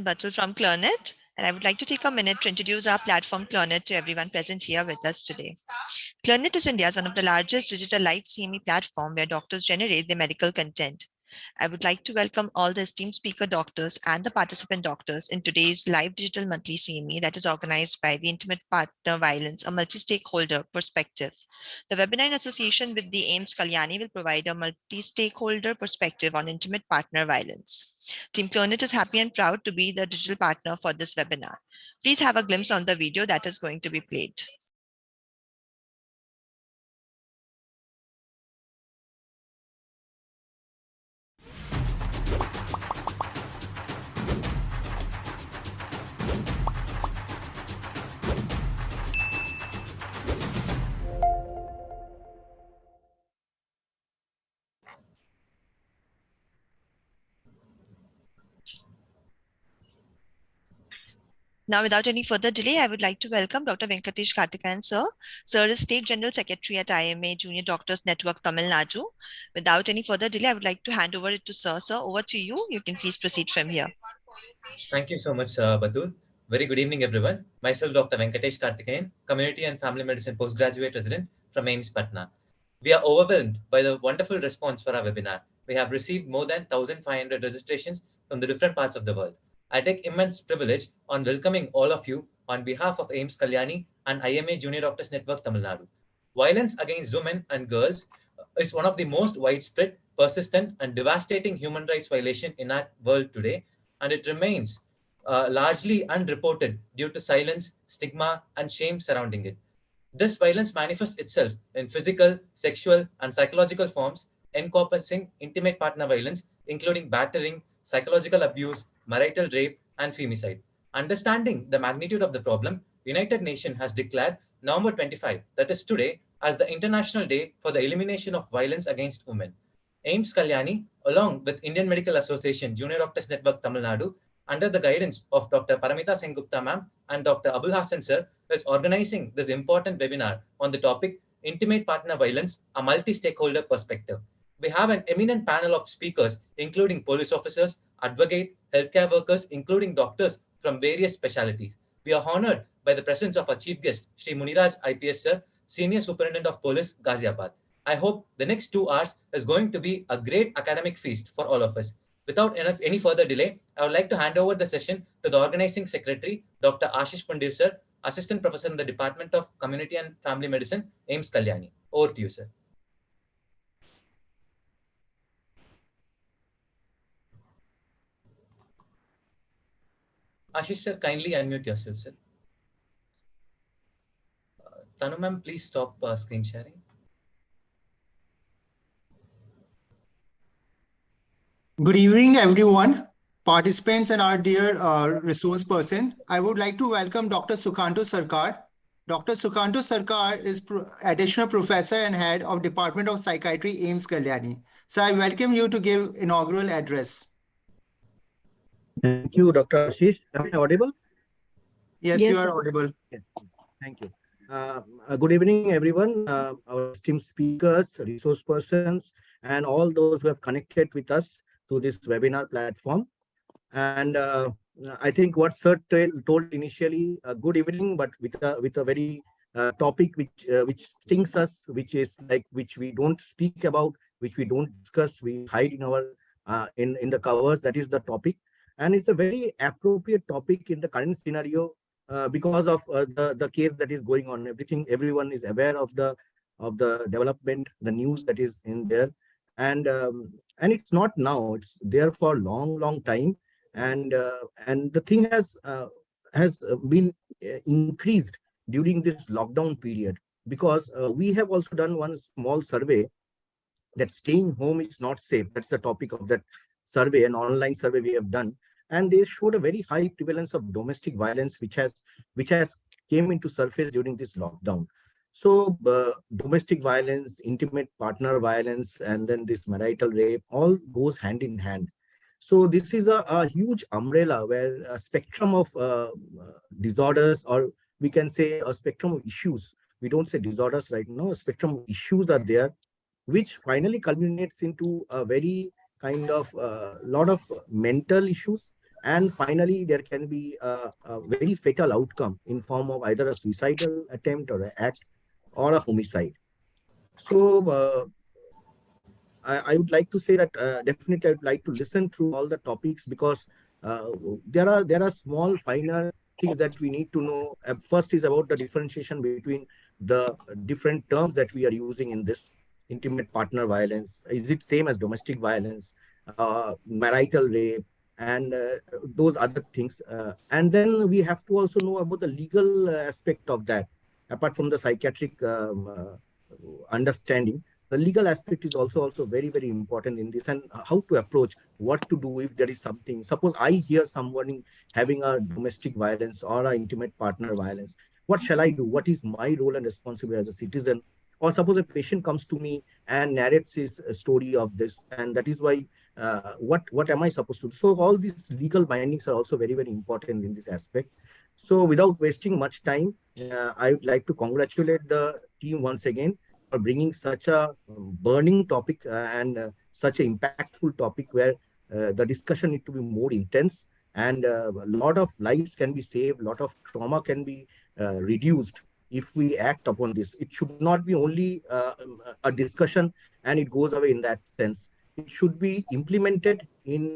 Batul from Clernet, and I would like to take a minute to introduce our platform Clernet to everyone present here with us today. Clernet is India's one of the largest digital live CME platform where doctors generate their medical content. I would like to welcome all the esteemed speaker doctors and the participant doctors in today's live digital monthly CME that is organized by the Intimate Partner Violence, a multi-stakeholder perspective. The webinar in association with the AIIMS Kalyani will provide a multi-stakeholder perspective on intimate partner violence. Team Clernet is happy and proud to be the digital partner for this webinar. Please have a glimpse on the video that is going to be played. Now, without any further delay, I would like to welcome Dr. Venkatesh Karthikeyan, sir. Sir is State General Secretary at IMA Junior Doctors Network, Tamil Nadu. Without any further delay, I would like to hand over it to sir. Sir, over to you. You can please proceed from here. Thank you so much, Batul. Very good evening, everyone. Myself, Dr. Venkatesh Karthikeyan, Community and Family Medicine Postgraduate Resident from AIIMS Patna. We are overwhelmed by the wonderful response for our webinar. We have received more than 1,500 registrations from the different parts of the world. I take immense privilege on welcoming all of you on behalf of AIIMS Kalyani and IMA Junior Doctors Network Tamil Nadu. Violence against women and girls is one of the most widespread, persistent, and devastating human rights violation in our world today, and it remains largely unreported due to silence, stigma, and shame surrounding it. This violence manifests itself in physical, sexual, and psychological forms, encompassing intimate partner violence, including battering, psychological abuse, marital rape, and femicide. Understanding the magnitude of the problem, United Nations has declared November 25, that is today, as the International Day for the Elimination of Violence Against Women. AIIMS Kalyani, along with Indian Medical Association Junior Doctors Network Tamil Nadu, under the guidance of Dr. Paramita Sengupta ma'am and Dr. Abul Hassan sir, is organizing this important webinar on the topic Intimate Partner Violence, a multi-stakeholder perspective. We have an eminent panel of speakers, including police officers, advocates, healthcare workers, including doctors from various specialties. We are honored by the presence of our chief guest, Shri Muniraj IPS sir, Senior Superintendent of Police, Ghaziabad. I hope the next 2 hours is going to be a great academic feast for all of us. Without any further delay, I would like to hand over the session to the organizing secretary, Dr. Ashish Pundir sir, Assistant Professor in the Department of Community and Family Medicine, AIIMS Kalyani. Over to you, sir. Ashish sir, kindly unmute yourself, sir. Tanu ma'am, please stop screen sharing. Good evening, everyone, participants and our dear resource person. I would like to welcome Dr. Sukhantu Sarkar. Dr. Sukhantu Sarkar is additional professor and head of Department of Psychiatry, AIIMS Kalyani. So I welcome you to give inaugural address. Thank you, Dr. Ashish. Am I audible? Yes, you are audible. Yes. Thank you. Good evening, everyone. Our esteemed speakers, resource persons, and all those who have connected with us to this webinar platform. And I think what Sir told initially, good evening, but with a very topic which stings us, which we don't speak about, which we don't discuss, we hide in our in the covers. That is the topic, and it's a very appropriate topic in the current scenario because of the case that is going on. Everyone is aware of the development, the news that is in there, and it's not now, it's there for a long time, and the thing has been increased during this lockdown period, because we have also done one small survey that staying home is not safe. That's the topic of that survey, an online survey we have done, and they showed a very high prevalence of domestic violence which has came into surface during this lockdown. So domestic violence, intimate partner violence, and then this marital rape all goes hand in hand. So this is a huge umbrella where a spectrum of disorders, or we can say a spectrum of issues. We don't say disorders right now. A spectrum of issues are there, which finally culminates into a very kind of lot of mental issues And finally, there can be a very fatal outcome in form of either a suicidal attempt or an act or a homicide. So I would like to say that definitely I would like to listen through all the topics, because uh, there are small finer things that we need to know. First is about the differentiation between the different terms that we are using in this: intimate partner violence. Is it same as domestic violence, marital rape, and those other things? And then we have to also know about the legal aspect of that, apart from the psychiatric understanding. The legal aspect is also very important in this, and how to approach, what to do if there is something. Suppose I hear someone having a domestic violence or an intimate partner violence, what shall I do? What is my role and responsibility as a citizen? Or suppose a patient comes to me and narrates his story of this, and that is why what am I supposed to do? So all these legal bindings are also very important in this aspect. So without wasting much time, I would like to congratulate the team once again for bringing such a burning topic and such an impactful topic, where the discussion need to be more intense, and a lot of lives can be saved, a lot of trauma can be reduced if we act upon this. It should not be only a discussion and it goes away in that sense. It should be implemented in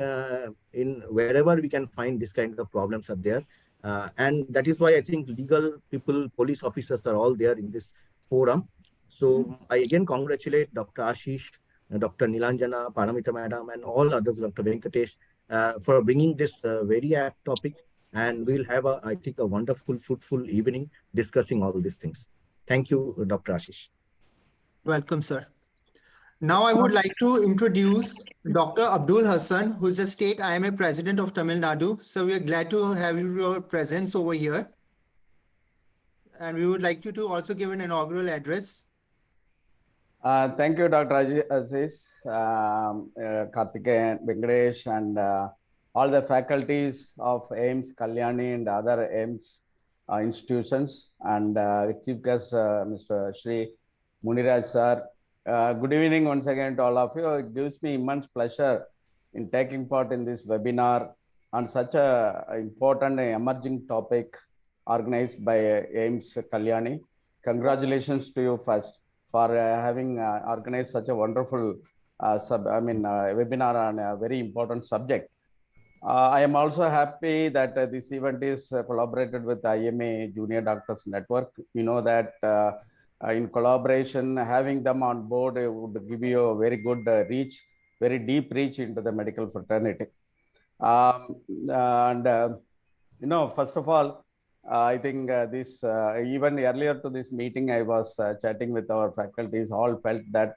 wherever we can find this kind of problems are there. And that is why I think legal people, police officers are all there in this forum. So I again congratulate Dr. Ashish, Dr. Nilanjana, Paramita Madam, and all others, Dr. Venkatesh, for bringing this very apt topic. And we'll have, I think, a wonderful, fruitful evening discussing all these things. Thank you, Dr. Ashish. Welcome, sir. Now I would like to introduce Dr. Abdul Hassan, who is the state IMA president of Tamil Nadu. So we are glad to have your presence over here. And we would like you to also give an inaugural address. Thank you, Dr. Aziz, Karthikeyan, Venkatesh, and all the faculties of AIIMS, Kalyani, and other AIIMS institutions, and Chief Guest, Mr. Shri Muniraj sir. Good evening once again to all of you. It gives me immense pleasure in taking part in this webinar on such a important and emerging topic organized by AIIMS Kalyani. Congratulations to you first for having organized such a wonderful webinar on a very important subject. I am also happy that this event is collaborated with IMA Junior Doctors Network. You know that in collaboration, having them on board would give you a very good reach, very deep reach into the medical fraternity. First of all, I think this even earlier to this meeting, I was chatting with our faculties. All felt that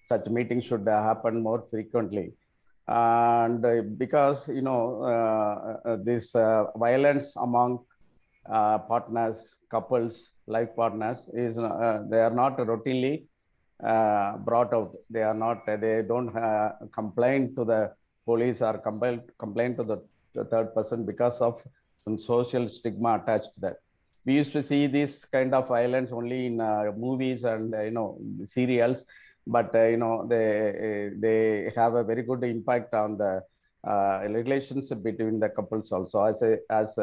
such meetings should happen more frequently, and because this violence among partners, couples, life partners is they are not routinely brought out. They are not. They don't complain to the police or complain to the third person because of some social stigma attached to that. We used to see this kind of violence only in movies and serials, but they have a very good impact on the relationship between the couples also. As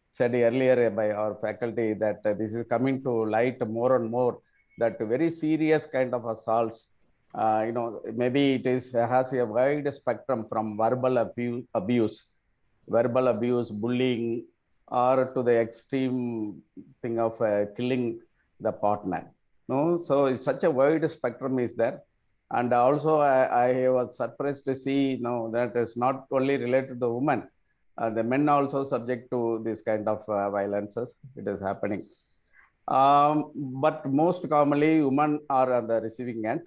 said earlier by our faculty, that this is coming to light more and more, that very serious kind of assaults. Maybe it has a wide spectrum from verbal abuse, bullying, or to the extreme thing of killing the partner. No, so it's such a wide spectrum is there. And also I was surprised to see that is not only related to women. The men are also subject to this kind of violences. It is happening. But most commonly, women are on the receiving end,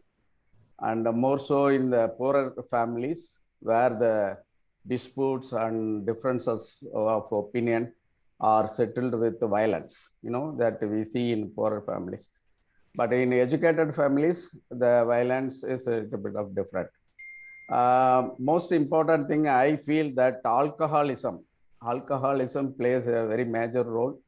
and more so in the poorer families, where the disputes and differences of opinion are settled with violence, that we see in poorer families. But in educated families, the violence is a little bit of different. Most important thing, I feel that alcoholism plays a very major role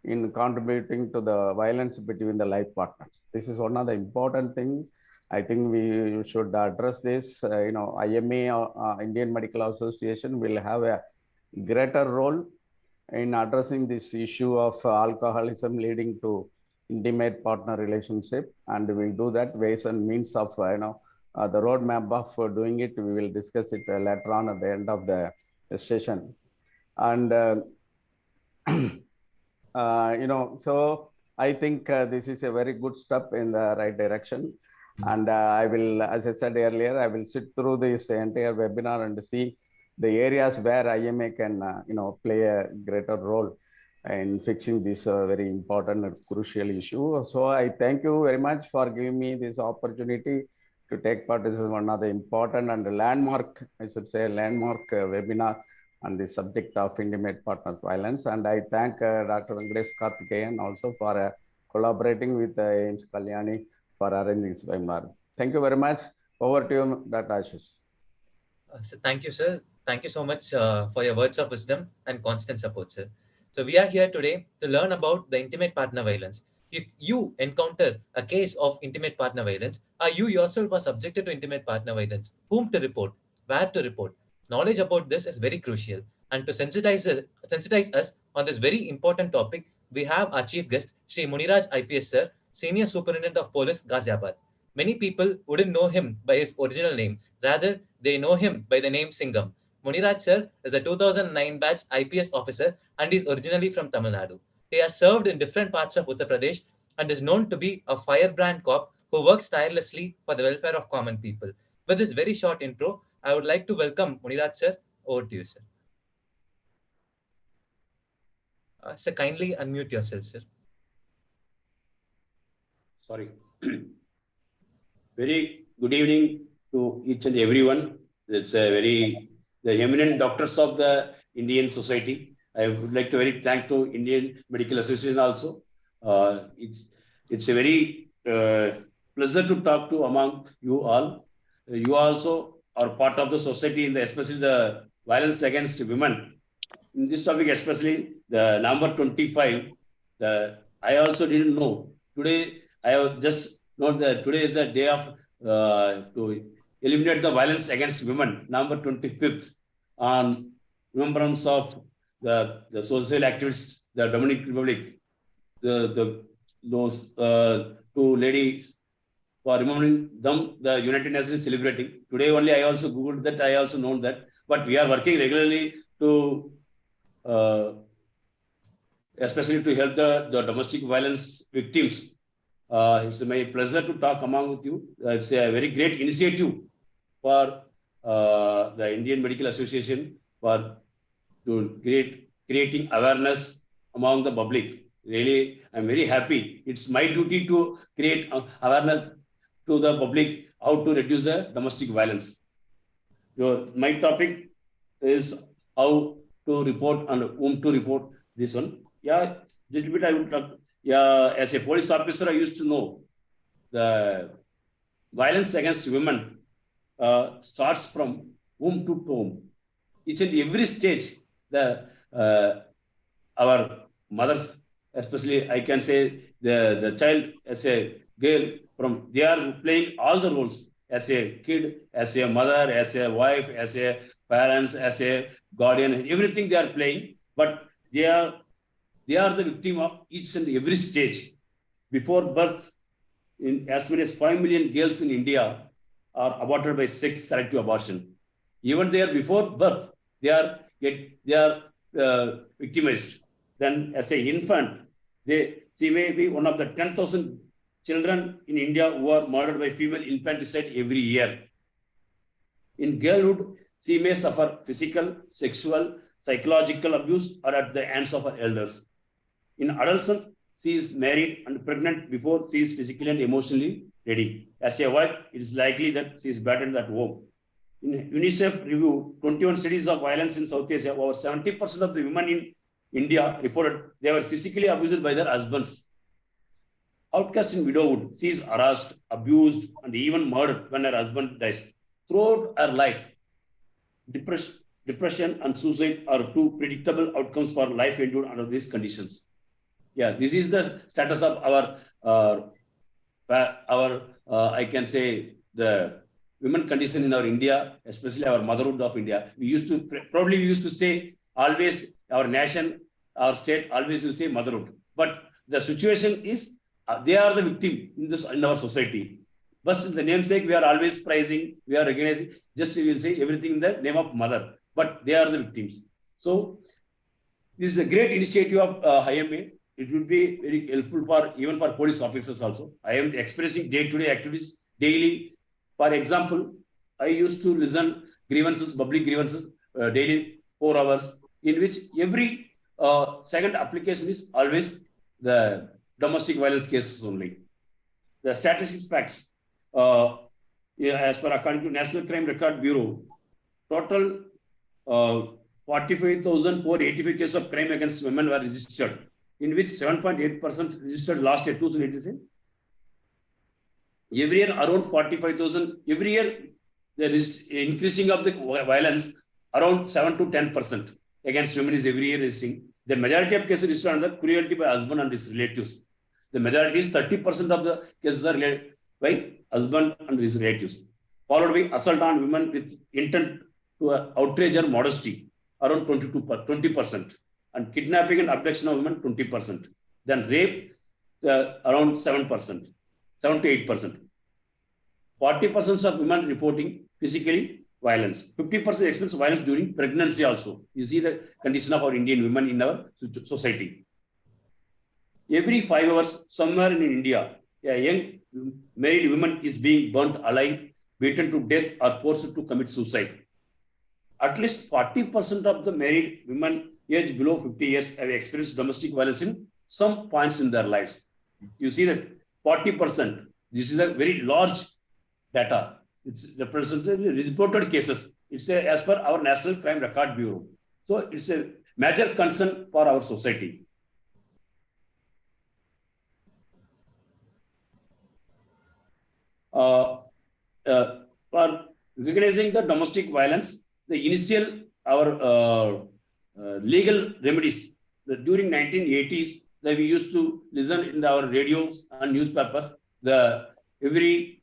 in contributing to the violence between the life partners. This is one of the important things. I think we should address this. IMA, Indian Medical Association, will have a greater role in addressing this issue of alcoholism leading to intimate partner relationship, and we'll do that ways and means of the roadmap of doing it. We will discuss it later on at the end of the session. And so I think this is a very good step in the right direction. And I will, as I said earlier, I will sit through this entire webinar and see the areas where IMA can, play a greater role in fixing this very important and crucial issue. So I thank you very much for giving me this opportunity to take part. This is one of the important and landmark, I should say, landmark webinar on the subject of intimate partner violence. And I thank Dr. Venkatesh Karthikeyan also for collaborating with AIIMS Kalyani for arranging this webinar. Thank you very much. Over to you, Dr. Ashish. So thank you, sir. Thank you so much for your words of wisdom and constant support, sir. So we are here today to learn about the intimate partner violence. If you encounter a case of intimate partner violence, or you yourself are subjected to intimate partner violence, whom to report, where to report, knowledge about this is very crucial. And to sensitize us on this very important topic, we have our chief guest, Sri Muniraj IPS, sir, Senior Superintendent of Police, Ghaziabad. Many people wouldn't know him by his original name. Rather, they know him by the name Singham. Muniraj sir is a 2009 batch IPS officer and is originally from Tamil Nadu. He has served in different parts of Uttar Pradesh and is known to be a firebrand cop who works tirelessly for the welfare of common people. With this very short intro, I would like to welcome Muniraj sir. Over to you, sir. Sir, kindly unmute yourself, sir. Sorry. Very good evening to each and everyone. It's a the eminent doctors of the Indian society. I would like to very thank to Indian Medical Association also. It's a very pleasure to talk to among you all. You also are part of the society, especially the violence against women. In this topic, especially the number 25, I also didn't know. Today, I have just known that today is the day of to eliminate the violence against women, number 25th, on remembrance of the social activists, the Dominican Republic, those two ladies, for remembering them, the United Nations is celebrating. Today only I also Googled that, I also known that, but we are working regularly to especially to help the domestic violence victims. It's my pleasure to talk among with you. It's a very great initiative for the Indian Medical Association for creating awareness among the public. Really, I'm very happy. It's my duty to create awareness to the public how to reduce the domestic violence. My topic is how to report and whom to report this one. Yeah, little bit I would talk. Yeah, as a police officer, I used to know the violence against women starts from womb to tomb. Each and every stage, our mothers, especially I can say the child as a girl, they are playing all the roles as a kid, as a mother, as a wife, as a parents, as a guardian, everything they are playing, but they are the victim of each and every stage. Before birth, in as many as 5 million girls in India are aborted by sex-selective abortion. Even there before birth, they are victimized. Then as an infant, she may be one of the 10,000 children in India who are murdered by female infanticide every year. In girlhood, she may suffer physical, sexual, psychological abuse or at the hands of her elders. In adolescence, she is married and pregnant before she is physically and emotionally ready. As a wife, it is likely that she is battered at home. In UNICEF review, 21 studies of violence in South Asia, over 70% of the women in India reported they were physically abused by their husbands. Outcast in widowhood, she is harassed, abused, and even murdered when her husband dies. Throughout her life, depression and suicide are two predictable outcomes for life endured under these conditions. Yeah, this is the status of our I can say the women condition in our India, especially our motherhood of India. We used to say always our nation, our state always will say motherhood. But the situation is they are the victim in our society. But in the namesake, we are always prizing, we are recognizing, just we will say everything in the name of mother, but they are the victims. So this is a great initiative of IMA. It will be very helpful for even for police officers also. I am expressing day-to-day activities daily. For example, I used to listen grievances, public grievances daily 4 hours, in which every second application is always the domestic violence cases only. The statistics facts, as per according to National Crime Record Bureau, total 45,485 cases of crime against women were registered, in which 7.8% registered last year, 2018. Every year, around 45,000. Every year, there is increasing of the violence around 7 to 10% against women is every year existing. The majority of cases registered under cruelty by husband and his relatives. The majority is 30% of the cases are related by husband and his relatives, followed by assault on women with intent to outrage or modesty, around 20%, and kidnapping and abduction of women, 20%. Then rape, around 7%, 7 to 8%. 40% of women reporting physically violence. 50% experience violence during pregnancy also. You see the condition of our Indian women in our society. Every 5 hours, somewhere in India, a young married woman is being burnt alive, beaten to death, or forced to commit suicide. At least 40% of the married women aged below 50 years have experienced domestic violence in some points in their lives. You see that 40%. This is a very large data. It's reported cases. It's as per our National Crime Record Bureau. So it's a major concern for our society. For recognizing the domestic violence, the initial our legal remedies during 1980s that we used to listen in our radios and newspapers. Every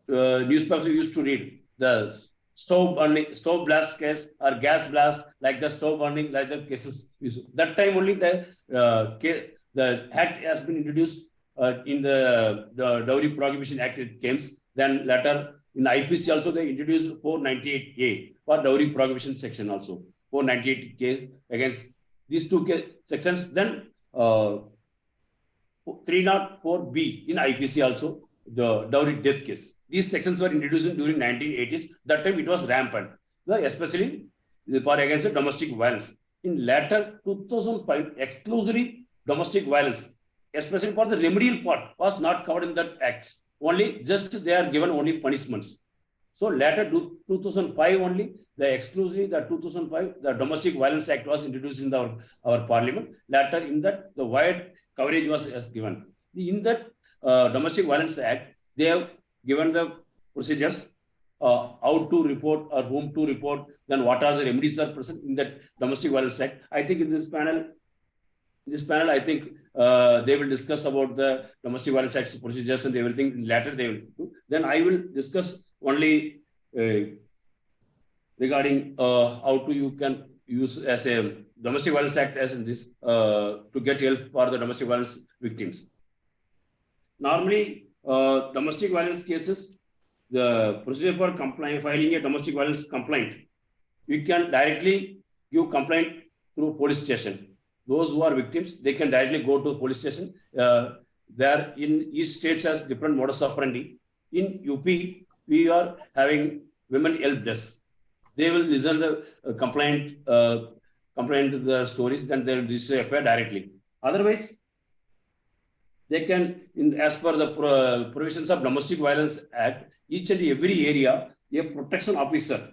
newspaper we used to read the stove burning, stove blast case or gas blast, like the stove burning, like the cases. That time only the act has been introduced in the Dowry Prohibition Act. It came. Then later in IPC also they introduced 498A for Dowry Prohibition section also. 498 case against these two sections. Then 304B in IPC also, the dowry death case. These sections were introduced during 1980s. That time it was rampant, especially for against the domestic violence. In later 2005, exclusively domestic violence, especially for the remedial part, was not covered in that act. Only just they are given only punishments. So later 2005 only, exclusively the 2005, the Domestic Violence Act was introduced in our parliament. Later in that, the wide coverage was given. In that Domestic Violence Act, they have given the procedures, how to report or whom to report, then what are the remedies are present in that Domestic Violence Act. I think in this panel, I think they will discuss about the Domestic Violence Act procedures and everything. Later they will do. Then I will discuss only regarding how you can use as a Domestic Violence Act as in this to get help for the domestic violence victims. Normally, domestic violence cases, the procedure for filing a domestic violence complaint, you can directly give complaint through police station. Those who are victims, they can directly go to the police station. There in each states has different modus operandi. In UP, we are having women help desk. They will listen the complaint the stories, then they will register FIR directly. Otherwise, they can, as per the provisions of Domestic Violence Act, each and every area, a protection officer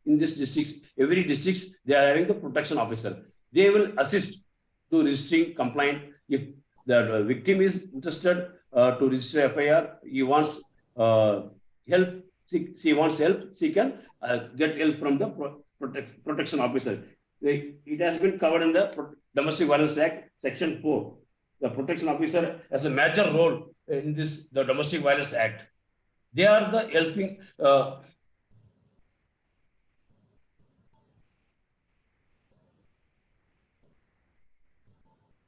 in this district, every district, they are having the protection officer. They will assist to registering complaint. If the victim is interested to register FIR, he wants help, she wants help, she can get help from the protection officer. It has been covered in the Domestic Violence Act, Section 4. The protection officer has a major role in the Domestic Violence Act. They are the helping.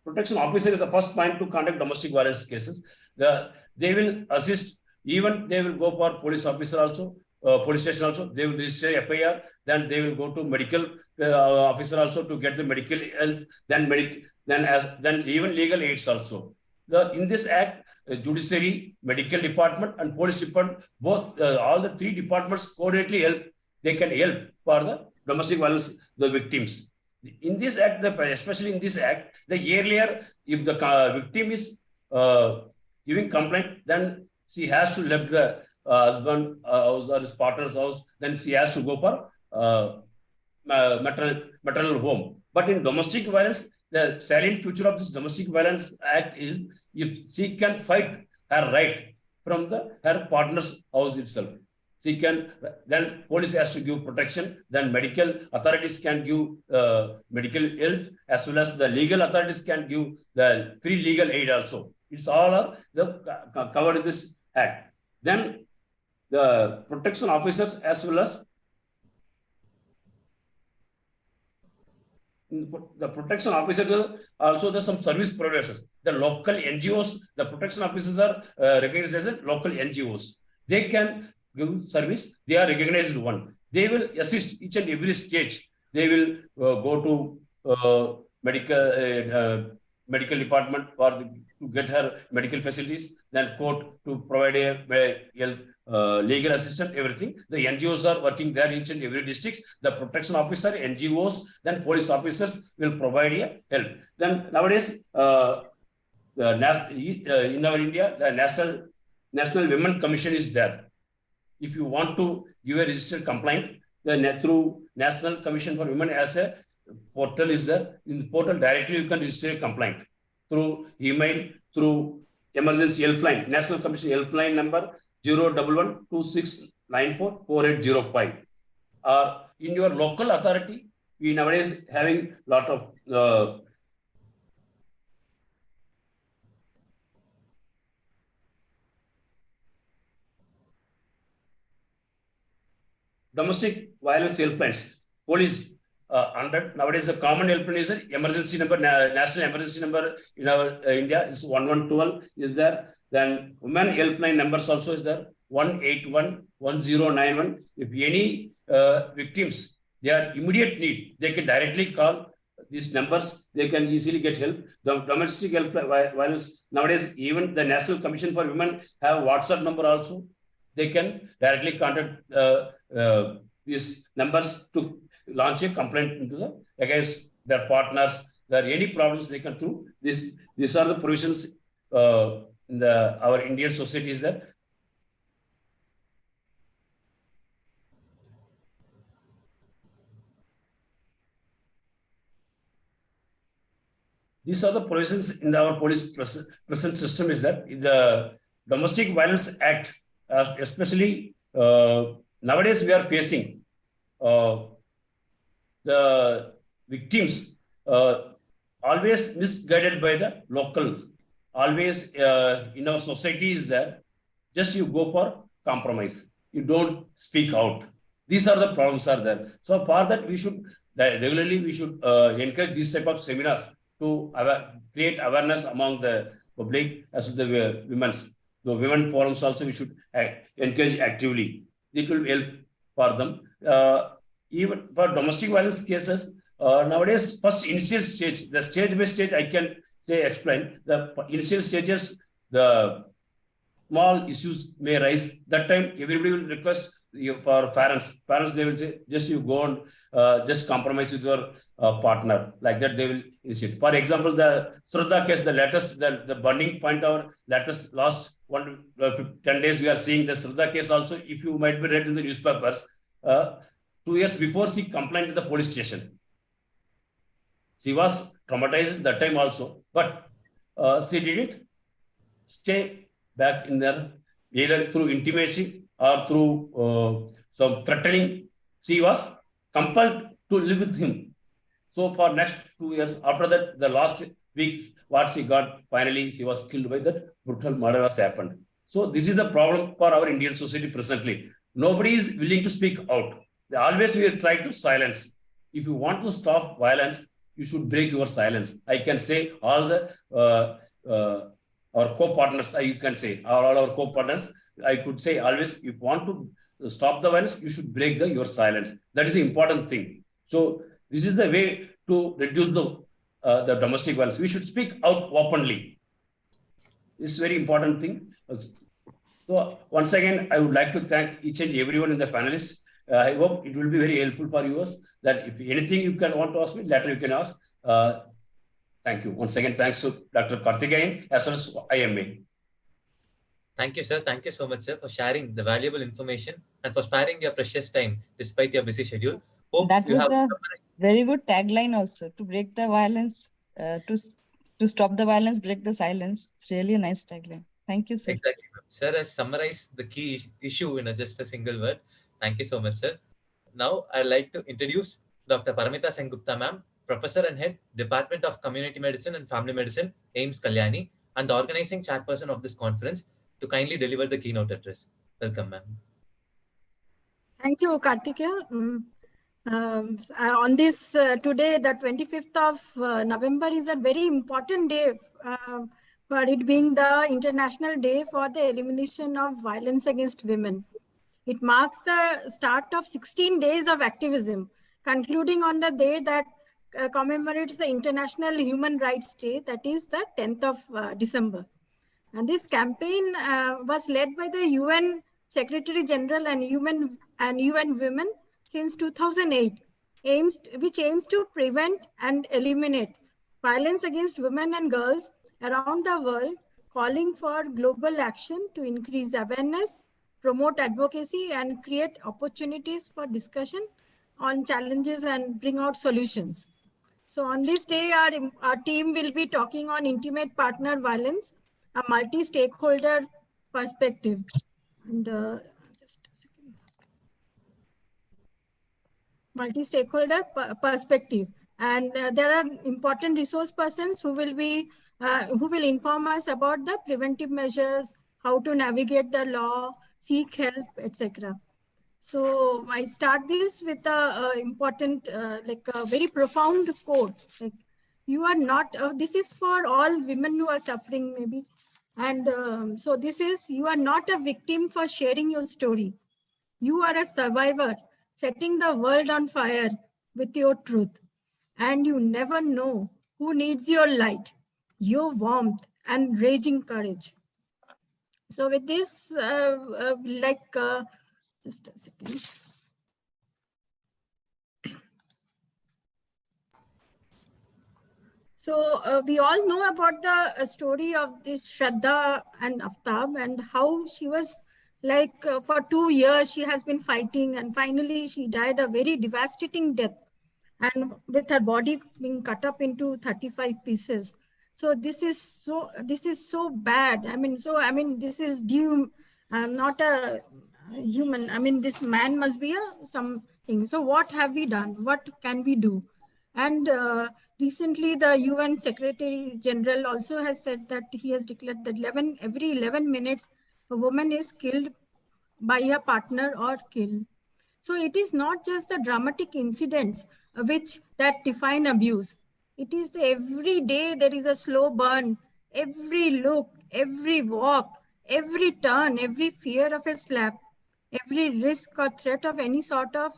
protection officer is the first point to conduct domestic violence cases. They will assist, even they will go for police officer also, police station also, they will register FIR, then they will go to medical officer also to get the medical help, then even legal aids also. In this act, judiciary, medical department, and police department, both all the three departments coordinately help. They can help for the domestic violence, the victims. In this act, especially in this act, the earlier, if the victim is giving complaint, then she has to leave the husband house or his partner's house, then she has to go for maternal home. But in domestic violence, the salient feature of this domestic violence act is if she can fight her right from her partner's house itself. She can, then police has to give protection, then medical authorities can give medical help, as well as the legal authorities can give the free legal aid also. It's all covered in this act. Then the protection officers, as well as the protection officers are also there's some service providers. The local NGOs, the protection officers are recognized as local NGOs. They can give service. They are recognized one. They will assist each and every stage. They will go to medical department to get her medical facilities, then court to provide a legal assistance, everything. The NGOs are working there each and every district. The protection officer, NGOs, then police officers will provide a help. Then nowadays, in our India, the National Women Commission is there. If you want to give a registered complaint, then through National Commission for Women as a portal is there. In the portal directly you can register a complaint through email, through emergency helpline, National Commission helpline number 01126944805. In your local authority, we nowadays having lot of domestic violence helplines. Police under nowadays the common helpline is an emergency number, national emergency number in our India is 1112 is there. Then women helpline numbers also is there, 1811091. If any victims, they are immediate need, they can directly call these numbers, they can easily get help. The domestic violence nowadays, even the National Commission for Women have WhatsApp number also. They can directly contact these numbers to launch a complaint into against their partners. There are any problems they can do. These are the provisions in our Indian society is there. These are the provisions in our police present system is that the Domestic Violence Act, especially nowadays we are facing the victims always misguided by the locals. Always in our society is that just you go for compromise. You don't speak out. These are the problems are there. So for that we should regularly encourage these type of seminars to create awareness among the public as well as the women forums also we should encourage actively. It will help for them. Even for domestic violence cases, nowadays first initial stage, the stage by stage I can explain. The initial stages, the small issues may rise. That time everybody will request for parents. Parents, they will say, just you go and just compromise with your partner. Like that they will initiate. For example, the Shraddha case, the latest, the burning point our latest last 10 days we are seeing the Shraddha case also. If you might be read in the newspapers, 2 years before she complained to the police station. She was traumatized that time also, but she didn't stay back in there either through intimidation or through some threatening. She was compelled to live with him. So for next 2 years, after that, the last weeks, what she got, finally, she was killed by that brutal murder has happened. So this is the problem for our Indian society presently. Nobody is willing to speak out. They always will try to silence. If you want to stop violence, you should break your silence. I can say all the our co-partners, you can say, all our co-partners, I could say always, if you want to stop the violence, you should break your silence. That is the important thing. So this is the way to reduce the domestic violence. We should speak out openly. It's a very important thing. So once again, I would like to thank each and everyone in the panelists. I hope it will be very helpful for you that if anything you can want to ask me, later you can ask. Thank you. Once again, thanks to Dr. Karthikeyan as well as IMA. Thank you, sir. Thank you so much, sir, for sharing the valuable information and for sparing your precious time despite your busy schedule. Hope that you was have a very good tagline also, to break the violence, to stop the violence, break the silence. It's really a nice tagline. Thank you, sir. Exactly. Sir has summarized the key issue in just a single word. Thank you so much, sir. Now, I'd like to introduce Dr. Paramita Sengupta, ma'am, Professor and Head, Department of Community Medicine and Family Medicine, AIIMS Kalyani, and the organizing chairperson of this conference to kindly deliver the keynote address. Welcome, ma'am. Thank you, Karthikeyan. On this today, the 25th of November is a very important day for it being the International Day for the Elimination of Violence Against Women. It marks the start of 16 days of activism, concluding on the day that commemorates the International Human Rights Day, that is the 10th of December. And this campaign was led by the UN Secretary General and UN Women since 2008, which aims to prevent and eliminate violence against women and girls around the world, calling for global action to increase awareness, promote advocacy, and create opportunities for discussion on challenges and bring out solutions. So on this day, our team will be talking on intimate partner violence, a multi-stakeholder perspective. And just a second. Multi-stakeholder perspective. And there are important resource persons who will inform us about the preventive measures, how to navigate the law, seek help, etc. So I start this with a important, like a very profound quote. Like, you are not. This is for all women who are suffering, maybe. And so this is, you are not a victim for sharing your story. You are a survivor, setting the world on fire with your truth. And you never know who needs your light, your warmth, and raging courage. So with this, just a second. So we all know about the story of this Shraddha and Aftab, and how she was like for 2 years she has been fighting, and finally she died a very devastating death, and with her body being cut up into 35 pieces. So this is so bad. This is due. Not a human. This man must be something. So what have we done? What can we do? And recently, the UN Secretary General also has said that he has declared that every 11 minutes, a woman is killed by a partner or killed. So it is not just the dramatic incidents that define abuse. It is every day there is a slow burn, every look, every walk, every turn, every fear of a slap, every risk or threat of any sort of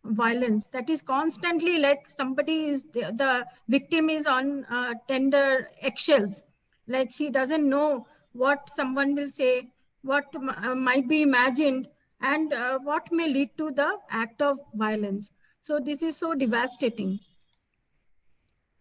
violence that is constantly, like somebody is, the victim is on tender eggshells, like she doesn't know what someone will say, what might be imagined, and what may lead to the act of violence. So this is so devastating.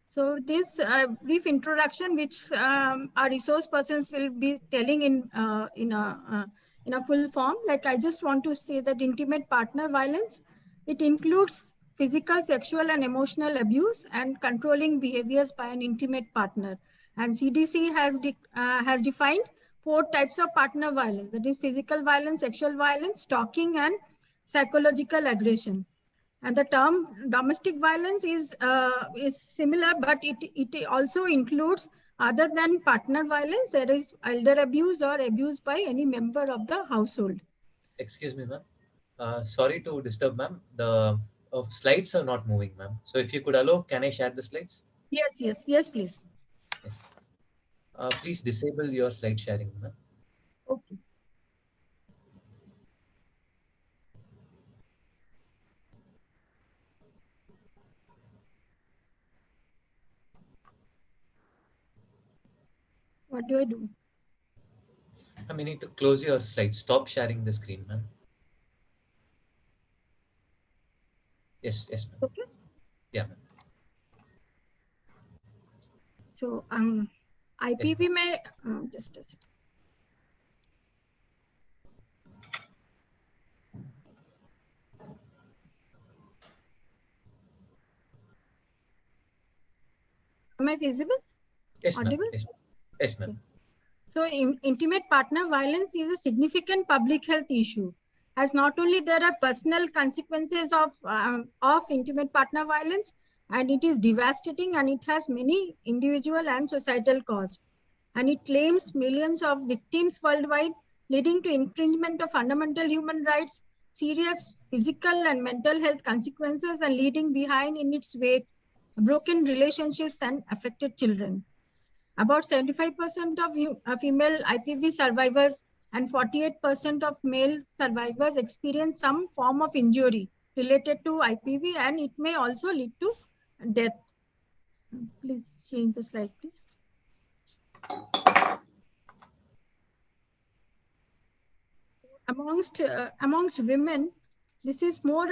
So this brief introduction, which our resource persons will be telling in a full form, like I just want to say that intimate partner violence, it includes physical, sexual, and emotional abuse and controlling behaviors by an intimate partner. And CDC has defined 4 types of partner violence, that is physical violence, sexual violence, stalking, and psychological aggression. And the term domestic violence is similar, but it also includes, other than partner violence, there is elder abuse or abuse by any member of the household. Excuse me, ma'am. Sorry to disturb, ma'am. The slides are not moving, ma'am. So if you could allow, can I share the slides? Yes, please. Yes. Please disable your slide sharing, ma'am. Okay. What do I do? I mean, need to close your slide. Stop sharing the screen, ma'am. Yes, ma'am. Okay. Yeah, ma'am. So IPV Yes, may just a second. Am I visible? Yes, ma'am. Audible? Yes, ma'am. Okay. So intimate partner violence is a significant public health issue, as not only there are personal consequences of intimate partner violence, and it is devastating, and it has many individual and societal costs, and it claims millions of victims worldwide, leading to infringement of fundamental human rights, serious physical and mental health consequences, and leading behind in its wake broken relationships and affected children. About 75% of female IPV survivors and 48% of male survivors experience some form of injury related to IPV, and it may also lead to death. Please change the slide, please. Amongst women, this is more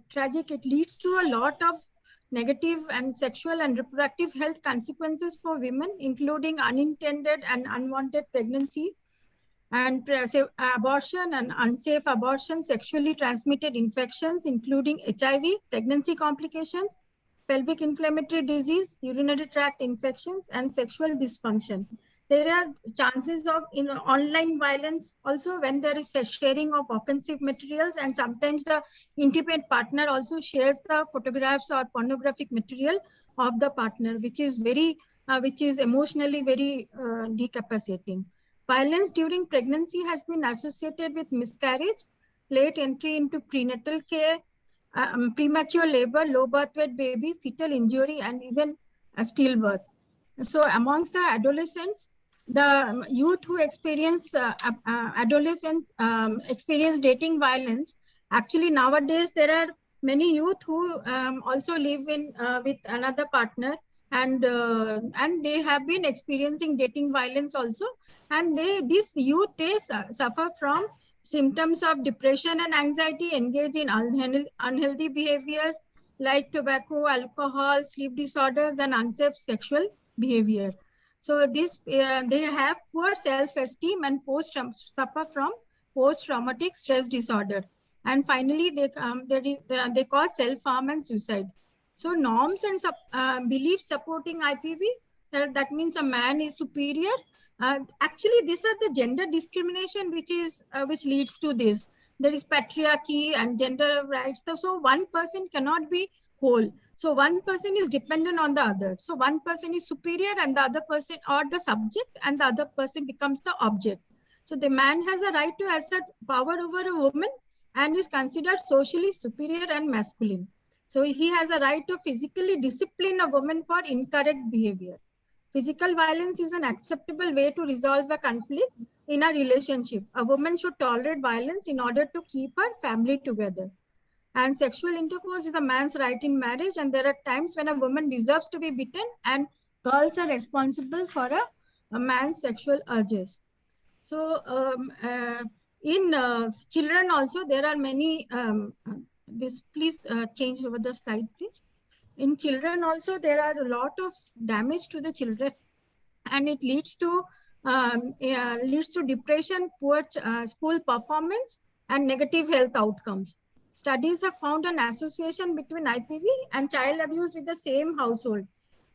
tragic. It leads to a lot of negative and sexual and reproductive health consequences for women, including unintended and unwanted pregnancy, and abortion and unsafe abortion, sexually transmitted infections, including HIV, pregnancy complications, pelvic inflammatory disease, urinary tract infections, and sexual dysfunction. There are chances of online violence also when there is a sharing of offensive materials, and sometimes the intimate partner also shares the photographs or pornographic material of the partner, which is emotionally very decapacitating. Violence during pregnancy has been associated with miscarriage, late entry into prenatal care, premature labor, low birth weight baby, fetal injury, and even stillbirth. So amongst the adolescents, the youth who experience adolescents experience dating violence. Actually, nowadays there are many youth who also live in with another partner, and they have been experiencing dating violence also, and this youth suffer from symptoms of depression and anxiety, engage in unhealthy behaviors like tobacco, alcohol, sleep disorders, and unsafe sexual behavior. So they have poor self-esteem and suffer from post-traumatic stress disorder. And finally, they cause self-harm and suicide. So norms and beliefs supporting IPV, that means a man is superior. Actually, these are the gender discrimination which leads to this. There is patriarchy and gender rights. So one person cannot be whole. So one person is dependent on the other. So one person is superior and the other person, or the subject, and the other person becomes the object. So the man has a right to assert power over a woman and is considered socially superior and masculine. So he has a right to physically discipline a woman for incorrect behavior. Physical violence is an acceptable way to resolve a conflict in a relationship. A woman should tolerate violence in order to keep her family together. And sexual intercourse is a man's right in marriage, and there are times when a woman deserves to be beaten, and girls are responsible for a man's sexual urges. So in children also, there are many, please change over the slide, please. In children also, there are a lot of damage to the children, and it leads to depression, poor school performance, and negative health outcomes. Studies have found an association between IPV and child abuse with the same household,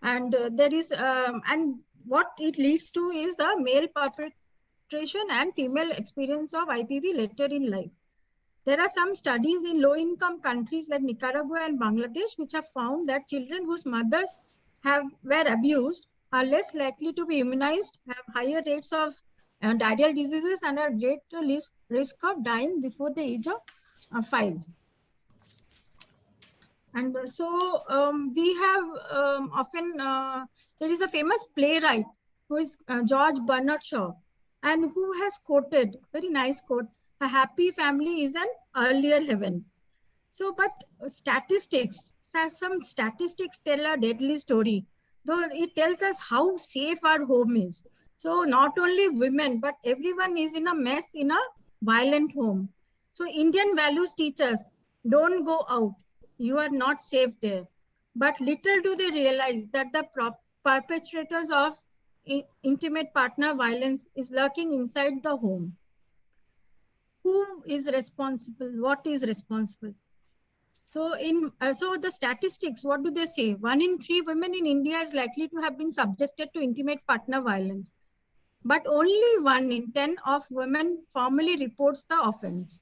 and and what it leads to is the male perpetration and female experience of IPV later in life. There are some studies in low-income countries like Nicaragua and Bangladesh, which have found that children whose mothers were abused are less likely to be immunized, have higher rates of diarrheal diseases, and are greater risk of dying before the age of 5. And so we have often, there is a famous playwright who is George Bernard Shaw, and who has quoted, very nice quote, "A happy family is an earlier heaven." So, but statistics, some statistics tell a deadly story, though it tells us how safe our home is. So not only women, but everyone is in a mess in a violent home. So Indian values teach us, don't go out. You are not safe there. But little do they realize that the perpetrators of intimate partner violence is lurking inside the home. Who is responsible? What is responsible? So so the statistics, what do they say? 1 in 3 women in India is likely to have been subjected to intimate partner violence. But only 1 in 10 of women formally reports the offense.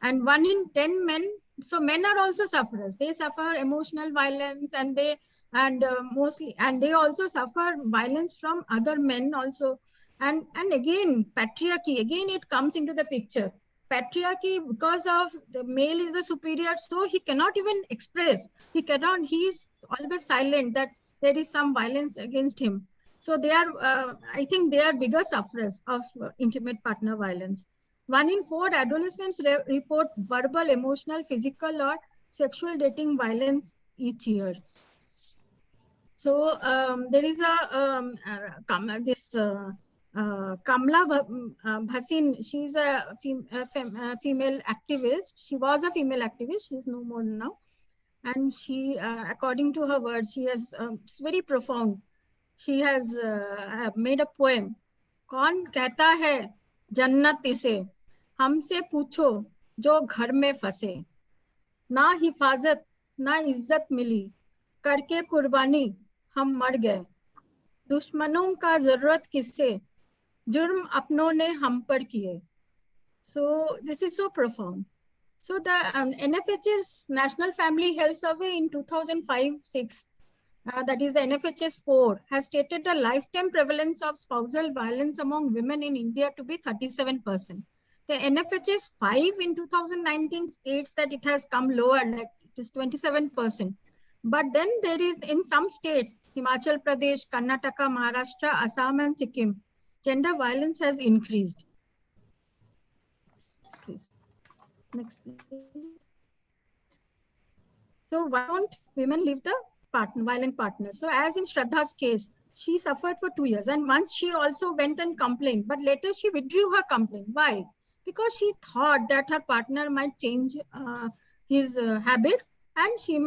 And 1 in 10 men, so men are also sufferers. They suffer emotional violence, and they also suffer violence from other men also. And again, patriarchy, again it comes into the picture. Patriarchy, because of the male is the superior, so he cannot even express. He is always silent that there is some violence against him. So they are, I think they are bigger sufferers of intimate partner violence. 1 in 4 adolescents report verbal, emotional, physical, or sexual dating violence each year. So there is Kamla Bhasin. She's a female activist. She was a female activist. She's no more now. And she, according to her words, she has, it's very profound. She has made a poem. कौन कहता है जन्नत इसे, हमसे पूछो जो घर में फंसे, ना हिफाजत ना इज्जत मिली, करके कुर्बानी हम मर गए, दुश्मनों का जरूरत किससे, जुर्म अपनों ने हम पर किए. So this is so profound. So the NFHS National Family Health Survey in 2005-06, that is the NFHS 4, has stated the lifetime prevalence of spousal violence among women in India to be 37%. The NFHS 5 in 2019 states that it has come lower, like it is 27%. But then there is, in some states, Himachal Pradesh, Karnataka, Maharashtra, Assam, and Sikkim, gender violence has increased. Please. Next, please. So why don't women leave the violent partner? So as in Shraddha's case, she suffered for 2 years, and once she also went and complained, but later she withdrew her complaint. Why? Because she thought that her partner might change his habits, and he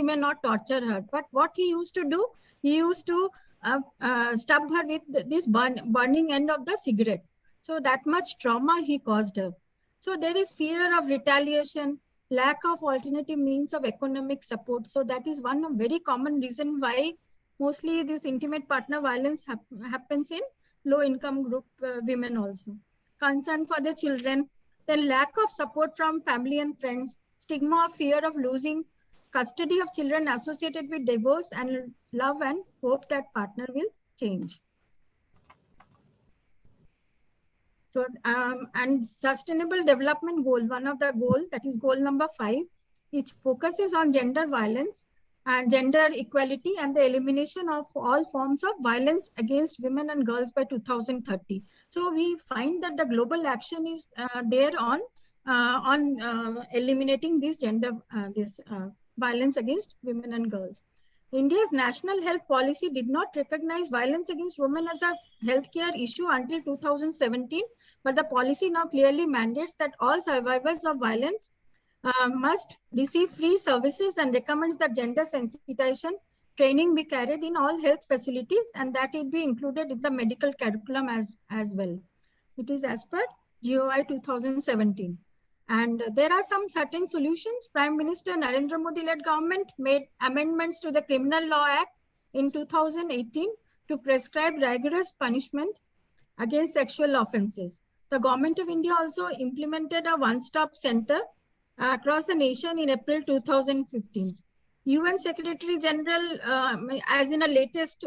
may not torture her. But what he used to do, he used to stab her with this burning end of the cigarette. So that much trauma he caused her. So there is fear of retaliation, lack of alternative means of economic support. So that is one very common reason why mostly this intimate partner violence happens in low-income group women also. Concern for the children, then lack of support from family and friends, stigma of fear of losing custody of children associated with divorce, and love and hope that partner will change. So, and sustainable development goal, one of the goal, that is goal number 5, which focuses on gender violence and gender equality and the elimination of all forms of violence against women and girls by 2030. So we find that the global action is there on eliminating this gender, violence against women and girls. India's national health policy did not recognize violence against women as a healthcare issue until 2017, but the policy now clearly mandates that all survivors of violence must receive free services and recommends that gender sensitization training be carried in all health facilities and that it be included in the medical curriculum as well. It is as per GOI 2017. And there are some certain solutions. Prime Minister Narendra Modi-led government made amendments to the Criminal Law Act in 2018 to prescribe rigorous punishment against sexual offenses. The Government of India also implemented a one-stop center across the nation in April 2015. UN Secretary General, as in a latest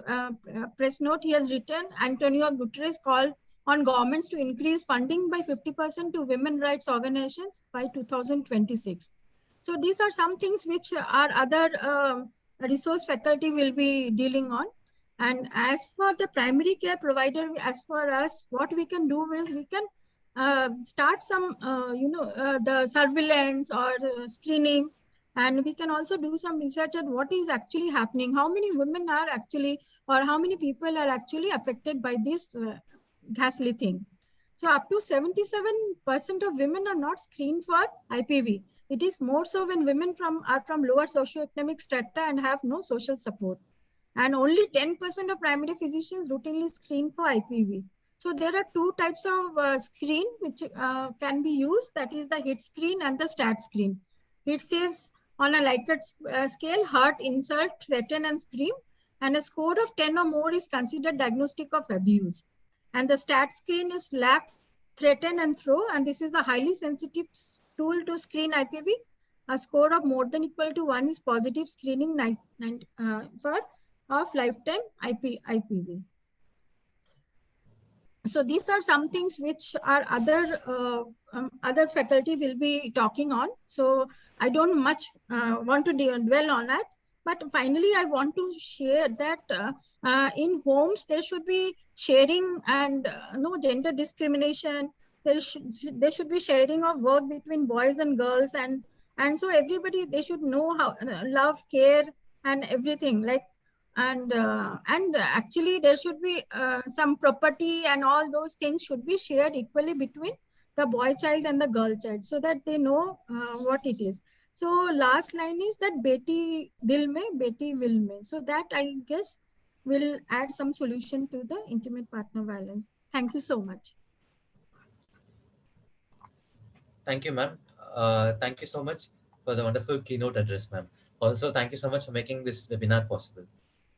press note, he has written, Antonio Guterres called on governments to increase funding by 50% to women rights organizations by 2026. So these are some things which our other resource faculty will be dealing on. And as for the primary care provider, as for us, what we can do is we can start some, the surveillance or screening. And we can also do some research at what is actually happening, how many women are actually, or how many people are actually affected by this ghastly thing. So up to 77% of women are not screened for IPV. It is more so when women are from lower socioeconomic strata and have no social support. And only 10% of primary physicians routinely screen for IPV. So there are two types of screen which can be used. That is the HIT screen and the STAT screen. HIT says on a Likert scale, heart, insult, threaten, and scream. And a score of 10 or more is considered diagnostic of abuse. And the STAT screen is lap, threaten, and throw. And this is a highly sensitive tool to screen IPV. A score of more than equal to 1 is positive screening for of lifetime IPV. So these are some things which our other faculty will be talking on. So I don't much want to dwell on that. But finally, I want to share that in homes, there should be sharing and no gender discrimination. There should be sharing of work between boys and girls. And so everybody, they should know how love, care, and everything. Like, and actually there should be some property and all those things should be shared equally between the boy child and the girl child so that they know what it is. So last line is that beti dil mein, beti will mein. So that I guess will add some solution to the intimate partner violence. Thank you so much. Thank you, ma'am. Thank you so much for the wonderful keynote address, ma'am. Also, thank you so much for making this webinar possible.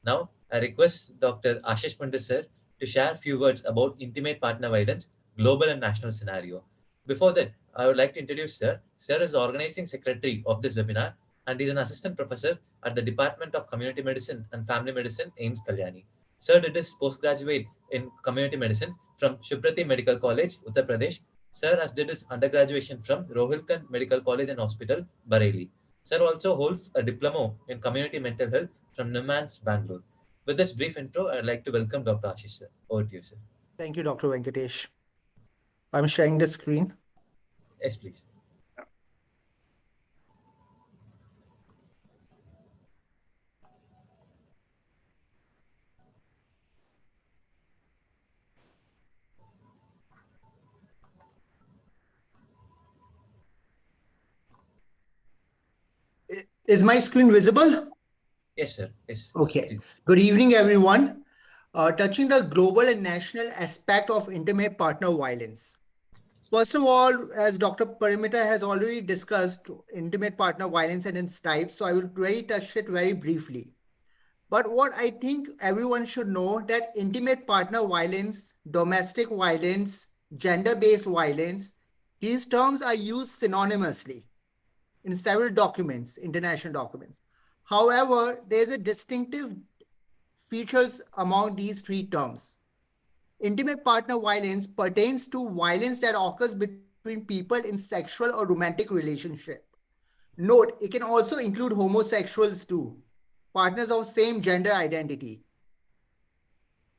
Now, I request Dr. Ashish Pandit sir to share a few words about intimate partner violence, global and national scenario. Before that, I would like to introduce sir. Sir is the organizing secretary of this webinar and is an assistant professor at the Department of Community Medicine and Family Medicine, AIIMS Kalyani. Sir did his postgraduate in community medicine from Shubrati Medical College, Uttar Pradesh. Sir has did his undergraduation from Rohilkund Medical College and Hospital, Bareilly. Sir also holds a diploma in community mental health from NIMANS, Bangalore. With this brief intro, I'd like to welcome Dr. Ashish sir. Over to you, sir. Thank you, Dr. Venkatesh. I'm sharing the screen. Yes, please. Is my screen visible? Yes, sir. Yes. Okay. Please. Good evening, everyone. Touching the global and national aspect of intimate partner violence. First of all, as Dr. Paramita has already discussed intimate partner violence and its types, so I will touch it very briefly. But what I think everyone should know that intimate partner violence, domestic violence, gender-based violence, these terms are used synonymously in several documents, international documents. However, there's a distinctive features among these three terms. Intimate partner violence pertains to violence that occurs between people in sexual or romantic relationship. Note, it can also include homosexuals too, partners of same gender identity.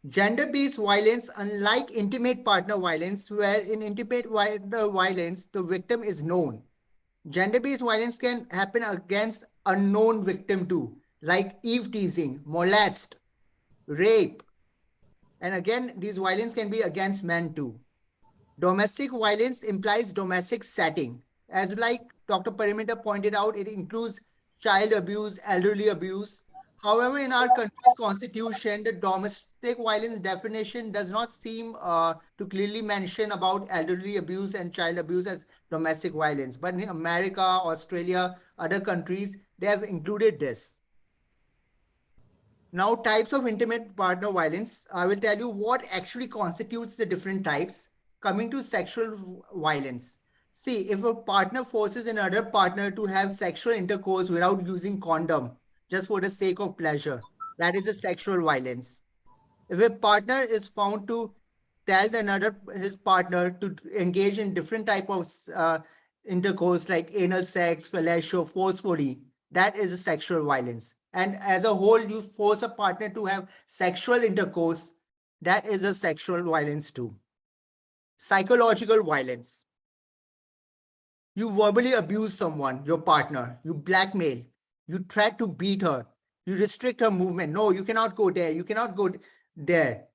Gender-based violence, unlike intimate partner violence, where in intimate partner violence, the victim is known. Gender-based violence can happen against unknown victim too, like eve teasing, molest, rape. And again, these violence can be against men too. Domestic violence implies domestic setting. As like Dr. Paramita pointed out, it includes child abuse, elderly abuse. However, in our country's constitution, the domestic violence definition does not seem to clearly mention about elderly abuse and child abuse as domestic violence. But in America, Australia, other countries, they have included this. Now, types of intimate partner violence. I will tell you what actually constitutes the different types. Coming to sexual violence. See, if a partner forces another partner to have sexual intercourse without using condom, just for the sake of pleasure, that is a sexual violence. If a partner is found to tell his partner to engage in different type of intercourse like anal sex, fellatio, forcefully, that is a sexual violence. And as a whole, you force a partner to have sexual intercourse, that is a sexual violence too. Psychological violence. You verbally abuse someone, your partner, you blackmail, you try to beat her, you restrict her movement. No, you cannot go there, you cannot go there.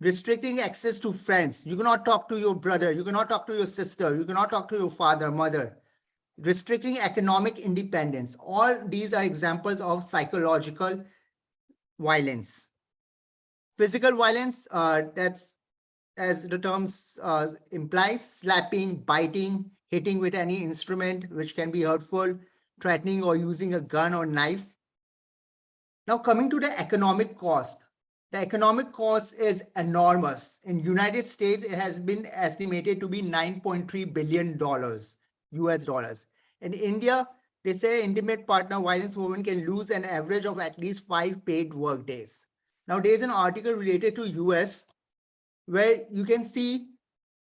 Restricting access to friends. You cannot talk to your brother, you cannot talk to your sister, you cannot talk to your father, mother. Restricting economic independence. All these are examples of psychological violence. Physical violence, that's as the terms implies, slapping, biting, hitting with any instrument which can be hurtful, threatening or using a gun or knife. Now coming to the economic cost. The economic cost is enormous. In United States, it has been estimated to be $9.3 billion US dollars. In India, they say intimate partner violence women can lose an average of at least 5 paid work days. Now there's an article related to US where you can see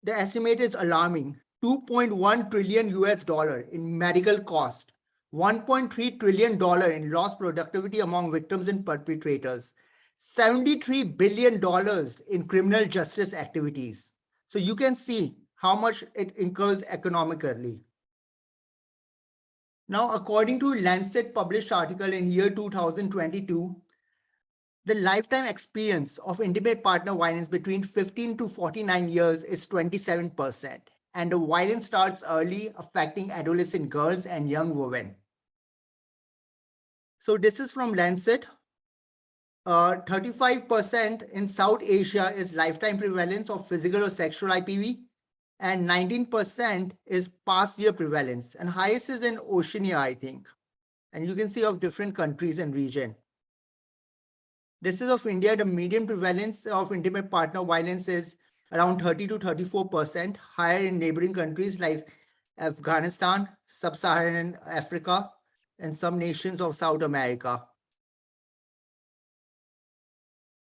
the estimate is alarming. 2.1 trillion US dollar in medical cost, $1.3 trillion in lost productivity among victims and perpetrators, $73 billion in criminal justice activities. So you can see how much it incurs economically. Now, according to Lancet published article in year 2022, the lifetime experience of intimate partner violence between 15 to 49 years is 27%. And the violence starts early, affecting adolescent girls and young women. So this is from Lancet. 35% in South Asia is lifetime prevalence of physical or sexual IPV, and 19% is past year prevalence, and highest is in Oceania, I think. And you can see of different countries and region. This is of India. The median prevalence of intimate partner violence is around 30 to 34%, higher in neighboring countries like Afghanistan, Sub-Saharan Africa, and some nations of South America.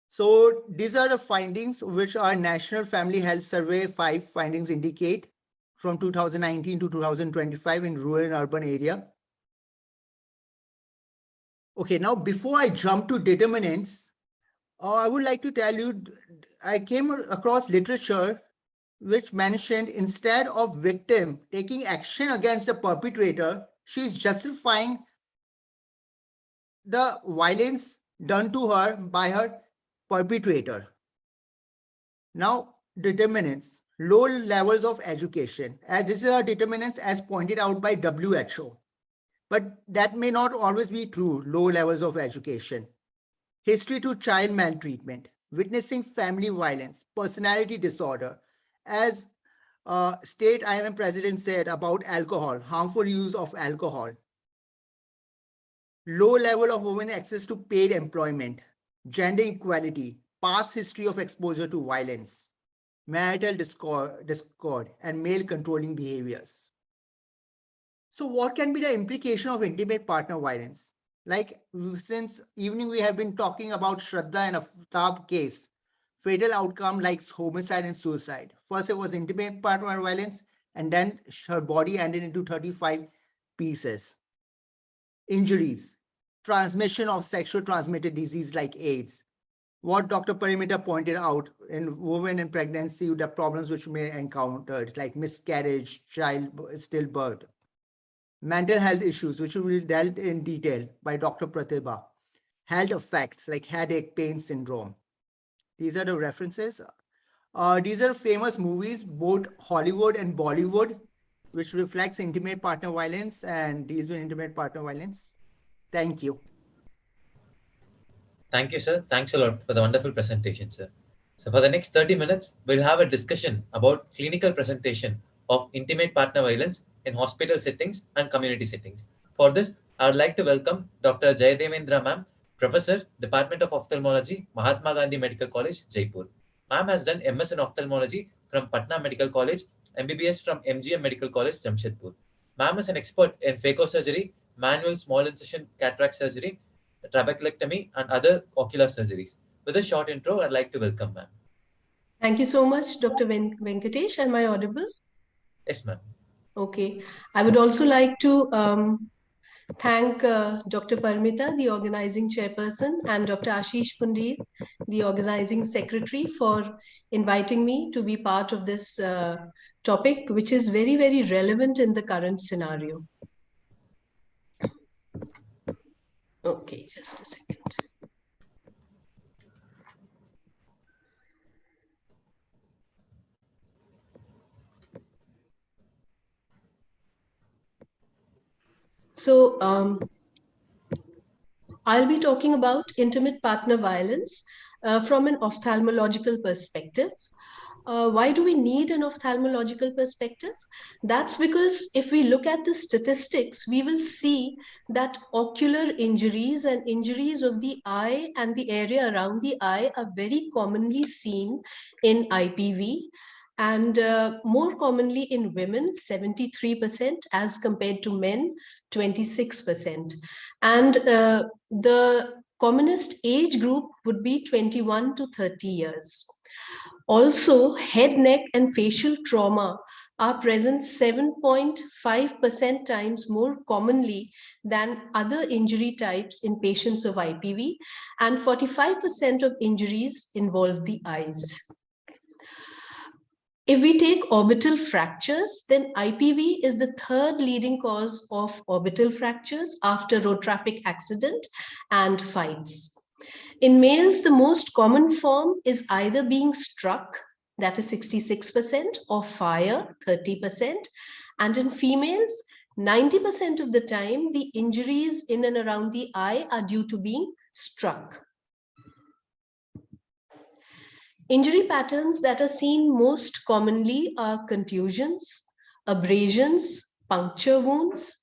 So these are the findings which our National Family Health Survey 5 findings indicate from 2019 to 2025 in rural and urban area. Okay, now before I jump to determinants, I would like to tell you, I came across literature which mentioned instead of victim taking action against the perpetrator, she is justifying the violence done to her by her perpetrator. Now, determinants, low levels of education, as this is our determinants as pointed out by WHO, but that may not always be true, low levels of education. History to child maltreatment, witnessing family violence, personality disorder, as state IMA president said about alcohol, harmful use of alcohol, low level of women access to paid employment, gender equality, past history of exposure to violence, marital discord, and male controlling behaviors. So what can be the implication of intimate partner violence? Like since evening, we have been talking about Shraddha and Aftab case, fatal outcome like homicide and suicide. First, it was intimate partner violence, and then her body ended into 35 pieces. Injuries, transmission of sexual transmitted disease like AIDS. What Dr. Parimita pointed out in women in pregnancy, the problems which may encounter like miscarriage, stillbirth. Mental health issues, which will be dealt in detail by Dr. Pratibha. Health effects like headache, pain syndrome. These are the references. These are famous movies, both Hollywood and Bollywood, which reflects intimate partner violence, and these were intimate partner violence. Thank you. Thank you, sir. Thanks a lot for the wonderful presentation, sir. So for the next 30 minutes, we'll have a discussion about clinical presentation of intimate partner violence in hospital settings and community settings. For this, I would like to welcome Dr. Jayadevendra ma'am, Professor, Department of Ophthalmology, Mahatma Gandhi Medical College, Jaipur. Ma'am has done MS in Ophthalmology from Patna Medical College, MBBS from MGM Medical College, Jamshedpur. Ma'am is an expert in phacosurgery, manual small incision cataract surgery, trabeculectomy, and other ocular surgeries. With a short intro, I'd like to welcome ma'am. Thank you so much, Dr. Venkatesh. Am I audible? Yes, ma'am. Okay. I would also like to thank Dr. Parmita, the organizing chairperson, and Dr. Ashish Pundir, the organizing secretary, for inviting me to be part of this topic, which is very, very relevant in the current scenario. Okay, just a second. So I'll be talking about intimate partner violence from an ophthalmological perspective. Why do we need an ophthalmological perspective? That's because if we look at the statistics, we will see that ocular injuries and injuries of the eye and the area around the eye are very commonly seen in IPV, and more commonly in women, 73%, as compared to men, 26%. And the commonest age group would be 21 to 30 years. Also, head, neck, and facial trauma are present 7.5% times more commonly than other injury types in patients of IPV, and 45% of injuries involve the eyes. If we take orbital fractures, then IPV is the third leading cause of orbital fractures after road traffic accident and fights. In males, the most common form is either being struck, that is 66%, or fire, 30%. And in females, 90% of the time, the injuries in and around the eye are due to being struck. Injury patterns that are seen most commonly are contusions, abrasions, puncture wounds.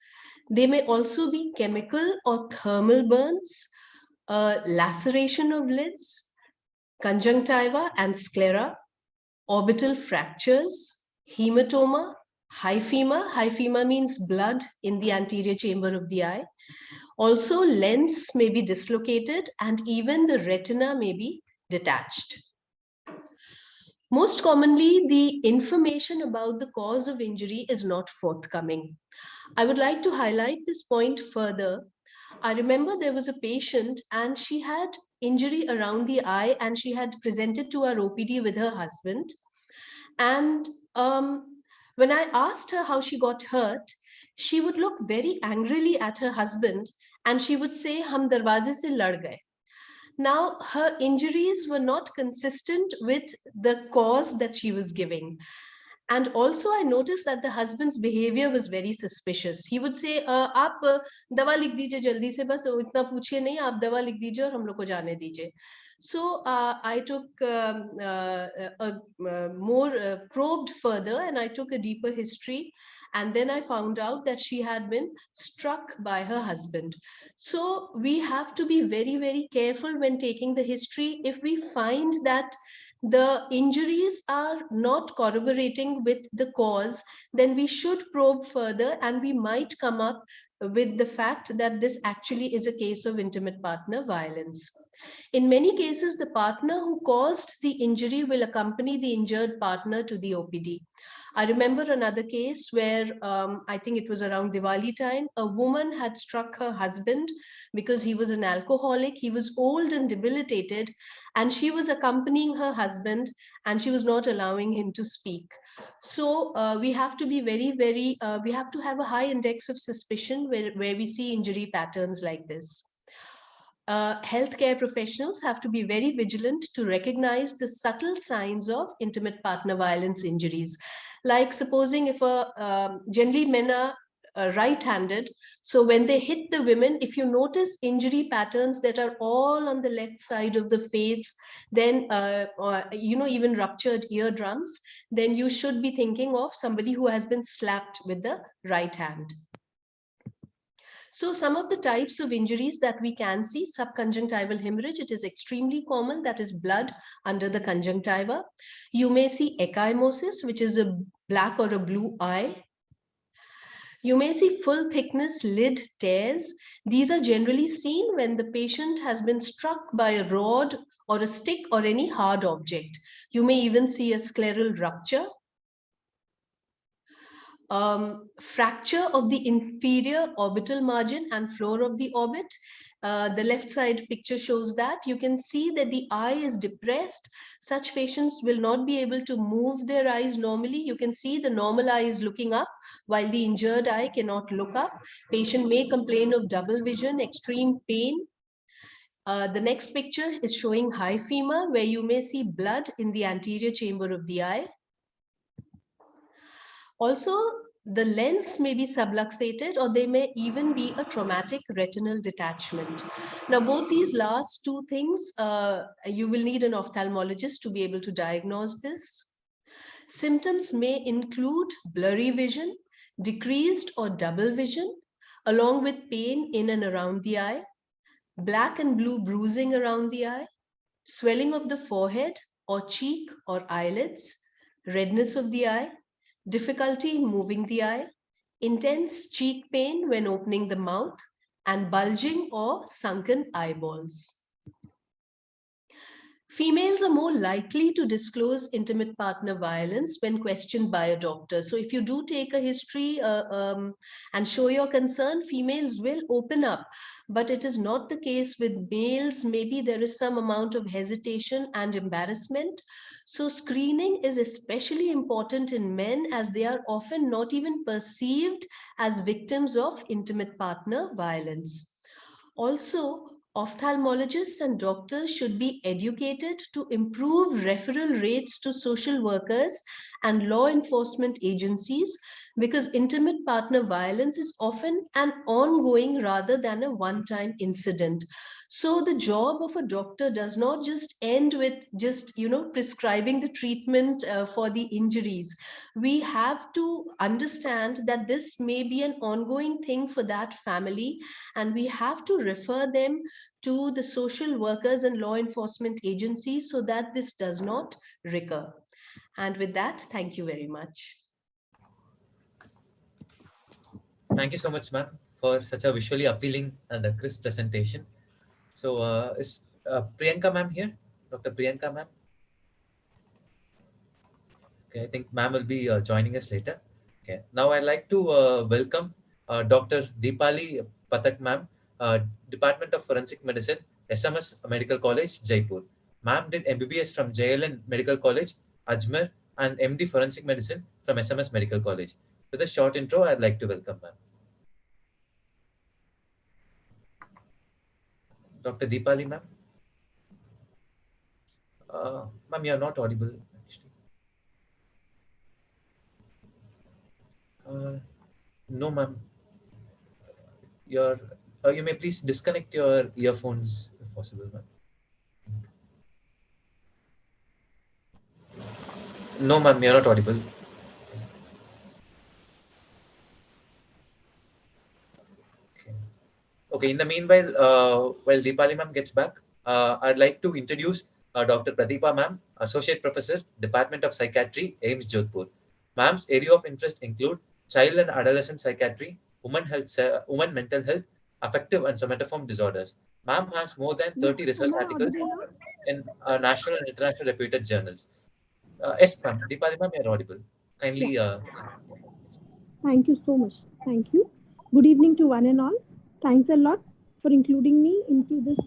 They may also be chemical or thermal burns, laceration of lids, conjunctiva and sclera, orbital fractures, hematoma, hyphema. Hyphema means blood in the anterior chamber of the eye. Also, lens may be dislocated and even the retina may be detached. Most commonly, the information about the cause of injury is not forthcoming. I would like to highlight this point further. I remember there was a patient and she had injury around the eye and she had presented to our OPD with her husband. And when I asked her how she got hurt, she would look very angrily at her husband and she would say, "Hum darwaze se lad gaye." Now, her injuries were not consistent with the cause that she was giving. And also, I noticed that the husband's behavior was very suspicious. He would say, "Aap dawa likh dijiye jaldi se, bas itna puchiye nahi, aap dawa likh dijiye aur hum log ko jaane dijiye." So I took more probed further and I took a deeper history. And then I found out that she had been struck by her husband. So we have to be very, very careful when taking the history. If we find that the injuries are not corroborating with the cause, then we should probe further and we might come up with the fact that this actually is a case of intimate partner violence. In many cases, the partner who caused the injury will accompany the injured partner to the OPD. I remember another case where I think it was around Diwali time, a woman had struck her husband because he was an alcoholic. He was old and debilitated, and she was accompanying her husband and she was not allowing him to speak. So we have to be very, very, we have to have a high index of suspicion where we see injury patterns like this. Healthcare professionals have to be very vigilant to recognize the subtle signs of intimate partner violence injuries. Like supposing if generally men are right-handed, so when they hit the women, if you notice injury patterns that are all on the left side of the face, then even ruptured eardrums, then you should be thinking of somebody who has been slapped with the right hand. So some of the types of injuries that we can see: subconjunctival hemorrhage, it is extremely common, that is blood under the conjunctiva. You may see ecchymosis, which is a black or a blue eye. You may see full thickness lid tears. These are generally seen when the patient has been struck by a rod or a stick or any hard object. You may even see a scleral rupture. fracture of the inferior orbital margin and floor of the orbit. The left side picture shows that. You can see that the eye is depressed. Such patients will not be able to move their eyes normally. You can see the normal eye is looking up while the injured eye cannot look up. Patient may complain of double vision, extreme pain. The next picture is showing hyphema, where you may see blood in the anterior chamber of the eye. Also, the lens may be subluxated, or there may even be a traumatic retinal detachment. Now, both these last two things, you will need an ophthalmologist to be able to diagnose this. Symptoms may include blurry vision, decreased or double vision, along with pain in and around the eye, black and blue bruising around the eye, swelling of the forehead or cheek or eyelids, redness of the eye, difficulty in moving the eye, intense cheek pain when opening the mouth, and bulging or sunken eyeballs. Females are more likely to disclose intimate partner violence when questioned by a doctor. So if you do take a history and show your concern, females will open up. But it is not the case with males. Maybe there is some amount of hesitation and embarrassment. So screening is especially important in men, as they are often not even perceived as victims of intimate partner violence. Also, ophthalmologists and doctors should be educated to improve referral rates to social workers and law enforcement agencies, because intimate partner violence is often an ongoing rather than a one-time incident. So the job of a doctor does not just end with just, prescribing the treatment for the injuries. We have to understand that this may be an ongoing thing for that family, and we have to refer them to the social workers and law enforcement agencies so that this does not recur. And with that, thank you very much. Thank you so much, ma'am, for such a visually appealing and a crisp presentation. So is Priyanka ma'am here? Dr. Priyanka ma'am? Okay, I think ma'am will be joining us later. Okay, now I'd like to welcome Dr. Deepali Pathak ma'am, Department of Forensic Medicine, SMS Medical College, Jaipur. Ma'am did MBBS from JLN Medical College, Ajmer, and MD Forensic Medicine from SMS Medical College. With a short intro, I'd like to welcome ma'am. Dr. Deepali ma'am. Ma'am, you're not audible. No, ma'am. You may please disconnect your earphones if possible, ma'am. No, ma'am, you're not audible. Okay, in the meanwhile, while Deepali ma'am gets back, I'd like to introduce Dr. Pradeepa ma'am, Associate Professor, Department of Psychiatry, AIIMS Jodhpur. Ma'am's area of interest include child and adolescent psychiatry, women mental health, affective and somatoform disorders. Ma'am has more than 30 research articles in national and international reputed journals. Yes, ma'am. Deepali ma'am, you're audible. Kindly. Thank you so much. Thank you. Good evening to one and all. Thanks a lot for including me into this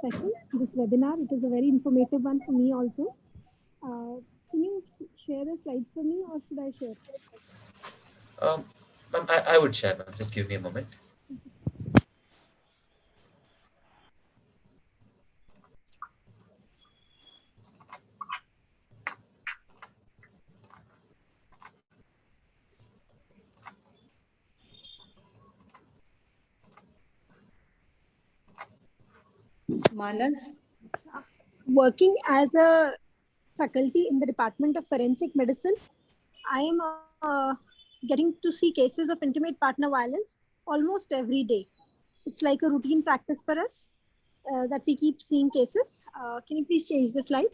session, this webinar. It is a very informative one for me also. Can you share the slides for me, or should I share? Ma'am, I would share, ma'am. Just give me a moment. Manas? Working as a faculty in the Department of Forensic Medicine, I am getting to see cases of intimate partner violence almost every day. It's like a routine practice for us that we keep seeing cases. Can you please change the slide?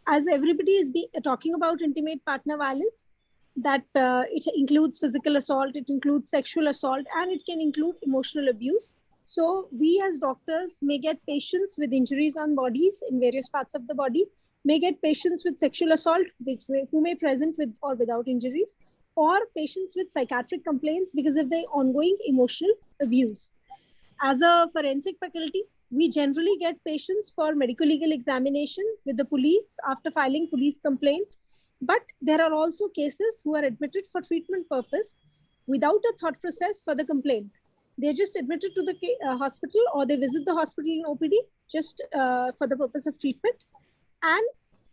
As everybody is talking about intimate partner violence, that it includes physical assault, it includes sexual assault, and it can include emotional abuse. So we as doctors may get patients with injuries on bodies in various parts of the body, may get patients with sexual assault, who may present with or without injuries, or patients with psychiatric complaints because of their ongoing emotional abuse. As a forensic faculty, we generally get patients for medical legal examination with the police after filing police complaint. But there are also cases who are admitted for treatment purpose without a thought process for the complaint. They're just admitted to the hospital, or they visit the hospital in OPD just for the purpose of treatment. And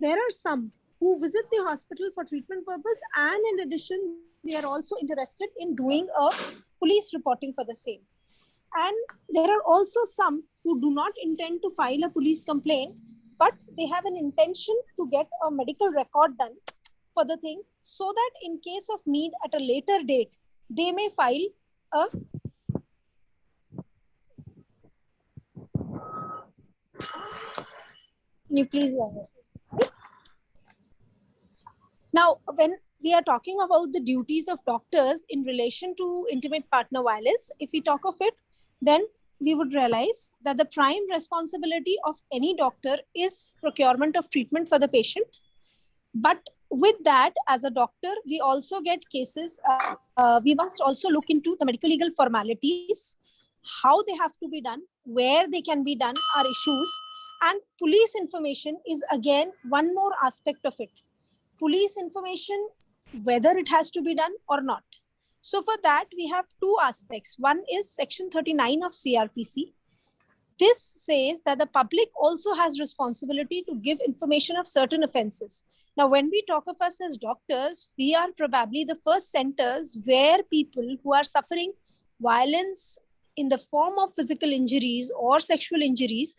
there are some who visit the hospital for treatment purpose, and in addition, they are also interested in doing a police reporting for the same. And there are also some who do not intend to file a police complaint, but they have an intention to get a medical record done for the thing, so that in case of need at a later date, they may file a Can you please Now, when we are talking about the duties of doctors in relation to intimate partner violence, if we talk of it, then we would realize that the prime responsibility of any doctor is procurement of treatment for the patient. But with that, as a doctor, we also get cases, we must also look into the medical legal formalities, how they have to be done, where they can be done are issues. And police information is again one more aspect of it. Police information, whether it has to be done or not. So for that, we have two aspects. One is Section 39 of CRPC. This says that the public also has responsibility to give information of certain offenses. Now, when we talk of us as doctors, we are probably the first centers where people who are suffering violence in the form of physical injuries or sexual injuries,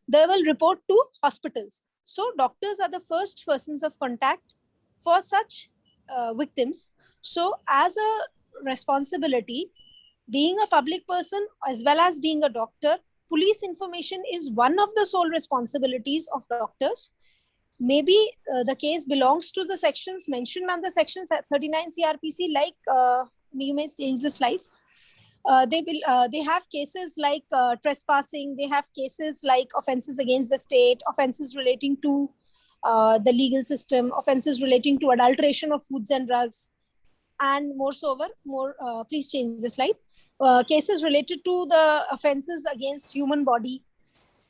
they will report to hospitals. So doctors are the first persons of contact for such victims. So as a responsibility, being a public person as well as being a doctor, police information is one of the sole responsibilities of doctors. Maybe the case belongs to the sections mentioned under section 39 CRPC, like you may change the slides. They have cases like trespassing, they have cases like offenses against the state, offenses relating to the legal system, offenses relating to adulteration of foods and drugs, and please change the slide, cases related to the offenses against human body,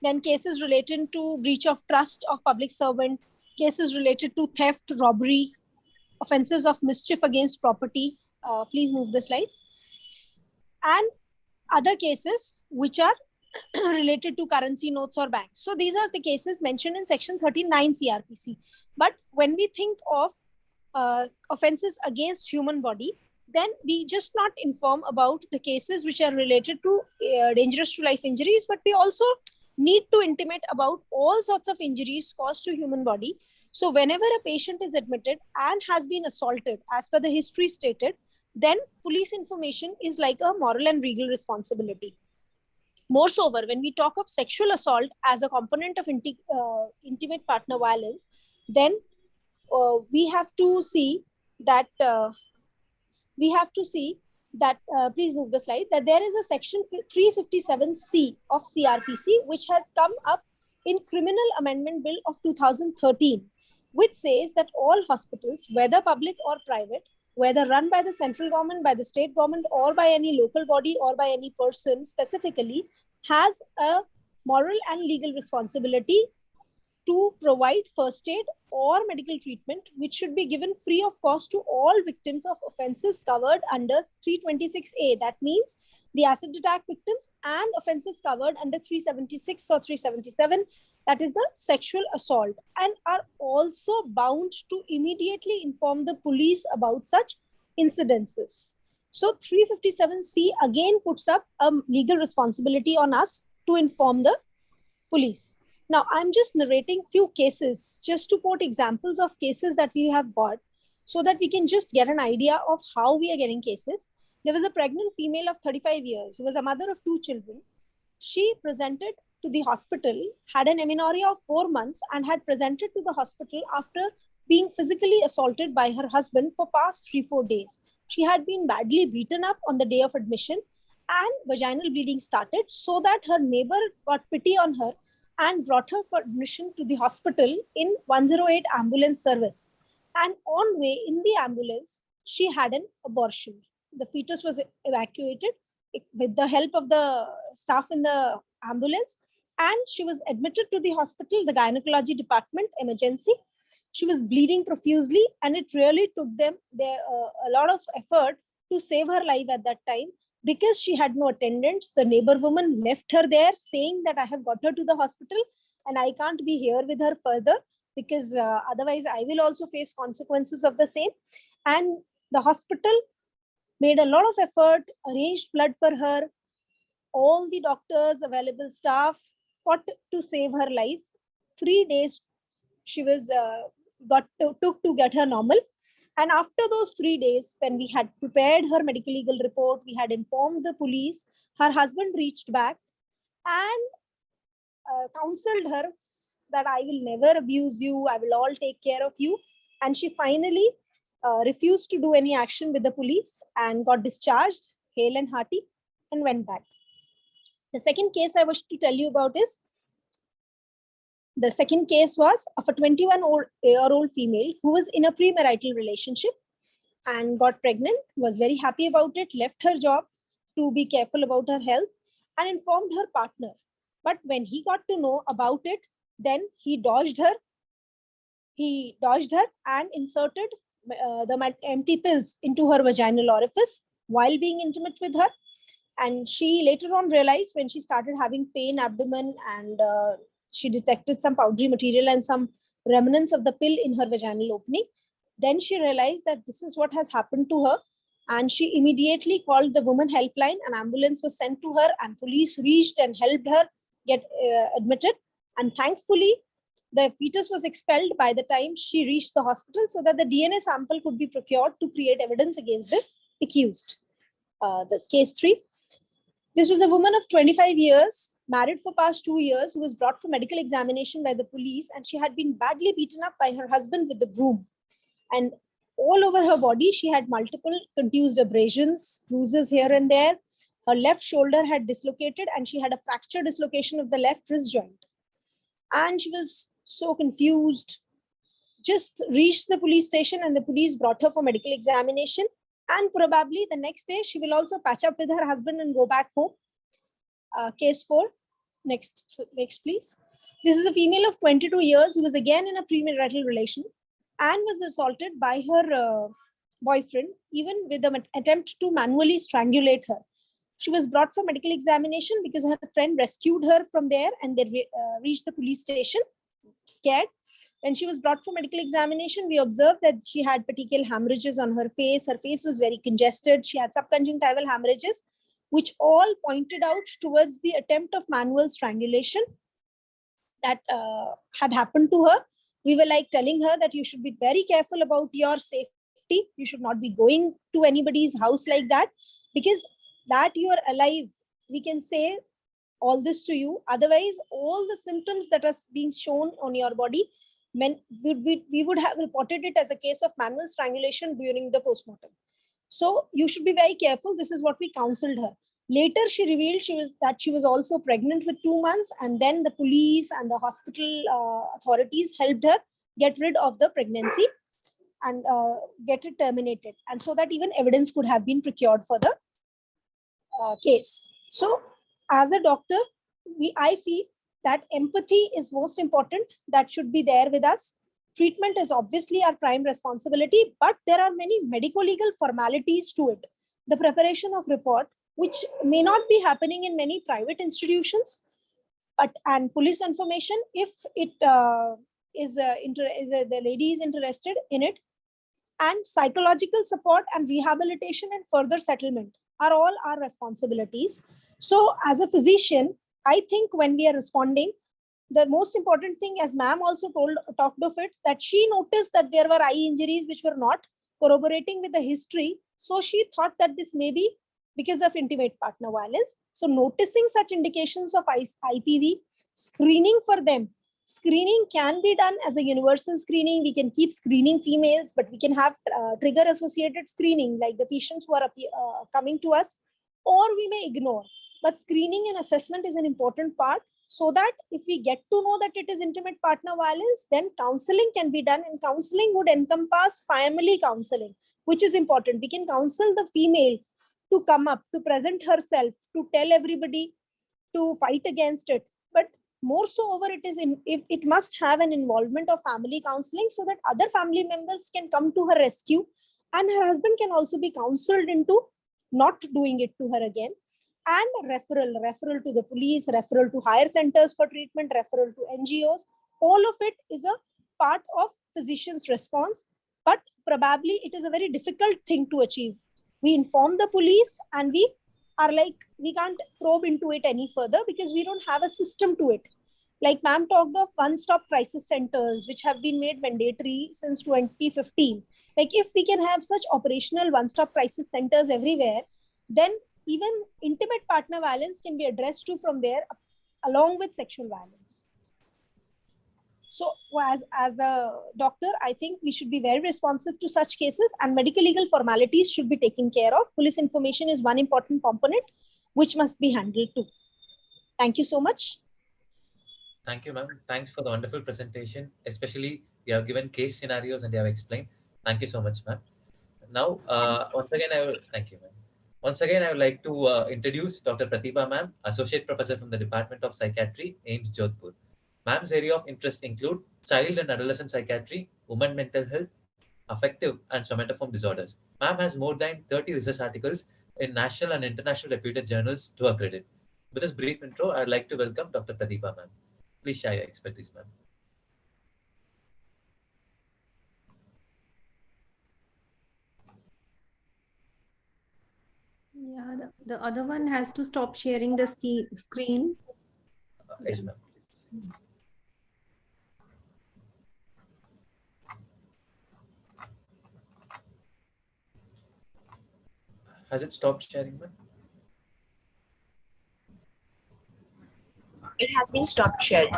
then cases related to breach of trust of public servant, cases related to theft, robbery, offenses of mischief against property, please move the slide, and other cases which are related to currency notes or banks. So these are the cases mentioned in section 39 CRPC. But when we think of offenses against human body, then we just not inform about the cases which are related to dangerous to life injuries, but we also need to intimate about all sorts of injuries caused to human body. So whenever a patient is admitted and has been assaulted, as per the history stated, then police information is like a moral and legal responsibility. Moreover, when we talk of sexual assault as a component of intimate partner violence, then we have to see that please move the slide, that there is a section 357C of CRPC which has come up in Criminal Amendment Bill of 2013, which says that all hospitals, whether public or private, whether run by the central government, by the state government, or by any local body or by any person specifically, has a moral and legal responsibility to provide first aid or medical treatment, which should be given free of cost to all victims of offenses covered under 326A. That means the acid attack victims, and offenses covered under 376 or 377, that is the sexual assault, and are also bound to immediately inform the police about such incidences. So 357C again puts up a legal responsibility on us to inform the police. Now, I'm just narrating few cases just to quote examples of cases that we have got, so that we can just get an idea of how we are getting cases. There was a pregnant female of 35 years who was a mother of 2 children. She presented to the hospital, had an amenorrhea of 4 months, and had presented to the hospital after being physically assaulted by her husband for past 3-4 days. She had been badly beaten up on the day of admission, and vaginal bleeding started, so that her neighbor got pity on her and brought her for admission to the hospital in 108 ambulance service. And on way in the ambulance, she had an abortion. The fetus was evacuated with the help of the staff in the ambulance, and she was admitted to the hospital, the gynecology department, emergency. She was bleeding profusely, and it really took them a lot of effort to save her life at that time, because she had no attendants. The neighbor woman left her there saying that I have got her to the hospital and I can't be here with her further, because otherwise I will also face consequences of the same. And the hospital made a lot of effort, arranged blood for her. All the doctors, available staff fought to save her life. 3 days she was took to get her normal. And after those 3 days, when we had prepared her medical legal report, we had informed the police, her husband reached back and counseled her that I will never abuse you, I will all take care of you. And she finally refused to do any action with the police and got discharged, hale and hearty, and went back. The second case I wish to tell you about is, the second case was of a 21-year-old female who was in a premarital relationship and got pregnant, was very happy about it, left her job to be careful about her health, and informed her partner. But when he got to know about it, then he dodged her and inserted the empty pills into her vaginal orifice while being intimate with her. And she later on realized, when she started having pain, abdomen, and she detected some powdery material and some remnants of the pill in her vaginal opening, then she realized that this is what has happened to her. And she immediately called the women helpline. An ambulance was sent to her and police reached and helped her get admitted. And thankfully, the fetus was expelled by the time she reached the hospital, so that the DNA sample could be procured to create evidence against the accused. The case 3. This was a woman of 25 years, married for past 2 years, who was brought for medical examination by the police, and she had been badly beaten up by her husband with the broom. And all over her body, she had multiple contused abrasions, bruises here and there. Her left shoulder had dislocated and she had a fracture dislocation of the left wrist joint. And she was so confused, just reached the police station, and the police brought her for medical examination. And probably the next day, she will also patch up with her husband and go back home. Case 4. Next, please. This is a female of 22 years who was again in a premarital relation and was assaulted by her boyfriend, even with an attempt to manually strangulate her. She was brought for medical examination because her friend rescued her from there, and they reached the police station scared. When she was brought for medical examination, we observed that she had petechial hemorrhages on her face. Her face was very congested. She had subconjunctival hemorrhages, which all pointed out towards the attempt of manual strangulation that had happened to her. We were like telling her that you should be very careful about your safety. You should not be going to anybody's house like that, because that you are alive, we can say all this to you. Otherwise, all the symptoms that are being shown on your body, we would have reported it as a case of manual strangulation during the postmortem. So you should be very careful. This is what we counseled her. Later, she revealed that she was also pregnant with 2 months, and then the police and the hospital authorities helped her get rid of the pregnancy and get it terminated, and so that even evidence could have been procured for the case. So as a doctor, I feel that empathy is most important. That should be there with us. Treatment is obviously our prime responsibility, but there are many medico-legal formalities to it. The preparation of report, which may not be happening in many private institutions, and police information, if it the lady is interested in it, and psychological support and rehabilitation and further settlement are all our responsibilities. So as a physician, I think when we are responding, the most important thing, as ma'am also talked of it, that she noticed that there were eye injuries which were not corroborating with the history. So she thought that this may be because of intimate partner violence. So noticing such indications of IPV, screening for them. Screening can be done as a universal screening. We can keep screening females, but we can have trigger associated screening, like the patients who are coming to us, or we may ignore. But screening and assessment is an important part, so that if we get to know that it is intimate partner violence, then counseling can be done, and counseling would encompass family counseling. which is important. We can counsel the female to come up, to present herself, to tell everybody, to fight against it. But more so over, it must have an involvement of family counseling, so that other family members can come to her rescue, and her husband can also be counseled into not doing it to her again. And referral to the police, referral to higher centers for treatment, referral to NGOs. All of it is a part of physician's response, but probably it is a very difficult thing to achieve. We inform the police and we are like, we can't probe into it any further because we don't have a system to it. Like ma'am talked of one-stop crisis centers, which have been made mandatory since 2015. Like if we can have such operational one-stop crisis centers everywhere, then even intimate partner violence can be addressed to from there, along with sexual violence. So as a doctor, I think we should be very responsive to such cases, and medical legal formalities should be taken care of. Police information is one important component which must be handled too. Thank you so much. Thank you, ma'am. Thanks for the wonderful presentation. Especially you have given case scenarios and you have explained. Thank you so much, ma'am. Now, once again, thank you, ma'am. Once again, I would like to introduce Dr. Pratibha ma'am, Associate Professor from the Department of Psychiatry, AIIMS Jodhpur. Ma'am's area of interest include child and adolescent psychiatry, women mental health, affective and somatoform disorders. Ma'am has more than 30 research articles in national and international reputed journals to her credit. With this brief intro, I would like to welcome Dr. Pratibha ma'am. Please share your expertise, ma'am. Yeah, the other one has to stop sharing the screen. Yes, ma'am. Has it stopped sharing, ma'am? It has been stopped sharing.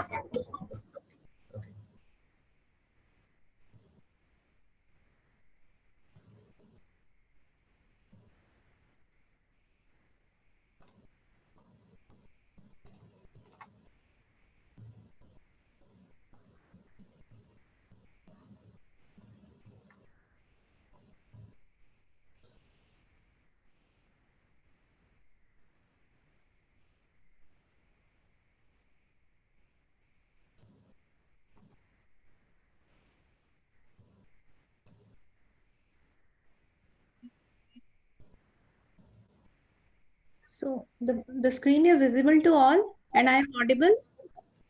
So the screen is visible to all and I am audible?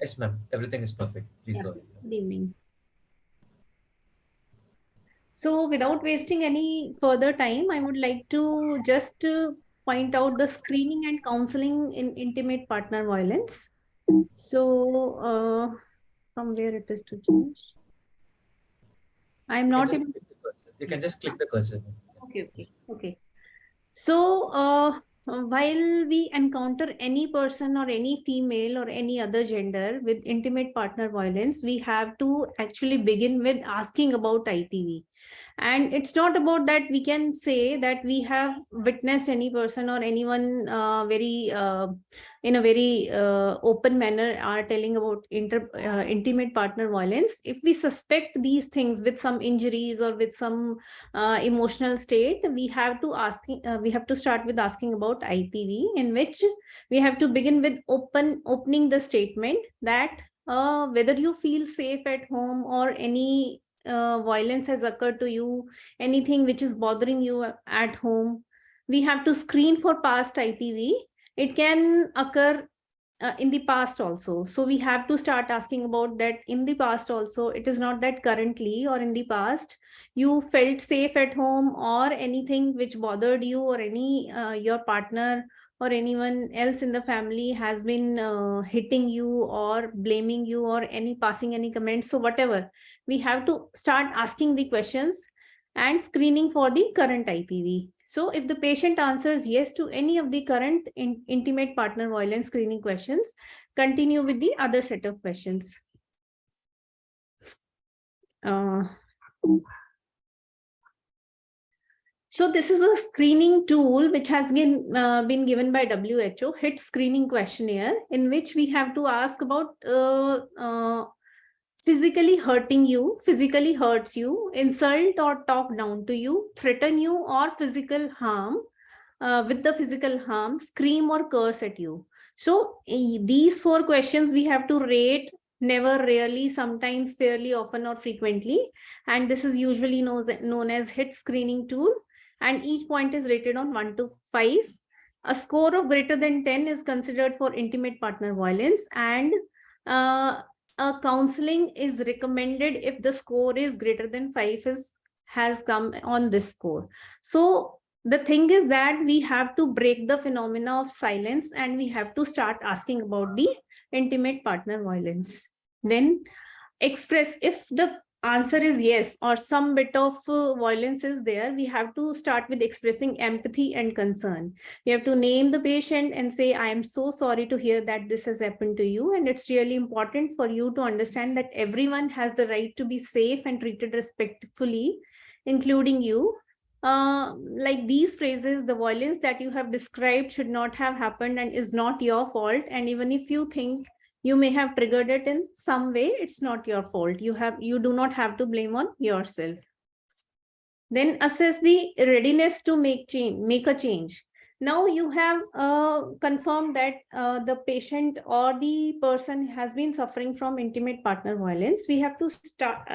Yes, ma'am. Everything is perfect. Please go ahead. Good evening. So without wasting any further time, I would like to just point out the screening and counseling in intimate partner violence. So from where it is to change? I'm not able. You can just click the cursor. Okay. So while we encounter any person or any female or any other gender with intimate partner violence, we have to actually begin with asking about IPV. And it's not about that we can say that we have witnessed any person or anyone in a very open manner are telling about intimate partner violence. If we suspect these things with some injuries or with some emotional state, we have to start with asking about IPV, in which we have to begin with opening the statement that whether you feel safe at home or any violence has occurred to you, anything which is bothering you at home, we have to screen for past IPV. It can occur in the past also. So we have to start asking about that in the past also. It is not that currently or in the past you felt safe at home or anything which bothered you or any your partner or anyone else in the family has been hitting you or blaming you or any passing any comments. So whatever, we have to start asking the questions and screening for the current IPV. So if the patient answers yes to any of the current intimate partner violence screening questions, continue with the other set of questions. So this is a screening tool which has been given by WHO, HIT screening questionnaire, in which we have to ask about physically hurting you, physically hurts you, insult or talk down to you, threaten you or physical harm, with the physical harm, scream or curse at you. So these 4 questions we have to rate: never, rarely, sometimes, fairly, often or frequently. And this is usually known as HIT screening tool. And each point is rated on 1 to 5. A score of greater than 10 is considered for intimate partner violence, and a counseling is recommended if the score is greater than 5 has come on this score. So the thing is that we have to break the phenomena of silence, and we have to start asking about the intimate partner violence. Then express, if the answer is yes, or some bit of violence is there, we have to start with expressing empathy and concern. We have to name the patient and say, I am so sorry to hear that this has happened to you. And it's really important for you to understand that everyone has the right to be safe and treated respectfully, including you. Like these phrases, the violence that you have described should not have happened and is not your fault. And even if you think you may have triggered it in some way, it's not your fault. You do not have to blame on yourself. Then assess the readiness to make a change. Now you have confirmed that the patient or the person has been suffering from intimate partner violence. We have to start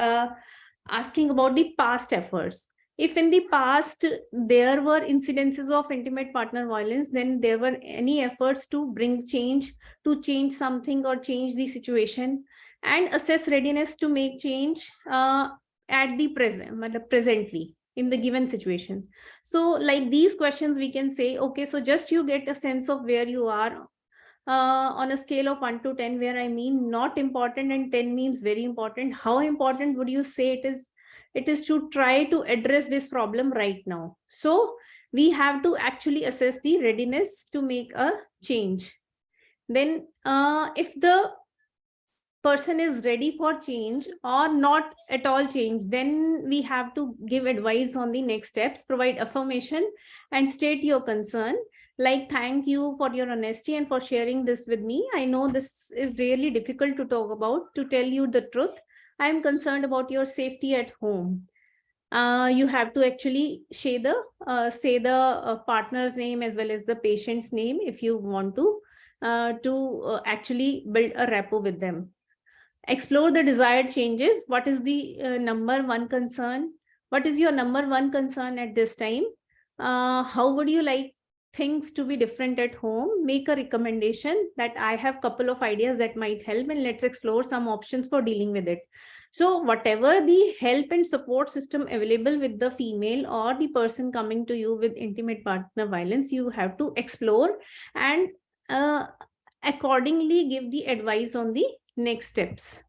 asking about the past efforts. If in the past there were incidences of intimate partner violence, then there were any efforts to bring change, to change something or change the situation, and assess readiness to make change at the presently in the given situation. So like these questions, we can say, okay, so just you get a sense of where you are on a scale of 1 to 10, where I mean not important and 10 means very important. How important would you say it is? It is to try to address this problem right now. So we have to actually assess the readiness to make a change. Then if the person is ready for change or not at all change, then we have to give advice on the next steps, provide affirmation and state your concern. Like, thank you for your honesty and for sharing this with me. I know this is really difficult to talk about. To tell you the truth, I am concerned about your safety at home. You have to actually say the partner's name as well as the patient's name if you want to actually build a rapport with them. Explore the desired changes. What is the number one concern? What is your number one concern at this time? How would you like things to be different at home? Make a recommendation that I have a couple of ideas that might help, and let's explore some options for dealing with it. So whatever the help and support system available with the female or the person coming to you with intimate partner violence, you have to explore and accordingly give the advice on the next steps.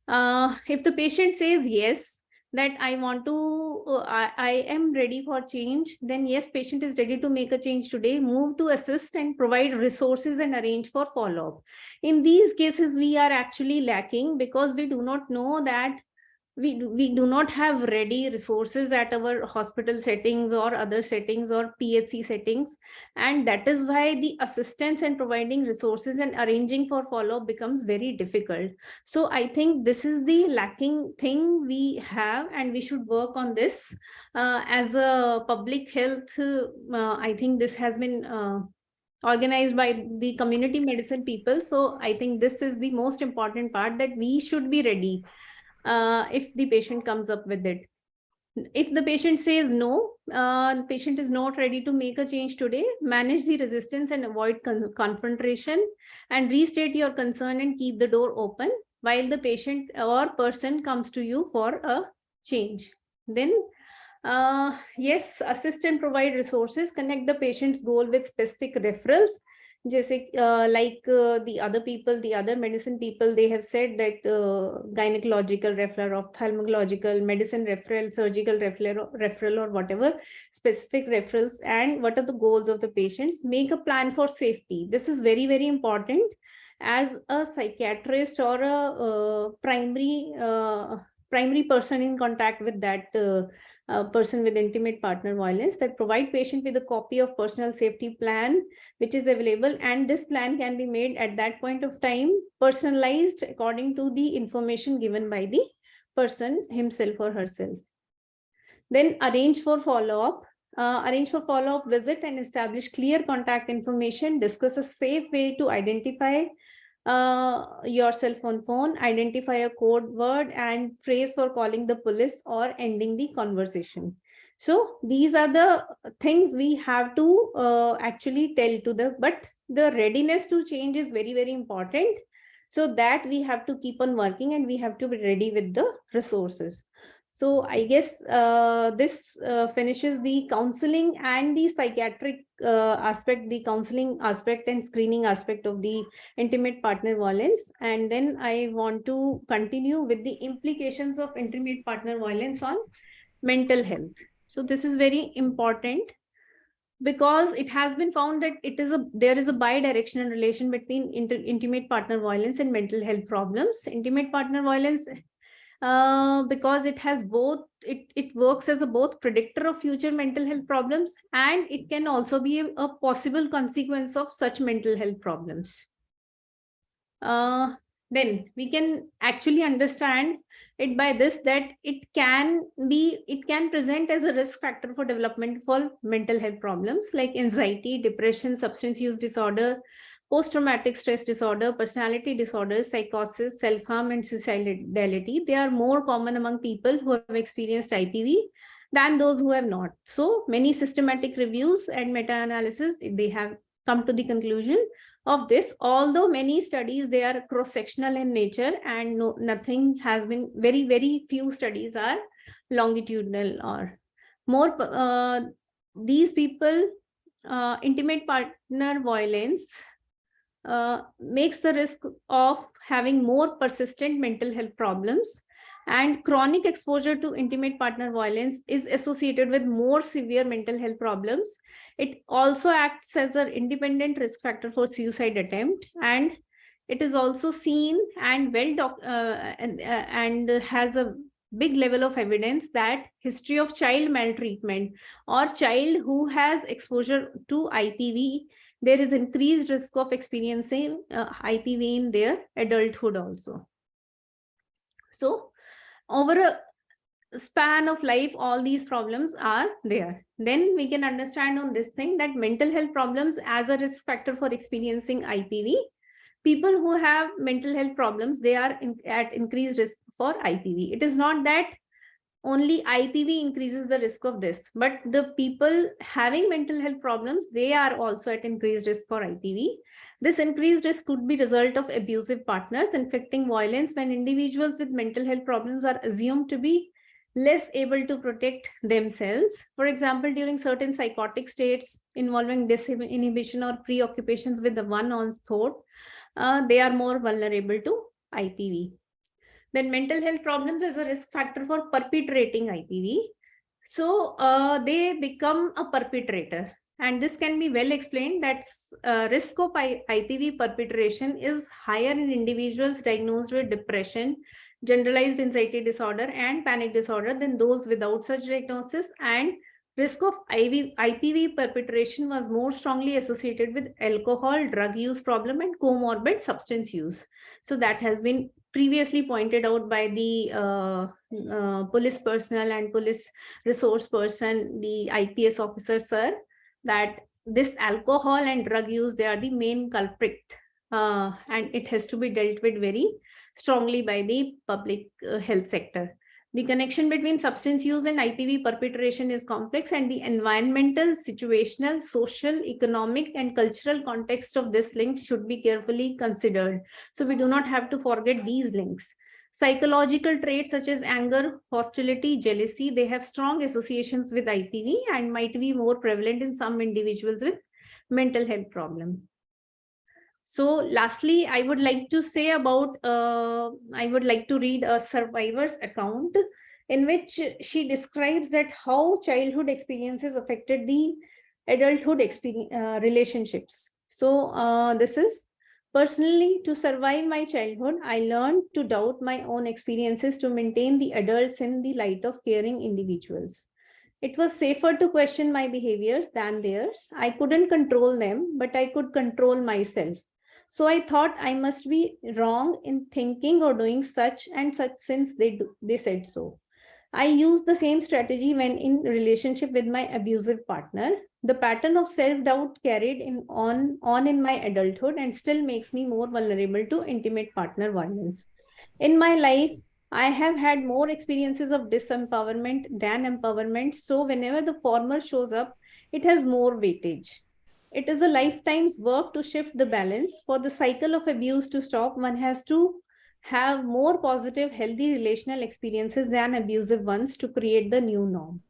If the patient says yes, that I want to, I am ready for change, then yes, patient is ready to make a change today. Move to assist and provide resources and arrange for follow-up. In these cases, we are actually lacking because we do not know that we do not have ready resources at our hospital settings or other settings or PHC settings. And that is why the assistance and providing resources and arranging for follow-up becomes very difficult. So I think this is the lacking thing we have, and we should work on this. As a public health, I think this has been organized by the community medicine people. So I think this is the most important part, that we should be ready. If the patient comes up with it. If the patient says no, the patient is not ready to make a change today, manage the resistance and avoid confrontation, and restate your concern and keep the door open while the patient or person comes to you for a change. Then yes, assist and provide resources, connect the patient's goal with specific referrals. Like the other people, the other medicine people, they have said that gynecological referral, ophthalmological, medicine referral, surgical referral or whatever specific referrals, and what are the goals of the patients. Make a plan for safety. This is very, very important. As a psychiatrist or a primary primary person in contact with that person with intimate partner violence, that provide patient with a copy of personal safety plan which is available, and this plan can be made at that point of time personalized according to the information given by the person himself or herself. Then arrange for follow-up. Arrange for follow-up visit and establish clear contact information. Discuss a safe way to identify yourself on phone, identify a code word and phrase for calling the police or ending the conversation. So these are the things we have to actually tell to the, but the readiness to change is very, very important. So that we have to keep on working and we have to be ready with the resources. So I guess this finishes the counseling and the psychiatric aspect, the counseling aspect and screening aspect of the intimate partner violence. And then I want to continue with the implications of intimate partner violence on mental health. So this is very important because it has been found that there is a bi-directional relation between intimate partner violence and mental health problems. Intimate partner violence, because it has both, it works as a both predictor of future mental health problems, and it can also be a possible consequence of such mental health problems. Then we can actually understand it by this, that it can present as a risk factor for development for mental health problems like anxiety, depression, substance use disorder, post-traumatic stress disorder, personality disorders, psychosis, self-harm, and suicidality. They are more common among people who have experienced IPV than those who have not. So many systematic reviews and meta-analysis, they have come to the conclusion of this. Although many studies, they are cross-sectional in nature, and nothing has been, very, very few studies are longitudinal or more. These people, intimate partner violence makes the risk of having more persistent mental health problems, and chronic exposure to intimate partner violence is associated with more severe mental health problems. It also acts as an independent risk factor for suicide attempt, and it is also seen and and has a big level of evidence that history of child maltreatment or child who has exposure to IPV, there is increased risk of experiencing IPV in their adulthood also. So over a span of life, all these problems are there. Then we can understand on this thing that mental health problems as a risk factor for experiencing IPV. People who have mental health problems, they are at increased risk for IPV. It is not that only IPV increases the risk of this, but the people having mental health problems, they are also at increased risk for IPV. This increased risk could be result of abusive partners inflicting violence when individuals with mental health problems are assumed to be less able to protect themselves. For example, during certain psychotic states involving disinhibition or preoccupations with the one-on thought, they are more vulnerable to IPV. Then mental health problems as a risk factor for perpetrating IPV. So they become a perpetrator. And this can be well explained that risk of IPV perpetration is higher in individuals diagnosed with depression, generalized anxiety disorder, and panic disorder than those without such diagnosis. And risk of IPV perpetration was more strongly associated with alcohol, drug use problem, and comorbid substance use. So that has been previously pointed out by the police personnel and police resource person, the IPS officer, sir, that this alcohol and drug use, they are the main culprit, and it has to be dealt with very strongly by the public health sector. The connection between substance use and IPV perpetration is complex, and the environmental, situational, social, economic, and cultural context of this link should be carefully considered. So we do not have to forget these links. Psychological traits such as anger, hostility, jealousy, they have strong associations with IPV and might be more prevalent in some individuals with mental health problem. So lastly, I would like to say about, I would like to read a survivor's account in which she describes that how childhood experiences affected the adulthood relationships. So this is Personally, to survive my childhood, I learned to doubt my own experiences to maintain the adults in the light of caring individuals. It was safer to question my behaviors than theirs. I couldn't control them, but I could control myself. So I thought I must be wrong in thinking or doing such and such since they said so. I used the same strategy when in relationship with my abusive partner. The pattern of self-doubt carried on in my adulthood and still makes me more vulnerable to intimate partner violence. In my life, I have had more experiences of disempowerment than empowerment. So whenever the former shows up, it has more weightage. It is a lifetime's work to shift the balance. For the cycle of abuse to stop, one has to have more positive, healthy relational experiences than abusive ones to create the new norm.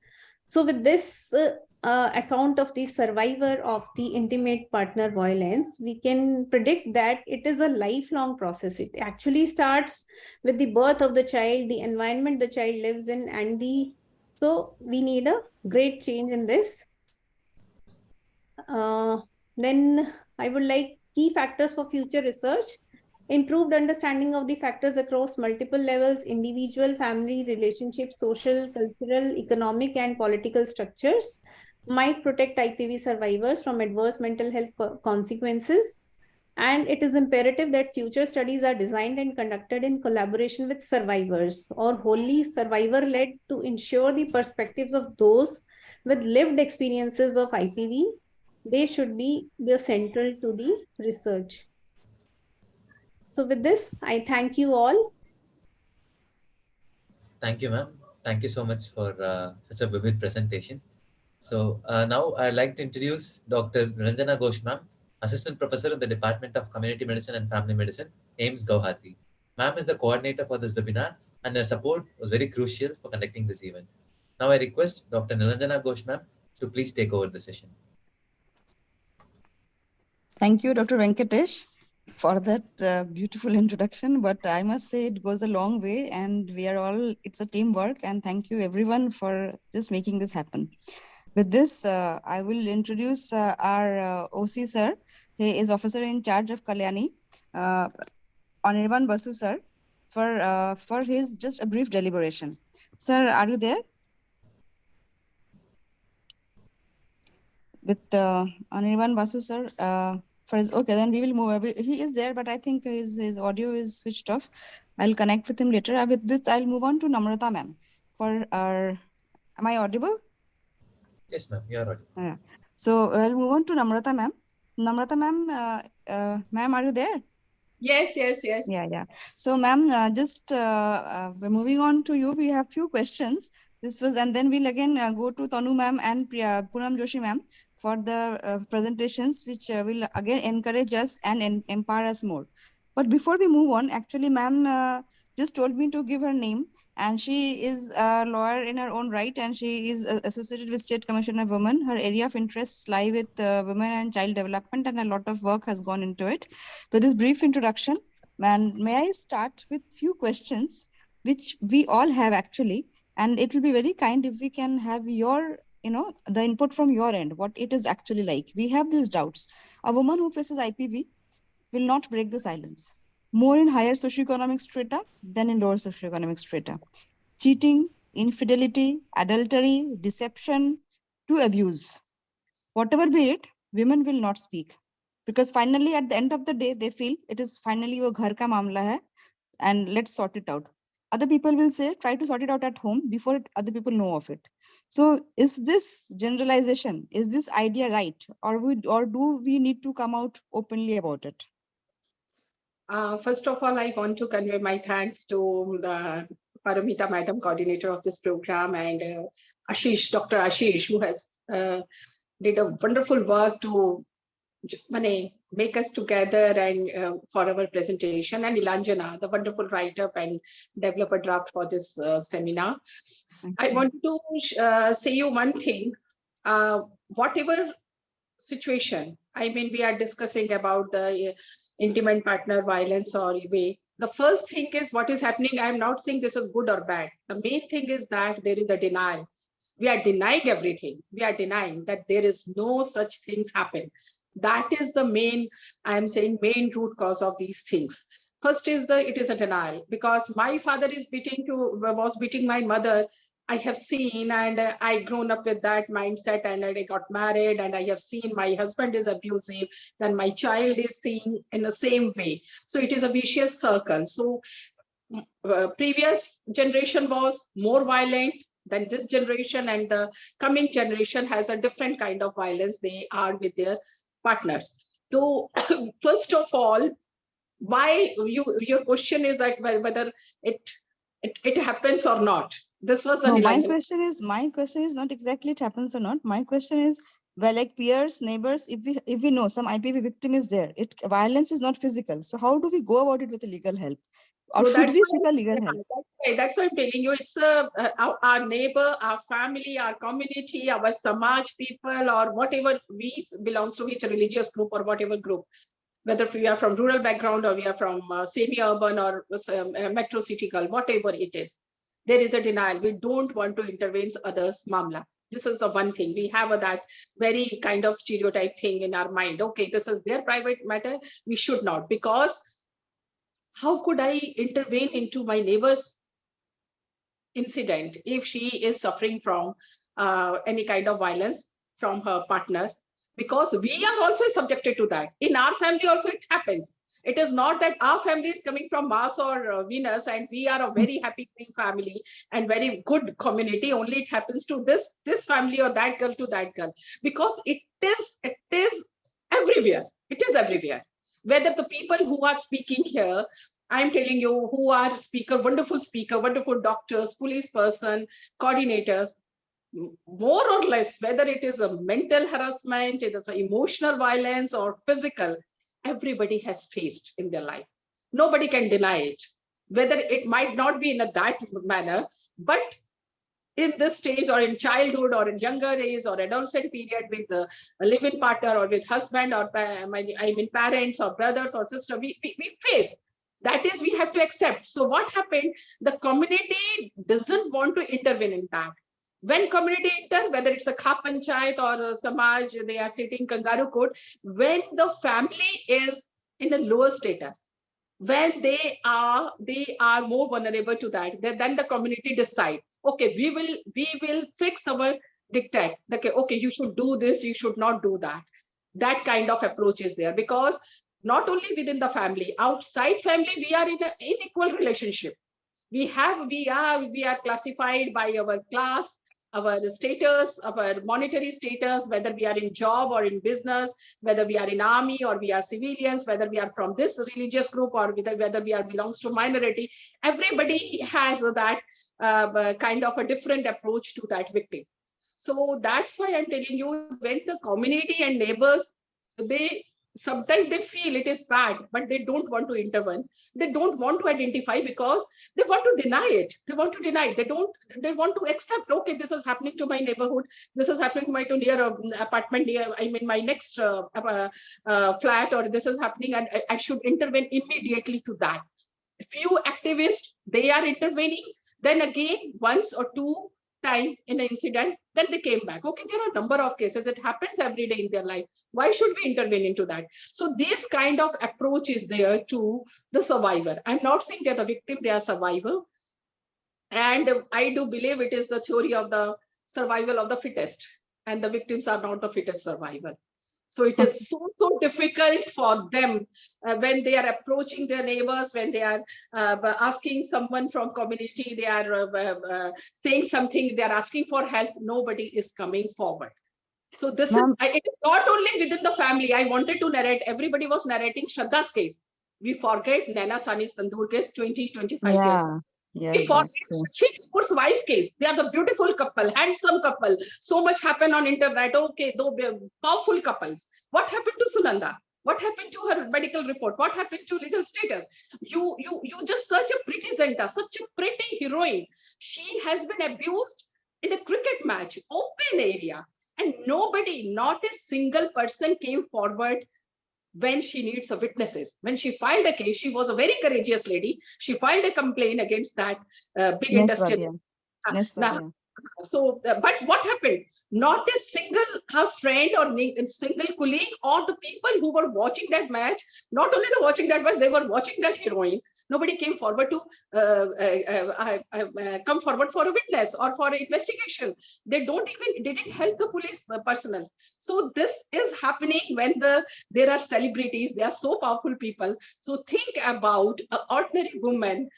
So with this account of the survivor of the intimate partner violence, we can predict that it is a lifelong process. It actually starts with the birth of the child, the environment the child lives in, and so we need a great change in this. Then I would like key factors for future research. Improved understanding of the factors across multiple levels, individual, family, relationships, social, cultural, economic, and political structures might protect IPV survivors from adverse mental health consequences. And it is imperative that future studies are designed and conducted in collaboration with survivors or wholly survivor-led to ensure the perspectives of those with lived experiences of IPV. They should be the central to the research. So with this, I thank you all. Thank you, ma'am. Thank you so much for such a vivid presentation. So now I'd like to introduce Dr. Nilanjana Ghosh, ma'am, Assistant Professor in the Department of Community Medicine and Family Medicine, AIIMS Guwahati. Ma'am is the coordinator for this webinar, and her support was very crucial for conducting this event. Now I request Dr. Nilanjana Ghosh, ma'am, to please take over the session. Thank you, Dr. Venkatesh, for that beautiful introduction. But I must say it goes a long way, and we are all, it's a teamwork. And thank you everyone for just making this happen. With this, I will introduce our OC sir. He is officer in charge of Kalyani, Anirban Basu sir, for his just a brief deliberation. Sir, are you there? With Anirban Basu sir, okay, then we will move. He is there, but I think his audio is switched off. I'll connect with him later. With this, I'll move on to Namrata ma'am. Am I audible? Yes, ma'am, you are audible. Yeah. So I'll move on to Namrata ma'am. Namrata ma'am, ma'am, are you there? Yes. Yeah. So ma'am, just we're moving on to you. We have few questions. And then we'll again go to Tanu ma'am and Poonam Joshi ma'am for the presentations, which will again encourage us and empower us more. But before we move on, actually ma'am just told me to give her name, and she is a lawyer in her own right, and she is associated with State Commission of Women. Her area of interests lie with women and child development, and a lot of work has gone into it. With this brief introduction, and may I start with few questions which we all have actually, and it will be very kind if we can have your, the input from your end, what it is actually like. We have these doubts. A woman who faces IPV will not break the silence, more in higher socioeconomic strata than in lower socioeconomic strata. Cheating, infidelity, adultery, deception, to abuse, whatever be it, women will not speak. Because finally, at the end of the day, they feel it is finally your ghar ka mamla hai, and let's sort it out. Other people will say, try to sort it out at home before other people know of it. So is this generalization, is this idea right? Or do we need to come out openly about it? First of all, I want to convey my thanks to the Paramita Madam, coordinator of this program, and Ashish, Dr. Ashish, who has did a wonderful work to make us together and for our presentation, and Nilanjana, the wonderful writer and developer draft for this seminar. I want to say you one thing, whatever situation, I mean, we are discussing about the intimate partner violence or way. The first thing is what is happening. I'm not saying this is good or bad. The main thing is that there is a denial. We are denying everything. We are denying that there is no such things happen. That is the main, I am saying, main root cause of these things. First is it is a denial, because my father was beating my mother. I have seen, and I grown up with that mindset, and I got married, and I have seen my husband is abusive, then my child is seeing in the same way. So it is a vicious circle. So previous generation was more violent than this generation, and the coming generation has a different kind of violence they are with their partners. So first of all, why your question is that whether it happens or not. This was the my question is not exactly it happens or not. My question is, well, like peers, neighbors, if we know some IPV victim is there, violence is not physical. So how do we go about it with the legal help? Or so should we seek a legal help? That's why I'm telling you, it's our neighbor, our family, our community, our Samaj people, or whatever we belong to, which religious group or whatever group, whether we are from rural background or we are from semi-urban or metro city girl, whatever it is, there is a denial. We don't want to intervene others' mamla. This is the one thing. We have that very kind of stereotype thing in our mind. Okay, this is their private matter. We should not, because how could I intervene into my neighbor's incident if she is suffering from any kind of violence from her partner? Because we are also subjected to that. In our family also it happens. It is not that our family is coming from Mars or Venus and we are a very happy family and very good community. Only it happens to this family or that girl to that girl. Because it is everywhere. It is everywhere. Whether the people who are speaking here, I'm telling you, who are wonderful doctors, police person, coordinators, more or less, whether it is a mental harassment, it is emotional violence or physical, everybody has faced in their life. Nobody can deny it. Whether it might not be in that manner, but in this stage or in childhood or in younger age or adolescent period with a live-in partner or with husband or parents or brothers or sister, we face. That is, we have to accept. So what happened? The community doesn't want to intervene in that. When community enter, whether it's a Kha Panchayat or a Samaj, they are sitting kangaroo court, when the family is in a lower status, when they are more vulnerable to that, then the community decide, okay, we will fix our diktat. Okay, you should do this, you should not do that. That kind of approach is there, because not only within the family, outside family, we are in an unequal relationship. We are classified by our class, our status, our monetary status, whether we are in job or in business, whether we are in army or we are civilians, whether we are from this religious group or whether we are belongs to minority. Everybody has that kind of a different approach to that victim. So that's why I'm telling you, when the community and neighbors, sometimes they feel it is bad, but they don't want to intervene. They don't want to identify because they want to deny it. They want to deny it. They want to accept, okay, this is happening to my neighborhood. This is happening to my near apartment, near, my next flat, or this is happening and I should intervene immediately to that. Few activists, they are intervening. Then again, once or two time in an incident, then they came back. Okay, there are a number of cases. It happens every day in their life. Why should we intervene into that? So this kind of approach is there to the survivor. I'm not saying they're the victim, they are survivor. And I do believe it is the theory of the survival of the fittest. And the victims are not the fittest survivor. So it is so difficult for them when they are approaching their neighbors, when they are asking someone from community, they are saying something, they are asking for help, nobody is coming forward. So this is, it is not only within the family. I wanted to narrate, everybody was narrating Shraddha's case. We forget Naina Sani's Tandoor case, 25 years. Yes, We forget Kapoor's wife case. They are the beautiful couple, handsome couple. So much happened on internet. Okay, though powerful couples. What happened to Sunanda? What happened to her medical report? What happened to legal status? You just such a pretty Zenta, such a pretty heroine. She has been abused in a cricket match, open area, and nobody, not a single person came forward when she needs a witnesses. When she filed a case, she was a very courageous lady. She filed a complaint against that big industry. Now, So, but what happened? Not a single her friend or single colleague or the people who were watching that match, not only the watching that match, they were watching that heroine. Nobody came forward to come forward for a witness or for an investigation. They didn't help the police personnel. So this is happening when there are celebrities. They are so powerful people. So think about an ordinary woman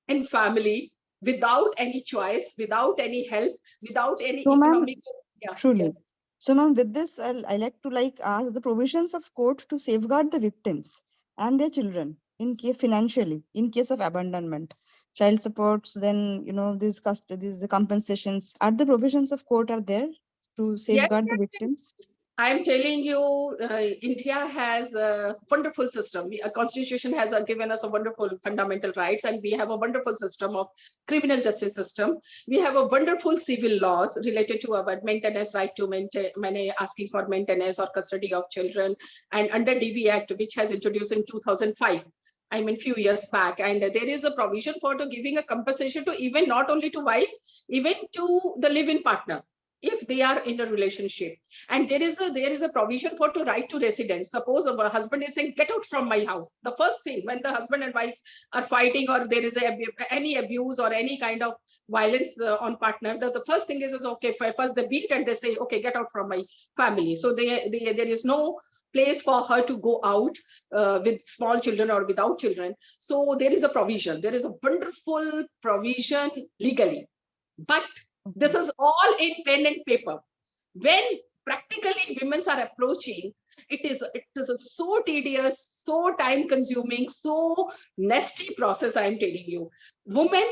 in family without any choice, without any help, without any economic. Yeah, truly. yes. So, ma'am, with this, I like to ask the provisions of court to safeguard the victims and their children in case financially, in case of abandonment, child supports, then these compensations. Are the provisions of court are there to safeguard the victims? I'm telling you, India has a wonderful system. A constitution has given us a wonderful fundamental rights, and we have a wonderful system of criminal justice system. We have a wonderful civil laws related to our maintenance, right to maintain, asking for maintenance or custody of children, and under DV Act, which has introduced in 2005. I mean, few years back, and there is a provision for giving a compensation to even not only to wife, even to the live-in partner, if they are in a relationship. And there is a provision for to right to residence. Suppose a husband is saying, get out from my house. The first thing when the husband and wife are fighting, or there is any abuse or any kind of violence on partner, the first thing is okay, first they beat and they say, okay, get out from my family. So there is no place for her to go out with small children or without children. So there is a provision. There is a wonderful provision legally. But this is all in pen and paper. When practically women are approaching, it is a so tedious, so time consuming, so nasty process, I am telling you. Woman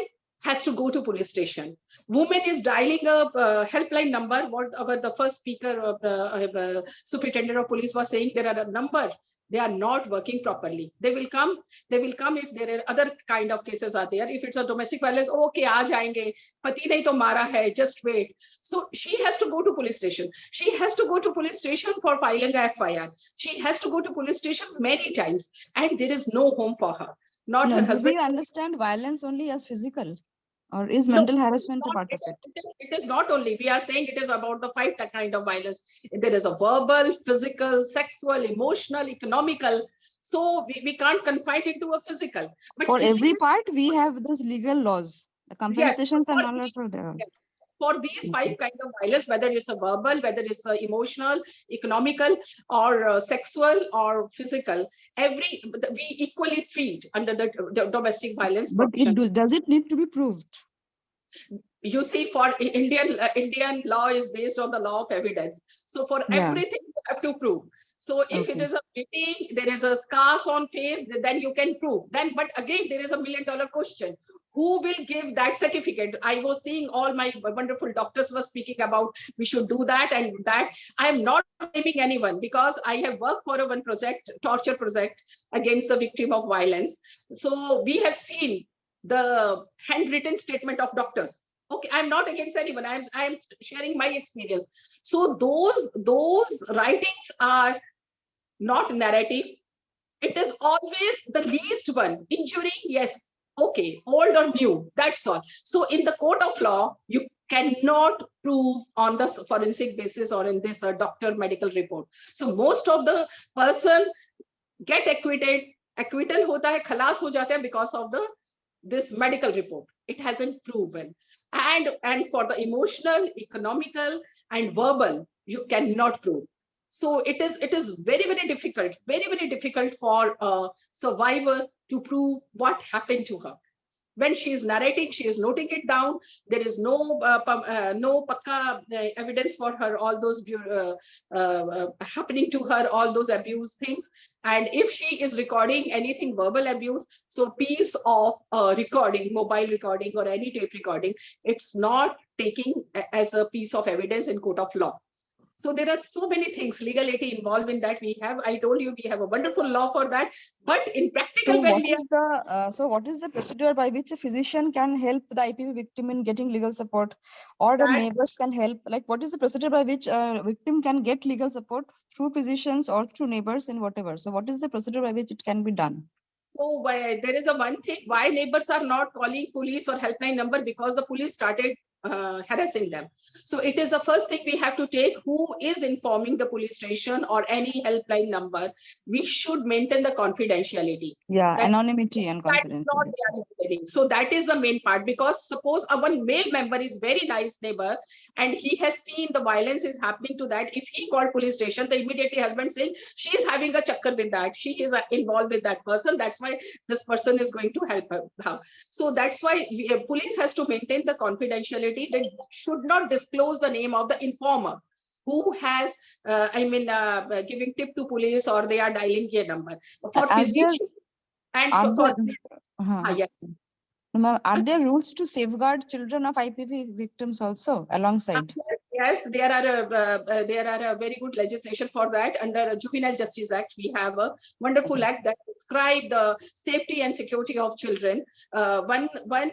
has to go to police station. Woman is dialing a helpline number. What the first speaker of the superintendent of police was saying, there are a number. They are not working properly. They will come if there are other kind of cases are there. If it's a domestic violence, okay, aa jayenge, pati nahi to mara hai, just wait. So she has to go to police station. She has to go to police station for filing a FIR. She has to go to police station many times, and there is no home for her. Not her husband. Do we understand violence only as physical? Or is mental harassment a part of it? It is not only. We are saying it is about the 5 kind of violence. There is a verbal, physical, sexual, emotional, economical. So we can't confine it to a physical. But for every part, we have these legal laws. The compensations and all are there. Yes. For these 5 kind of violence, whether it's a verbal, whether it's emotional, economical, or sexual or physical, we equally treat under the domestic violence. But does it need to be proved? You see, for Indian law is based on the law of evidence. So for everything you have to prove. So if it is a beating, there is a scars on face, then you can prove. But again, there is a $1 million question. Who will give that certificate? I was seeing all my wonderful doctors were speaking about we should do that and that. I am not blaming anyone, because I have worked for one project, torture project against the victim of violence. So we have seen the handwritten statement of doctors. Okay, I'm not against anyone. I'm sharing my experience. So those writings are not narrative. It is always the least one. Injury, yes. Okay, old or new, that's all. So in the court of law, you cannot prove on the forensic basis or in this doctor medical report. So most of the person get acquitted, acquittal hota hai, khalas ho jata hai because of this medical report. It hasn't proven. And for the emotional, economical, and verbal, you cannot prove. So it is very, very difficult for a survivor to prove what happened to her. When she is narrating, she is noting it down. There is no pakka evidence for her, all those happening to her, all those abuse things. And if she is recording anything verbal abuse, so piece of recording, mobile recording or any tape recording, it's not taking as a piece of evidence in court of law. So there are so many things, legality involved in that. I told you, we have a wonderful law for that. But in practical, so what is the procedure by which a physician can help the IPV victim in getting legal support, or the neighbors can help? Like, what is the procedure by which a victim can get legal support through physicians or through neighbors and whatever? So what is the procedure by which it can be done? So there is one thing, why neighbors are not calling police or helpline number, because the police started harassing them. So it is the first thing we have to take, who is informing the police station or any helpline number. We should maintain the confidentiality. Yeah, That, anonymity and that is not confidentiality. they are intending. So that is the main part, because suppose a one male member is very nice neighbor and he has seen the violence is happening to that. If he called police station, the immediately husband saying she is having a chakkar with that, she is involved with that person, that's why this person is going to help her. So that's why police has to maintain the confidentiality. They should not disclose the name of the informer who has giving tip to police, or they are dialing a number for physician and for yeah. Ma'am, are there rules to safeguard children of IPV victims also alongside? Yes, there are a very good legislation for that. Under Juvenile Justice Act, we have a wonderful act that describe the safety and security of children. One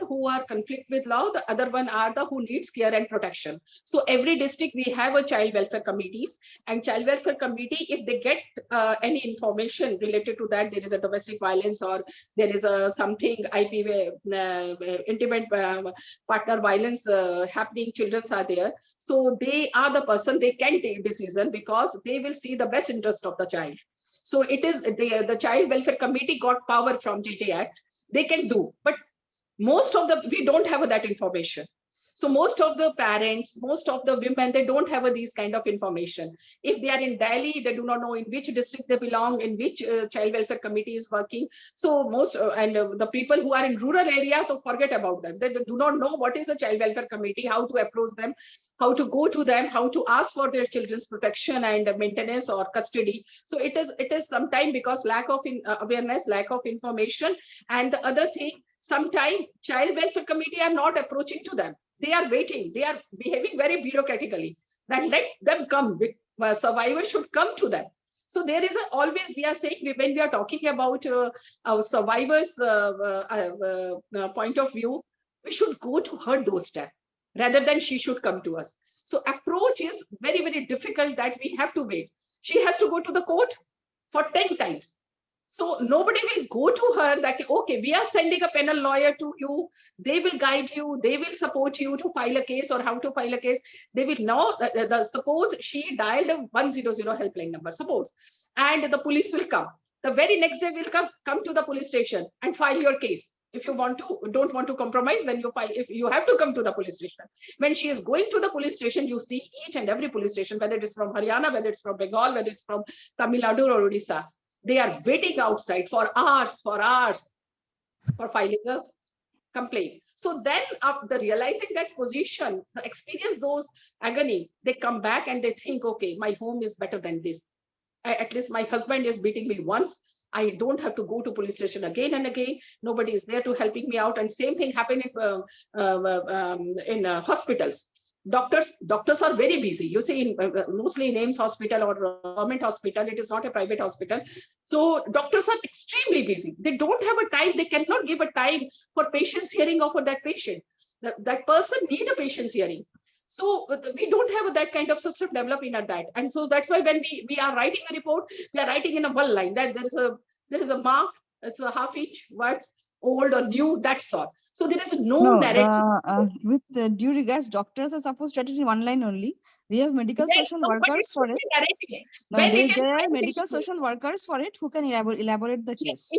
who are conflict with law, the other one are the who needs care and protection. So every district we have a child welfare committees, and child welfare committee, if they get any information related to that, there is a domestic violence or there is a something IPV intimate partner violence happening, children are there. So they are the person, they can take decision because they will see the best interest of the child. So it is the child welfare committee got power from JJ Act. They can do, but most of we don't have that information. So most of the parents, most of the women, they don't have these kind of information. If they are in Delhi, they do not know in which district they belong, in which child welfare committee is working. So most the people who are in rural area, to forget about them. They do not know what is a child welfare committee, how to approach them, how to go to them, how to ask for their children's protection and maintenance or custody. So it is sometimes because lack of awareness, lack of information, and the other thing, sometimes child welfare committee are not approaching to them. They are waiting. They are behaving very bureaucratically. That let them come. Survivors should come to them. So there is always, we are saying, when we are talking about our survivors' point of view, we should go to her doorstep rather than she should come to us. So approach is very, very difficult, that we have to wait. She has to go to the court for 10 times. So nobody will go to her that, okay, we are sending a penal lawyer to you. They will guide you. They will support you to file a case or how to file a case. They will know, suppose she dialed a 100 helpline number, suppose, and the police will come. The very next day will come to the police station and file your case. If you don't want to compromise, then you file. If you have to come to the police station. When she is going to the police station, you see each and every police station, whether it is from Haryana, whether it's from Bengal, whether it's from Tamil Nadu or Odisha. They are waiting outside for hours for filing a complaint. So then after realizing that position, the experience those agony, they come back and they think, okay, my home is better than this. At least my husband is beating me once. I don't have to go to police station again and again. Nobody is there to helping me out. And same thing happened in hospitals. Doctors are very busy. You see, mostly in AIIMS hospital or government hospital, it is not a private hospital. So doctors are extremely busy. They don't have a time. They cannot give a time for patient's hearing of that patient. That person need a patient's hearing. So we don't have that kind of system developing at that. And so that's why when we are writing a report, we are writing in a one line that there is a mark, it's a half inch, what old or new, that's all. So there is no narrative. With due regards, doctors are supposed to write it in one line only. We have medical social workers for it. There are medical social workers for it who can elaborate the case.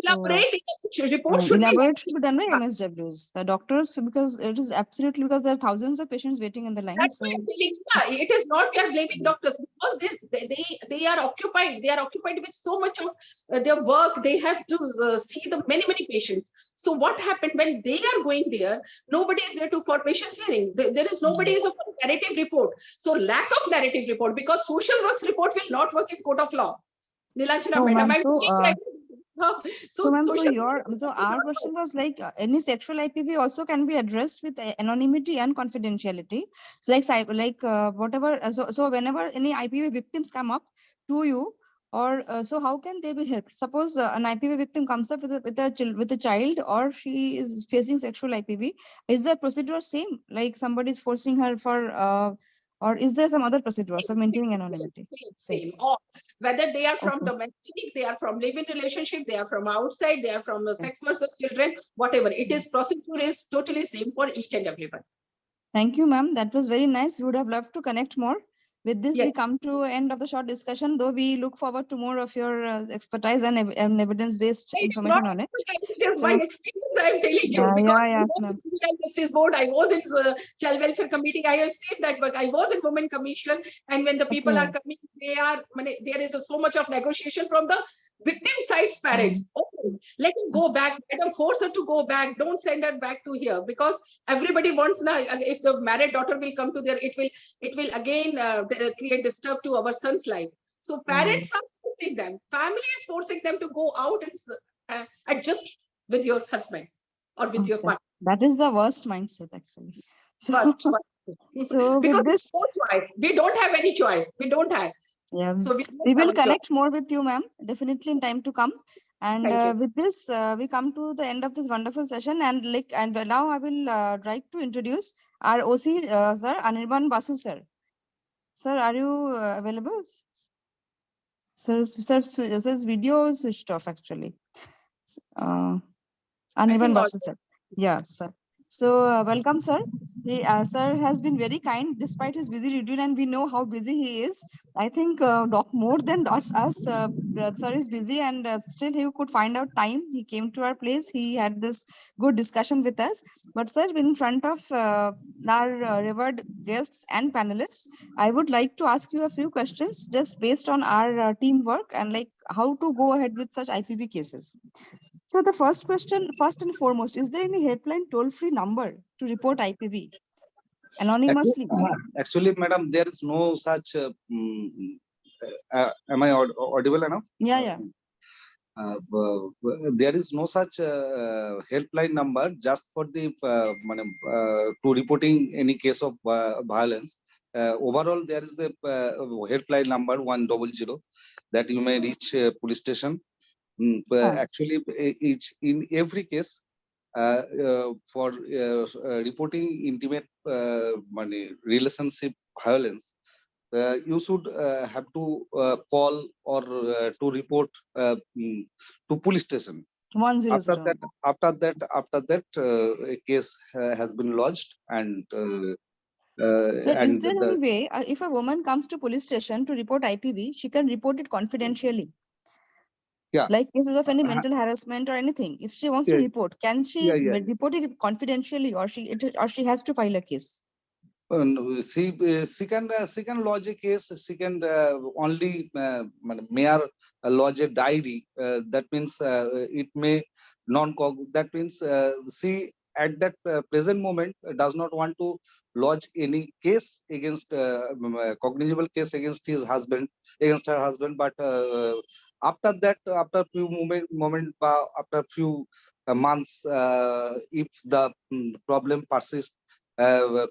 Report should elaborate should be done by MSWs. The doctors, because it is absolutely, because there are thousands of patients waiting in the line. That's why it is not we are blaming doctors, because they are occupied. They are occupied with so much of their work. They have to see the many patients. So what happened when they are going there? Nobody is there for patients hearing. There is nobody is a narrative report. So lack of narrative report, because social works report will not work in court of law. Nilanjana madam, so our question was like any sexual IPV also can be addressed with anonymity and confidentiality. So whatever. So whenever any IPV victims come up to you, or so how can they be helped? Suppose an IPV victim comes up with a child, or she is facing sexual IPV. Is the procedure same? Like somebody is forcing her for. Or is there some other procedure of maintaining anonymity? Same. Or whether they are from domestic, they are from living relationship, they are from outside, they are from sex worker children, whatever. It is procedure is totally same for each and everyone. Thank you, ma'am. That was very nice. We would have loved to connect more. With this, Yes. we come to end of the short discussion, though we look forward to more of your expertise and evidence-based It's information not on it. it is So, my experience I'm telling you, yeah, because yes, I was ma'am. in Juvenile Justice Board, I was in Child Welfare Committee, I have seen that work. I was in Women Commission, and when the people are coming, there is so much of negotiation from the victim side's parents. Okay, let him go back, let him force her to go back, don't send her back to here, because everybody wants now, if the married daughter will come to there, it will again create disturb to our son's life. So parents are forcing them, family is forcing them to go out and adjust with your husband or with your partner. That is the worst mindset, actually. So, so because with this, no choice. We don't have any choice. We don't have. yeah, So we will connect more with you, ma'am, definitely in time to come. And Thank you. with this, we come to the end of this wonderful session. And now I will like to introduce our OC, sir, Anirban Basu, sir. Sir, are you available? Sir's video is switched off, actually. Anirban Basu, sir. Yeah, sir. So welcome, sir. Sir has been very kind despite his busy schedule, and we know how busy he is. I think more than us, the sir is busy, and still he could find out time. He came to our place. He had this good discussion with us. But sir, in front of our revered guests and panelists, I would like to ask you a few questions just based on our teamwork and like how to go ahead with such IPV cases. So the first question, first and foremost, is there any helpline toll-free number to report IPV anonymously? Actually, madam, there is no such. Am I audible enough? Yeah, yeah. There is no such helpline number just for the to reporting any case of violence. Overall, there is the helpline number 100 that you may reach police station. Actually, in every case, for reporting intimate relationship violence, you should have to call or to report to police station. 100. After that, a case has been lodged, and so is there any way if a woman comes to police station to report IPV, she can report it confidentially? Yeah. Like cases of any mental harassment or anything. If she wants to report, can she report it confidentially, or she has to file a case? She can lodge a case. She can only mere lodge a diary. That means it may that means she at that present moment does not want to lodge any case against cognizable case against her husband, but after that, after few after few months, if the problem persists,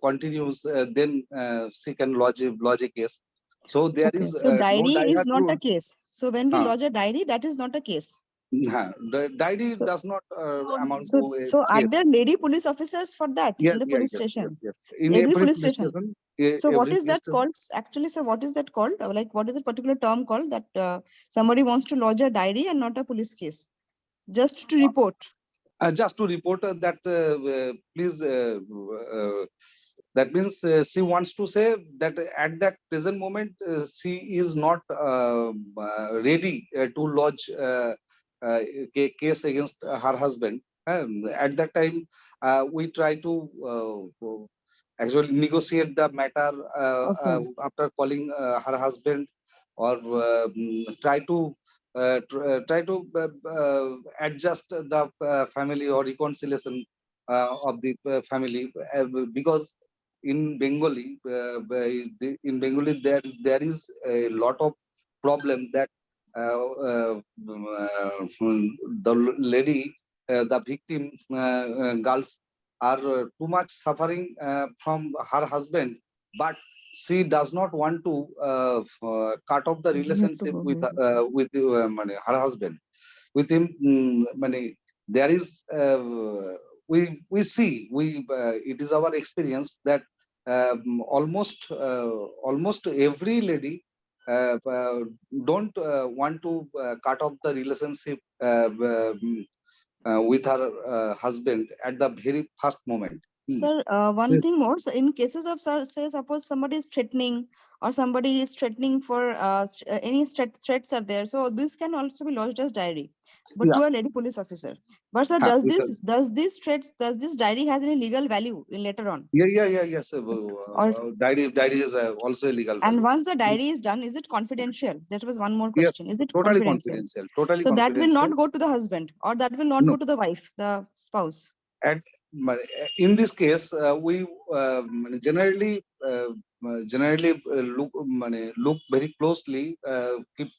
continues, then she can lodge a case. So there is so diary no is not a case. So when we lodge a diary, that is not a case. The diary does not amount to a so are case. there lady police officers for that in the police station? In every police station. So what is that station. called? Actually, so what is that called? Like, what is the particular term called that somebody wants to lodge a diary and not a police case? Just to report. Just to report that, please, that means she wants to say that at that present moment, she is not ready to lodge a case against her husband. At that time, we try to actually negotiate the matter after calling her husband, or try to adjust the family or reconciliation of the family, because in Bengali, there is a lot of problem that the lady, the victim girls are too much suffering from her husband, but she does not want to cut off the relationship with her husband. With him, there is we see it is our experience that almost every lady don't want to cut off the relationship with her husband at the very first moment. Sir, one thing more. So in cases of, sir, say suppose somebody is threatening or somebody is threatening for any threats are there. So this can also be lodged as diary, but Yeah. to a lady police officer. But sir, Ha, does this diary has any legal value later on? Yes. Or Diary is also a legal and value. once the diary is done, is it confidential? That was one more Yes, question. Is it totally confidential? confidential. Totally So that will confidential. not go to the husband, or that will not No. go to the wife, the spouse. At, in this case, we generally look very closely,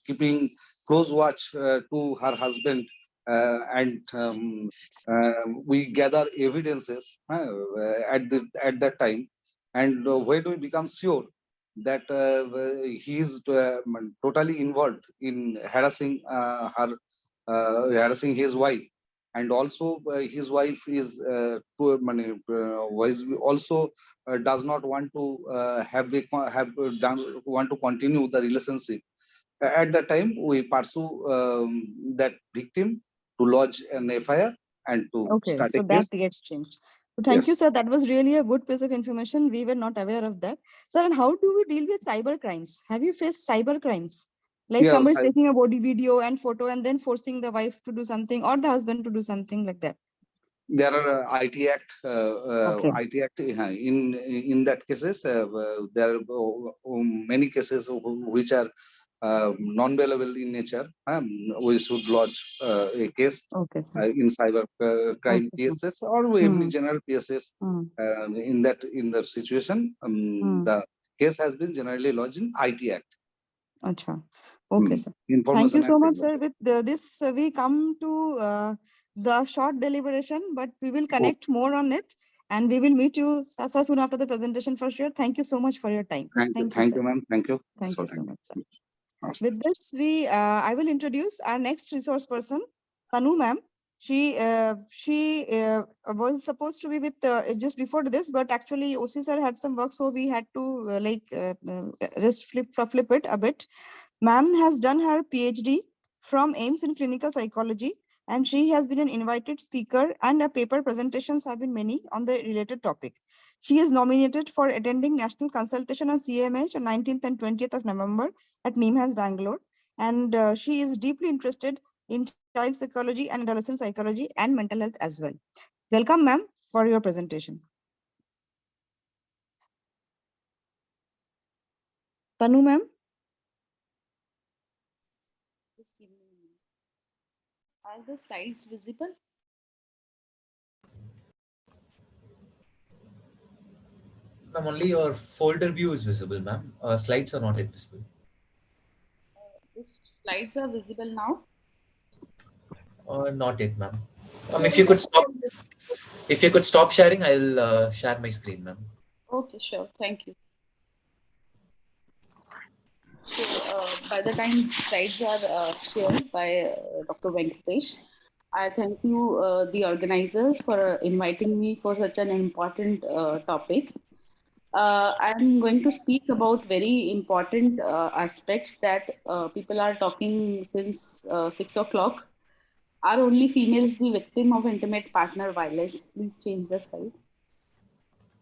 keeping close watch to her husband, and we gather evidences at that time, and when we become sure that he is totally involved in harassing his wife, and also his wife is also does not want to want to continue the relationship. At that time, we pursue that victim to lodge an FIR and to Okay, start so a that case. gets changed. So thank you, Yes. sir. That was really a good piece of information. We were not aware of that. Sir, and how do we deal with cyber crimes? Have you faced cyber crimes? Like Yes, somebody's taking a body video and photo and then forcing the wife to do something or the husband to do something like that. there are IT Act, Okay. IT Act in that cases. There are many cases which are non-bailable in nature. We should lodge a case Okay, sir. in cyber crime Okay, sir. cases or any general cases. In that situation, the case has been generally lodged in IT Act. Acha. Okay, sir. Thank Information you so and much, sir. Technology. With this, we come to the short deliberation, but we will connect more on it, and we will meet you sir, soon after the presentation for sure. Thank you so much for your time. Thank sir. you, ma'am. Thank you. Thank you so Thank much, sir. you. With this, I will introduce our next resource person, Tanu ma'am. She was supposed to be with just before this, but actually OC sir had some work, so we had to just flip it a bit. Ma'am has done her PhD from AIIMS in clinical psychology, and she has been an invited speaker, and her paper presentations have been many on the related topic. She is nominated for attending national consultation on CMH on 19th and 20th of November at NEEMS Bangalore, and she is deeply interested in child psychology and adolescent psychology and mental health as well. Welcome, ma'am, for your presentation. Tanu, ma'am. Are the slides visible? Ma'am, only your folder view is visible, ma'am. Slides are not yet visible. The slides are visible now? Not yet, ma'am. If you could stop sharing, I'll share my screen, ma'am. Okay, sure. Thank you. So by the time slides are shared by Dr. Venkatesh, I thank you, the organizers, for inviting me for such an important topic. I'm going to speak about very important aspects that people are talking since 6 o'clock. Are only females the victim of intimate partner violence? Please change the slide.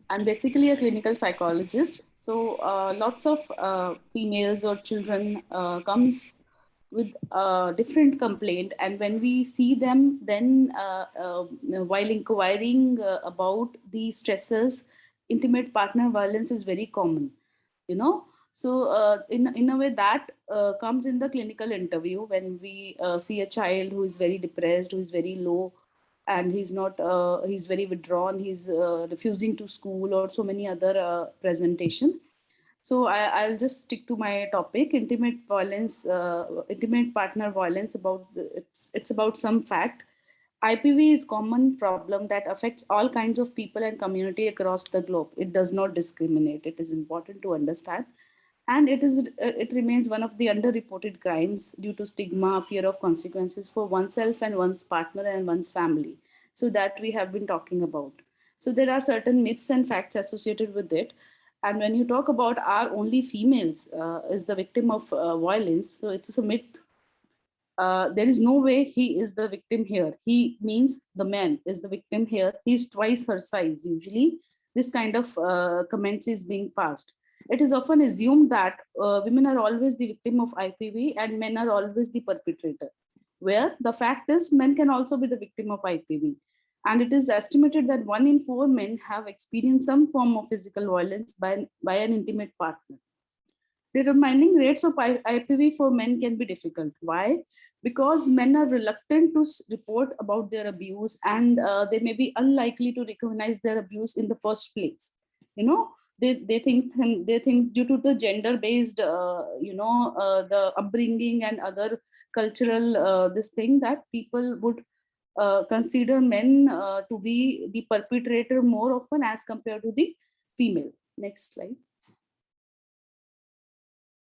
I'm basically a clinical psychologist. So lots of females or children comes with a different complaint. And when we see them, then while inquiring about the stresses, intimate partner violence is very common, you know. So in a way that comes in the clinical interview when we see a child who is very depressed, who is very low, and he's not he's very withdrawn, he's refusing to school or so many other presentation. So I'll just stick to my topic: intimate violence, intimate partner violence. It's about some fact. IPV is common problem that affects all kinds of people and community across the globe. It does not discriminate. It is important to understand, and it remains one of the underreported crimes due to stigma, fear of consequences for oneself and one's partner and one's family. So that we have been talking about. So there are certain myths and facts associated with it. And when you talk about are only females is the victim of violence, so it's a myth. there is no way he is the victim here. He means the man is the victim here. He's twice her size. Usually, this kind of comments is being passed. It is often assumed that women are always the victim of IPV and men are always the perpetrator, where the fact is men can also be the victim of IPV. And it is estimated that 1 in 4 men have experienced some form of physical violence by an intimate partner. Determining rates of IPV for men can be difficult. Why? Because men are reluctant to report about their abuse, and they may be unlikely to recognize their abuse in the first place. You know, they think due to the gender-based, the upbringing and other cultural this thing, that people would consider men to be the perpetrator more often as compared to the female. Next slide.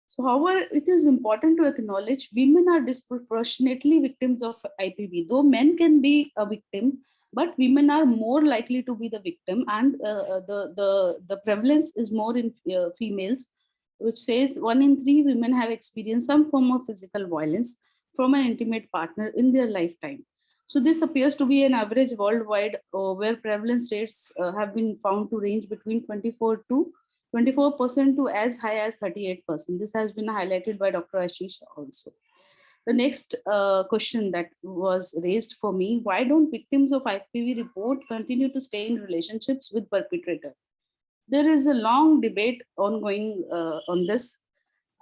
So, however, it is important to acknowledge women are disproportionately victims of IPV. Though men can be a victim, but women are more likely to be the victim, and the prevalence is more in females, which says 1 in 3 women have experienced some form of physical violence from an intimate partner in their lifetime. So this appears to be an average worldwide, where prevalence rates have been found to range between 24% to as high as 38%. This has been highlighted by Dr. Ashish also. The next question that was raised for me: why don't victims of IPV report continue to stay in relationships with perpetrator? There is a long debate ongoing on this.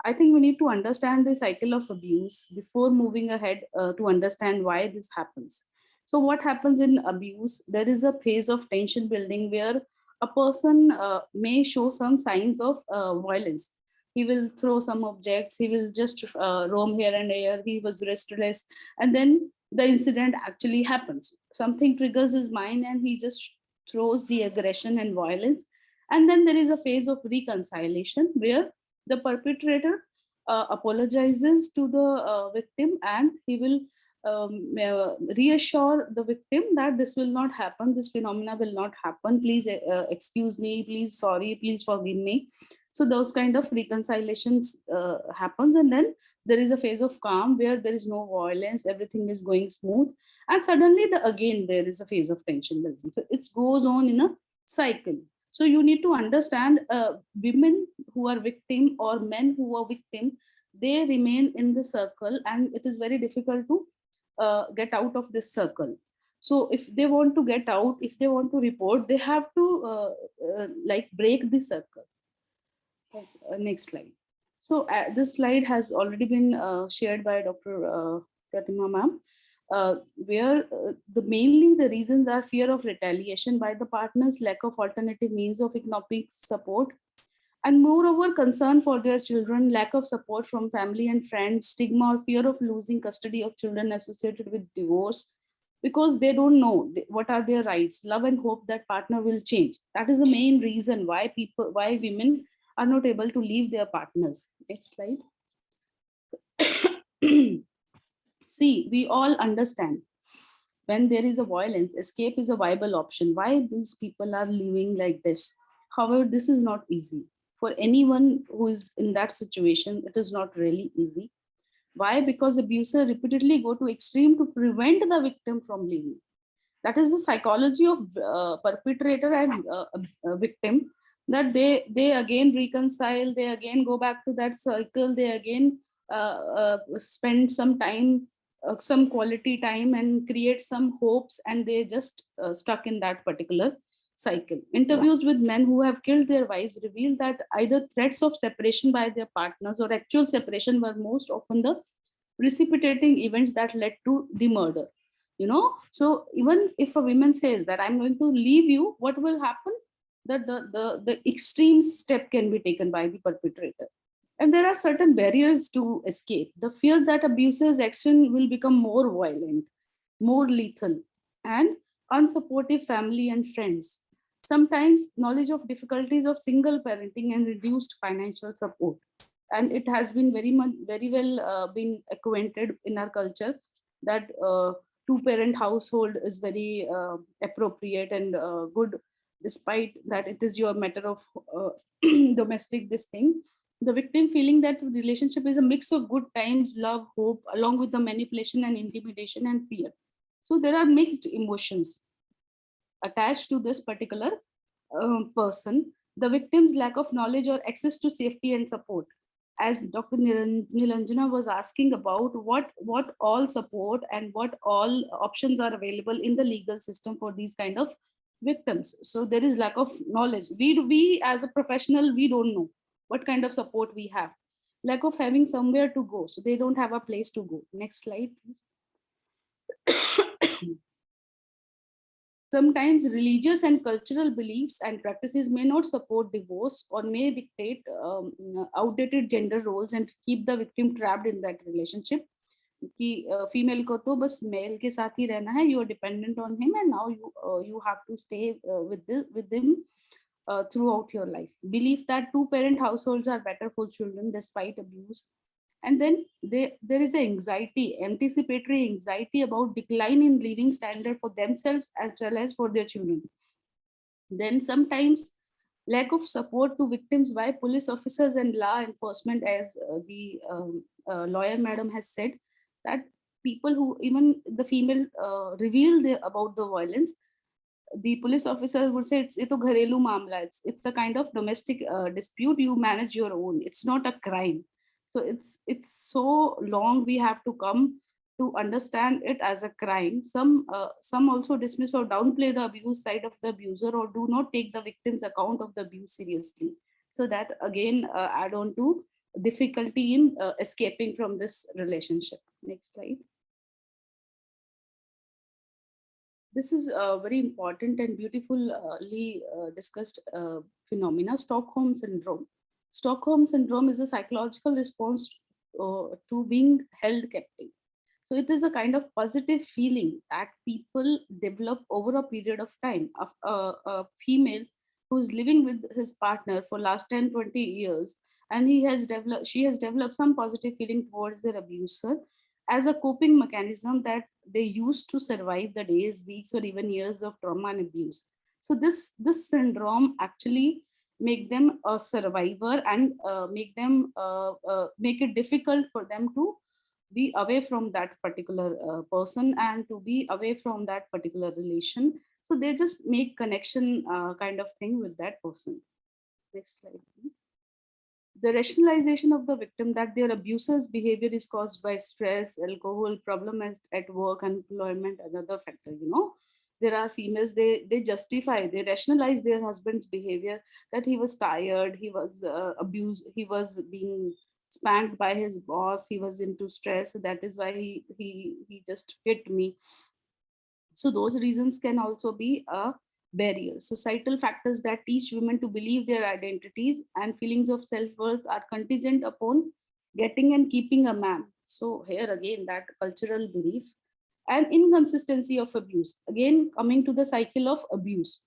I think we need to understand the cycle of abuse before moving ahead to understand why this happens. So what happens in abuse? There is a phase of tension building where a person may show some signs of violence. He will throw some objects, he will just roam here and there, he was restless, and then the incident actually happens. Something triggers his mind and he just throws the aggression and violence. And then there is a phase of reconciliation where the perpetrator apologizes to the victim, and he will reassure the victim that this will not happen, this phenomena will not happen, please excuse me, please sorry, please forgive me. So those kind of reconciliations happens, and then there is a phase of calm where there is no violence, everything is going smooth, and suddenly again there is a phase of tension building. So it goes on in a cycle. So you need to understand women who are victim or men who are victim, they remain in the circle, and it is very difficult to get out of this circle. So if they want to get out, if they want to report, they have to like break the circle. Next slide. So this slide has already been shared by Dr. Pratima ma'am, where mainly the reasons are fear of retaliation by the partners, lack of alternative means of economic support, and moreover concern for their children, lack of support from family and friends, stigma or fear of losing custody of children associated with divorce, because they don't know what are their rights, love and hope that partner will change. That is the main reason why women are not able to leave their partners. Next slide. See, we all understand when there is a violence, escape is a viable option. Why these people are living like this? However, this is not easy. For anyone who is in that situation, it is not really easy. Why? Because abusers repeatedly go to extreme to prevent the victim from leaving. That is the psychology of perpetrator and victim, that they again reconcile, they again go back to that circle, they again spend some time, some quality time, and create some hopes, and they just stuck in that particular cycle. Interviews with men who have killed their wives reveal that either threats of separation by their partners or actual separation were most often the precipitating events that led to the murder. You know, so even if a woman says that I'm going to leave you, what will happen? That the extreme step can be taken by the perpetrator. And there are certain barriers to escape. The fear that abuser's action will become more violent, more lethal, and unsupportive family and friends. Sometimes knowledge of difficulties of single parenting and reduced financial support. And it has been very well been acquainted in our culture that two-parent household is very appropriate and good, despite that it is your matter of domestic this thing. The victim feeling that the relationship is a mix of good times, love, hope, along with the manipulation and intimidation and fear. So there are mixed emotions attached to this particular person. The victim's lack of knowledge or access to safety and support. As Dr. Nilanjana was asking about what all support and what all options are available in the legal system for these kind of victims. So there is lack of knowledge. We as a professional, we don't know what kind of support we have. Lack of having somewhere to go. So they don't have a place to go. Next slide, please. Sometimes religious and cultural beliefs and practices may not support divorce or may dictate outdated gender roles and keep the victim trapped in that relationship. कि female को तो बस male के साथ ही रहना है, you are dependent on him and now you have to stay with him throughout your life. Belief that two-parent households are better for children despite abuse. And then there is anxiety, anticipatory anxiety about decline in living standard for themselves as well as for their children. Then sometimes lack of support to victims by police officers and law enforcement, as the lawyer madam has said, that people who, even the female reveal about the violence, the police officers would say it's gharelu mamla, it's a kind of domestic dispute, you manage your own, it's not a crime. So it's so long we have to come to understand it as a crime. Some also dismiss or downplay the abuse side of the abuser or do not take the victim's account of the abuse seriously. So that again add on to difficulty in escaping from this relationship. Next slide. This is a very important and beautifully discussed phenomena, Stockholm Syndrome. Stockholm Syndrome is a psychological response to being held captive. So it is a kind of positive feeling that people develop over a period of time. A female who is living with his partner for last 10, 20 years, and she has developed some positive feeling towards their abuser as a coping mechanism that they use to survive the days, weeks, or even years of trauma and abuse. So this syndrome actually make them a survivor and make it difficult for them to be away from that particular person and to be away from that particular relation. So they just make connection kind of thing with that person. Next slide, please. The rationalization of the victim that their abuser's behavior is caused by stress, alcohol, problems at work, employment, another factor, you know. There are females, they justify, they rationalize their husband's behavior, that he was tired, he was abused, he was being spanked by his boss, he was into stress, that is why he just hit me. So those reasons can also be a barrier. Societal factors that teach women to believe their identities and feelings of self-worth are contingent upon getting and keeping a man. So here again, that cultural belief and inconsistency of abuse. Again, coming to the cycle of abuse.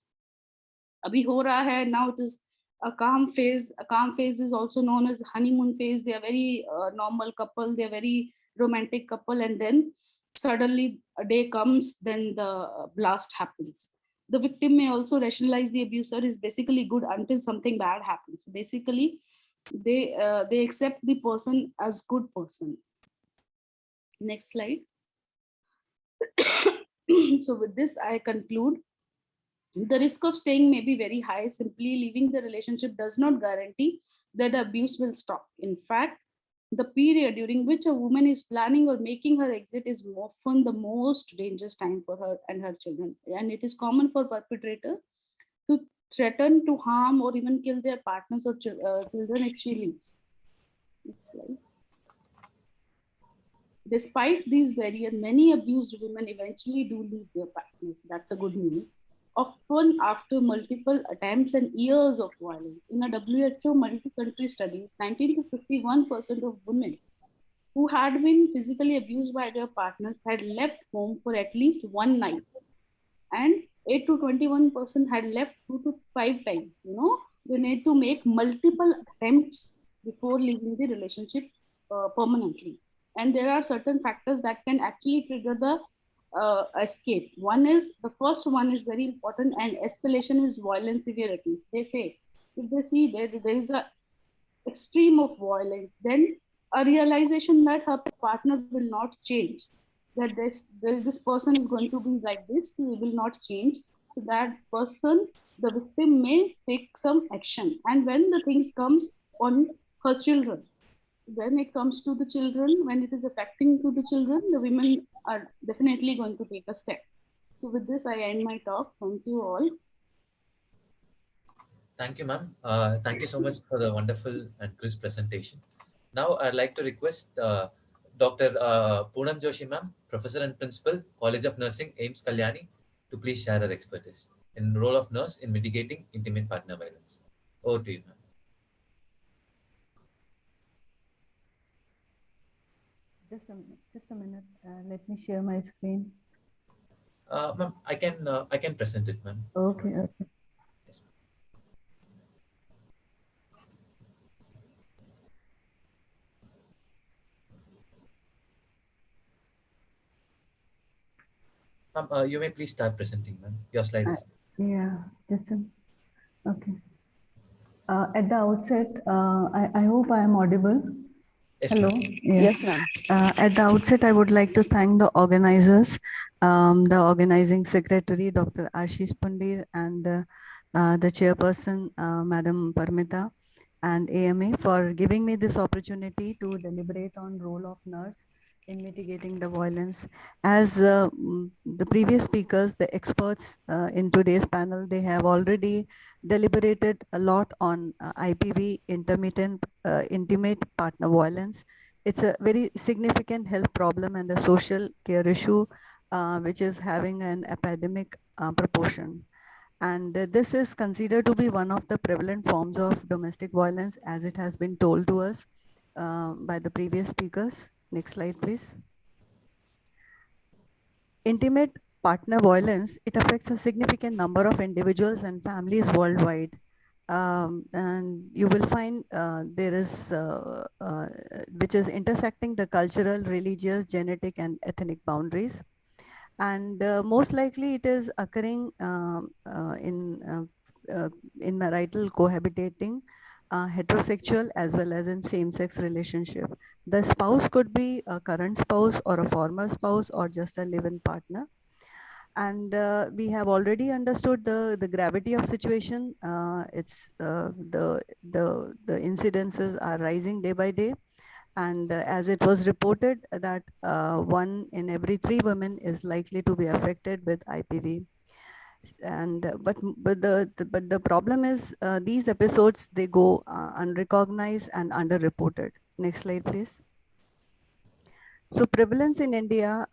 Abhi ho raha hai, now it is a calm phase. A calm phase is also known as honeymoon phase. They are very normal couple, they are very romantic couple, and then suddenly a day comes, then the blast happens. The victim may also rationalize the abuser is basically good until something bad happens. Basically, they accept the person as good person. Next slide. So with this, I conclude. The risk of staying may be very high. Simply leaving the relationship does not guarantee that the abuse will stop. In fact, the period during which a woman is planning or making her exit is often the most dangerous time for her and her children. And it is common for perpetrators to threaten to harm or even kill their partners or children if she leaves. Next slide. Despite these barriers, many abused women eventually do leave their partners. That's a good news. Often after multiple attempts and years of violence. In a WHO multi-country studies, 19 to 51% of women who had been physically abused by their partners had left home for at least one night. And 8 to 21% had left 2 to 5 times. You know, they need to make multiple attempts before leaving the relationship permanently. And there are certain factors that can actually trigger the escape. The first one is very important, and escalation is violence severity. They say, if they see there is a extreme of violence, then a realization that her partner will not change, that this person is going to be like this, he will not change. So that person, the victim, may take some action. And when the things comes on her children, when it comes to the children, when it is affecting to the children, the women are definitely going to take a step. So with this, I end my talk. Thank you all. Thank you, ma'am. Thank you so much for the wonderful and crisp presentation. Now, I'd like to request Dr. Poonam Joshi, ma'am, Professor and Principal, College of Nursing, AIIMS Kalyani, to please share her expertise in the role of nurse in mitigating intimate partner violence. Over to you, ma'am. Just a minute. Let me share my screen. Ma'am, I can present it, ma'am. Okay. Yes. Ma'am, you may please start presenting, ma'am. Your slide is. Yeah, okay. At the outset, I hope I am audible. Yes, Hello. Yes, ma'am. At the outset, I would like to thank the organizers, the organizing secretary, Dr. Ashish Pundir, and the chairperson, Madam Parmita, and AMA for giving me this opportunity to deliberate on role of nurse in mitigating the violence. As the previous speakers, the experts in today's panel, they have already deliberated a lot on IPV, intimate partner violence. It's a very significant health problem and a social care issue, which is having an epidemic proportion. And this is considered to be one of the prevalent forms of domestic violence, as it has been told to us by the previous speakers. Next slide, please. Intimate partner violence, it affects a significant number of individuals and families worldwide. And you will find there is, which is intersecting the cultural, religious, genetic, and ethnic boundaries. And most likely it is occurring in marital cohabitating, heterosexual, as well as in same-sex relationship. The spouse could be a current spouse or a former spouse or just a live-in partner. And we have already understood the gravity of situation. It's the incidences are rising day by day. And as it was reported that 1 in every 3 women is likely to be affected with IPV. And but the problem is these episodes, they go unrecognized and underreported. Next slide, please. So prevalence in India,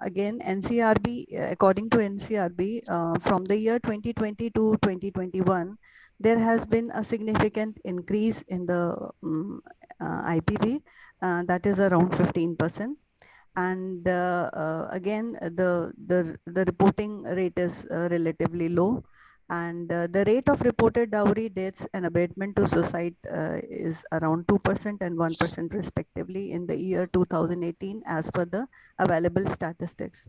again, NCRB, according to NCRB, from the year 2020 to 2021, there has been a significant increase in the IPV, that is around 15%. And again, the reporting rate is relatively low. And the rate of reported dowry deaths and abatement to suicide is around 2% and 1% respectively in the year 2018 as per the available statistics.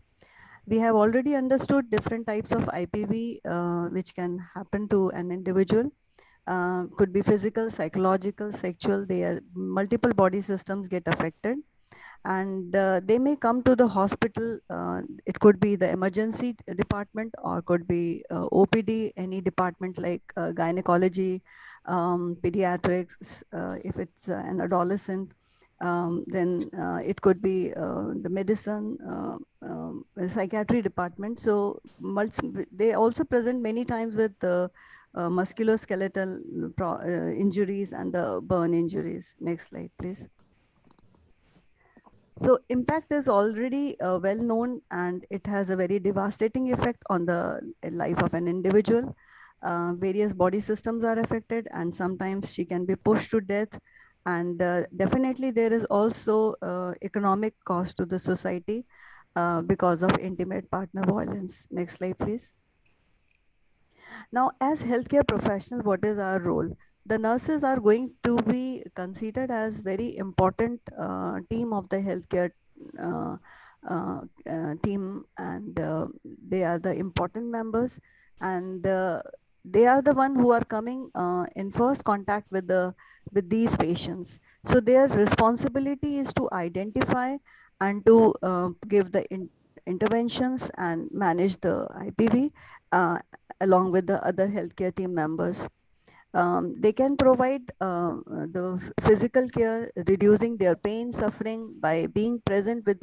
We have already understood different types of IPV which can happen to an individual. Could be physical, psychological, sexual. Multiple body systems get affected. And they may come to the hospital. It could be the emergency department, or could be OPD, any department like gynecology, pediatrics. If it's an adolescent, then it could be the medicine, psychiatry department. So they also present many times with musculoskeletal injuries and the burn injuries. Next slide, please. So impact is already well known, and it has a very devastating effect on the life of an individual. Various body systems are affected, and sometimes she can be pushed to death. And definitely there is also economic cost to the society because of intimate partner violence. Next slide, please. Now, as healthcare professional, what is our role? The nurses are going to be considered as very important team of the healthcare team, and they are the important members. And they are the one who are coming in first contact with these patients. So their responsibility is to identify and to give the interventions and manage the IPV along with the other healthcare team members. They can provide the physical care, reducing their pain, suffering by being present with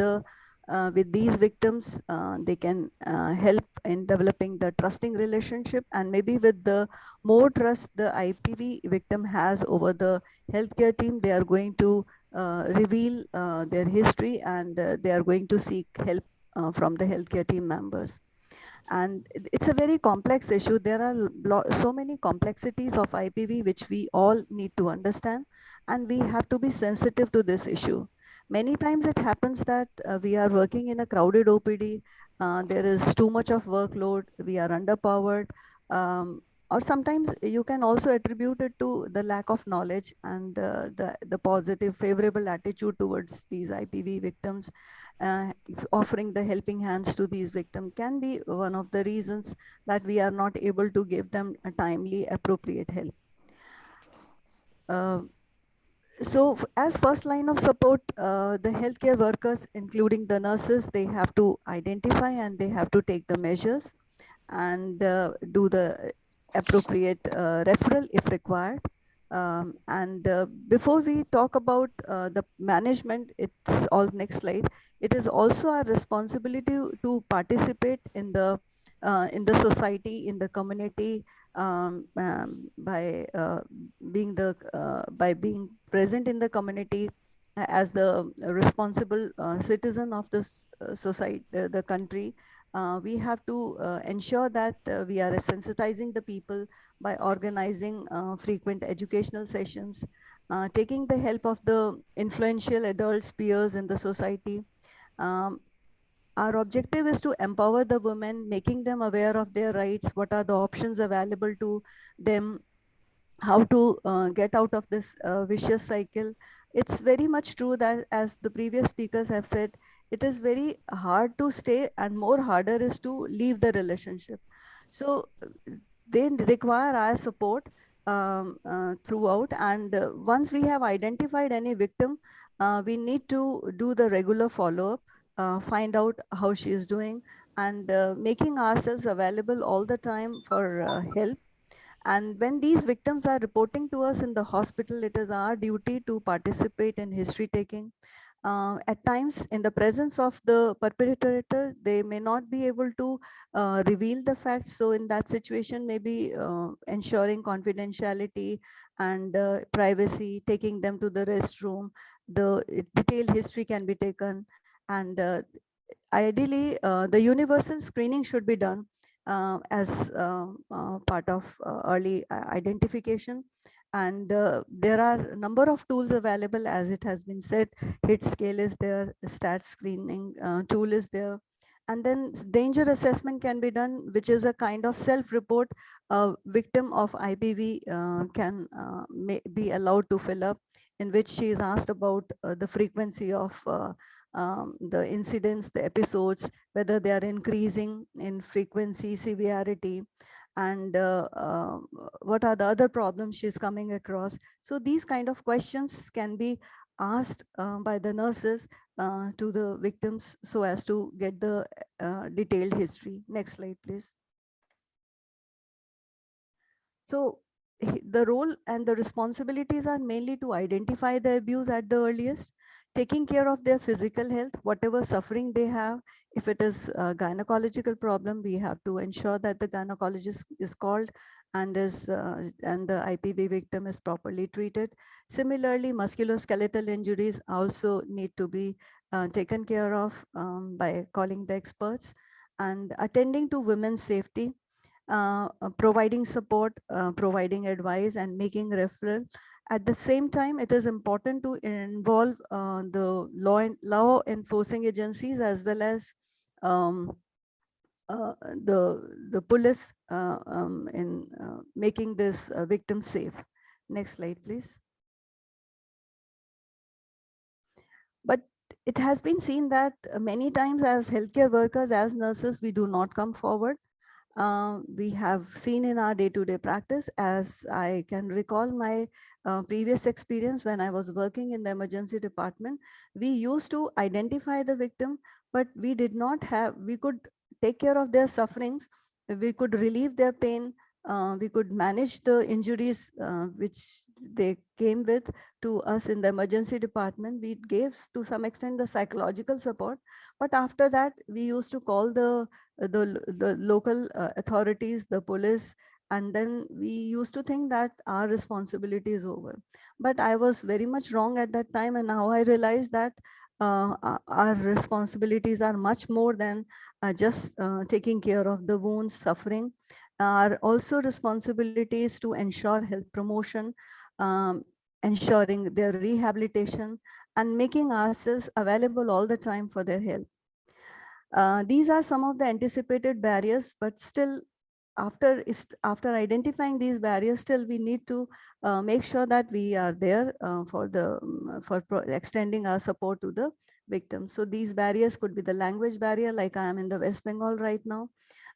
these victims. They can help in developing the trusting relationship, and maybe with the more trust the IPV victim has over the healthcare team, they are going to reveal their history, and they are going to seek help from the healthcare team members. And it's a very complex issue. There are so many complexities of IPV which we all need to understand, and we have to be sensitive to this issue. Many times it happens that we are working in a crowded OPD, there is too much of workload, we are underpowered, or sometimes you can also attribute it to the lack of knowledge and the positive favorable attitude towards these IPV victims. Offering the helping hands to these victims can be one of the reasons that we are not able to give them a timely, appropriate help. So as first line of support, the healthcare workers, including the nurses, they have to identify and they have to take the measures and do the appropriate referral if required. Before we talk about the management, it's all next slide. It is also our responsibility to participate in the society, in the community, by being present in the community as the responsible citizen of the society, the country. We have to ensure that we are sensitizing the people by organizing frequent educational sessions, taking the help of the influential adults, peers in the society. Our objective is to empower the women, making them aware of their rights, what are the options available to them, how to get out of this vicious cycle. It's very much true that, as the previous speakers have said, it is very hard to stay and more harder is to leave the relationship. So they require our support throughout. And once we have identified any victim, we need to do the regular follow-up, find out how she is doing, and making ourselves available all the time for help. And when these victims are reporting to us in the hospital, it is our duty to participate in history taking. At times, in the presence of the perpetrator, they may not be able to reveal the facts. So in that situation, maybe ensuring confidentiality and privacy, taking them to the restroom, the detailed history can be taken. And ideally, the universal screening should be done as part of early identification. And there are a number of tools available, as it has been said. Hit scale is there, stat screening tool is there, and then danger assessment can be done, which is a kind of self-report a victim of IPV can be allowed to fill up, in which she is asked about the frequency of the incidents, the episodes, whether they are increasing in frequency, severity, and what are the other problems she's coming across. So these kind of questions can be asked by the nurses to the victims so as to get the detailed history. Next slide, please. So the role and the responsibilities are mainly to identify the abuse at the earliest, taking care of their physical health, whatever suffering they have. If it is a gynecological problem, we have to ensure that the gynecologist is called and and the IPV victim is properly treated. Similarly, musculoskeletal injuries also need to be taken care of by calling the experts, and attending to women's safety, providing support, providing advice, and making referral. At the same time, it is important to involve the law enforcing agencies as well as the police in making this victim safe. Next slide, please. But it has been seen that many times as healthcare workers, as nurses, we do not come forward. we have seen in our day-to-day practice. As I can recall my previous experience when I was working in the emergency department, we used to identify the victim, but we did not have, we could take care of their sufferings, we could relieve their pain, we could manage the injuries which they came with to us in the emergency department. We gave to some extent the psychological support, but after that we used to call the local authorities, the police, and then we used to think that our responsibility is over. But I was very much wrong at that time, and now I realize that our responsibilities are much more than just taking care of the wounds, suffering. Our also responsibilities to ensure health promotion, ensuring their rehabilitation, and making ourselves available all the time for their health. These are some of the anticipated barriers, but still after identifying these barriers, still we need to make sure that we are there for extending our support to the victims. So these barriers could be the language barrier, like I am in the West Bengal right now.